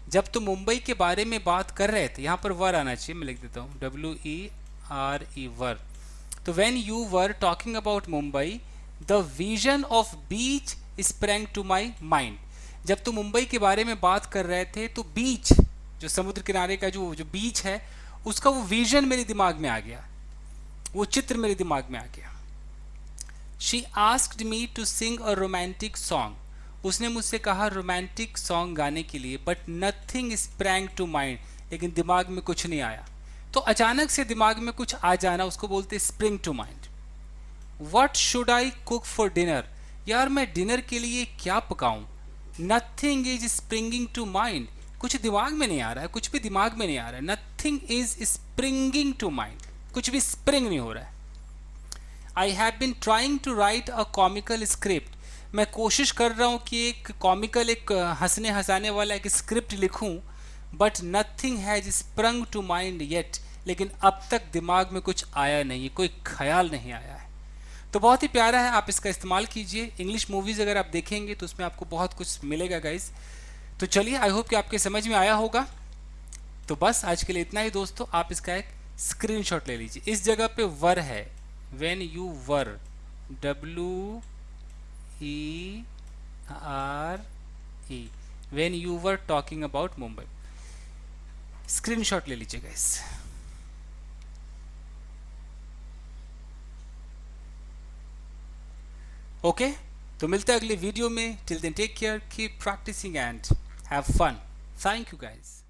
Speaker 2: जब तुम मुंबई के बारे में बात कर रहे थे, यहाँ पर वर आना चाहिए, मैं लिख देता हूँ WERE, वर। तो when you were talking about Mumbai, the vision of beach sprang to my mind, जब तुम मुंबई के बारे में बात कर रहे थे तो बीच, जो समुद्र किनारे का जो बीच है, उसका वो विजन मेरे दिमाग में आ गया, वो चित्र मेरे दिमाग में आ गया। She asked me to sing a romantic song, उसने मुझसे कहा रोमांटिक सॉन्ग गाने के लिए, but nothing sprang to mind, लेकिन दिमाग में कुछ नहीं आया। तो अचानक से दिमाग में कुछ आ जाना, उसको बोलते spring to mind. What should I cook for dinner, यार मैं डिनर के लिए क्या पकाऊं, nothing is springing to mind, कुछ दिमाग में नहीं आ रहा है, कुछ भी दिमाग में नहीं आ रहा है, nothing is springing to mind, कुछ भी स्प्रिंग नहीं हो रहा है।
Speaker 1: I have been trying to write a comical script, मैं कोशिश कर रहा हूँ कि एक कॉमिकल, एक हंसने हंसाने वाला एक स्क्रिप्ट लिखूँ, but nothing has sprung to mind yet, लेकिन अब तक दिमाग में कुछ आया नहीं है, कोई ख्याल नहीं आया है। तो बहुत ही प्यारा है, आप इसका इस्तेमाल कीजिए। इंग्लिश मूवीज़ अगर आप देखेंगे तो उसमें आपको बहुत कुछ मिलेगा गाइस। तो चलिए, आई होप कि आपके समझ में आया होगा। तो बस आज के लिए इतना ही दोस्तों, आप इसका एक स्क्रीनशॉट ले लीजिए। इस जगह पे वर है, when you were, WERE, when you were talking about Mumbai. Screenshot ले लीजिए गाइस। ओके, तो मिलते हैं अगले वीडियो में। Till then take care, keep practising and have fun. Thank you guys.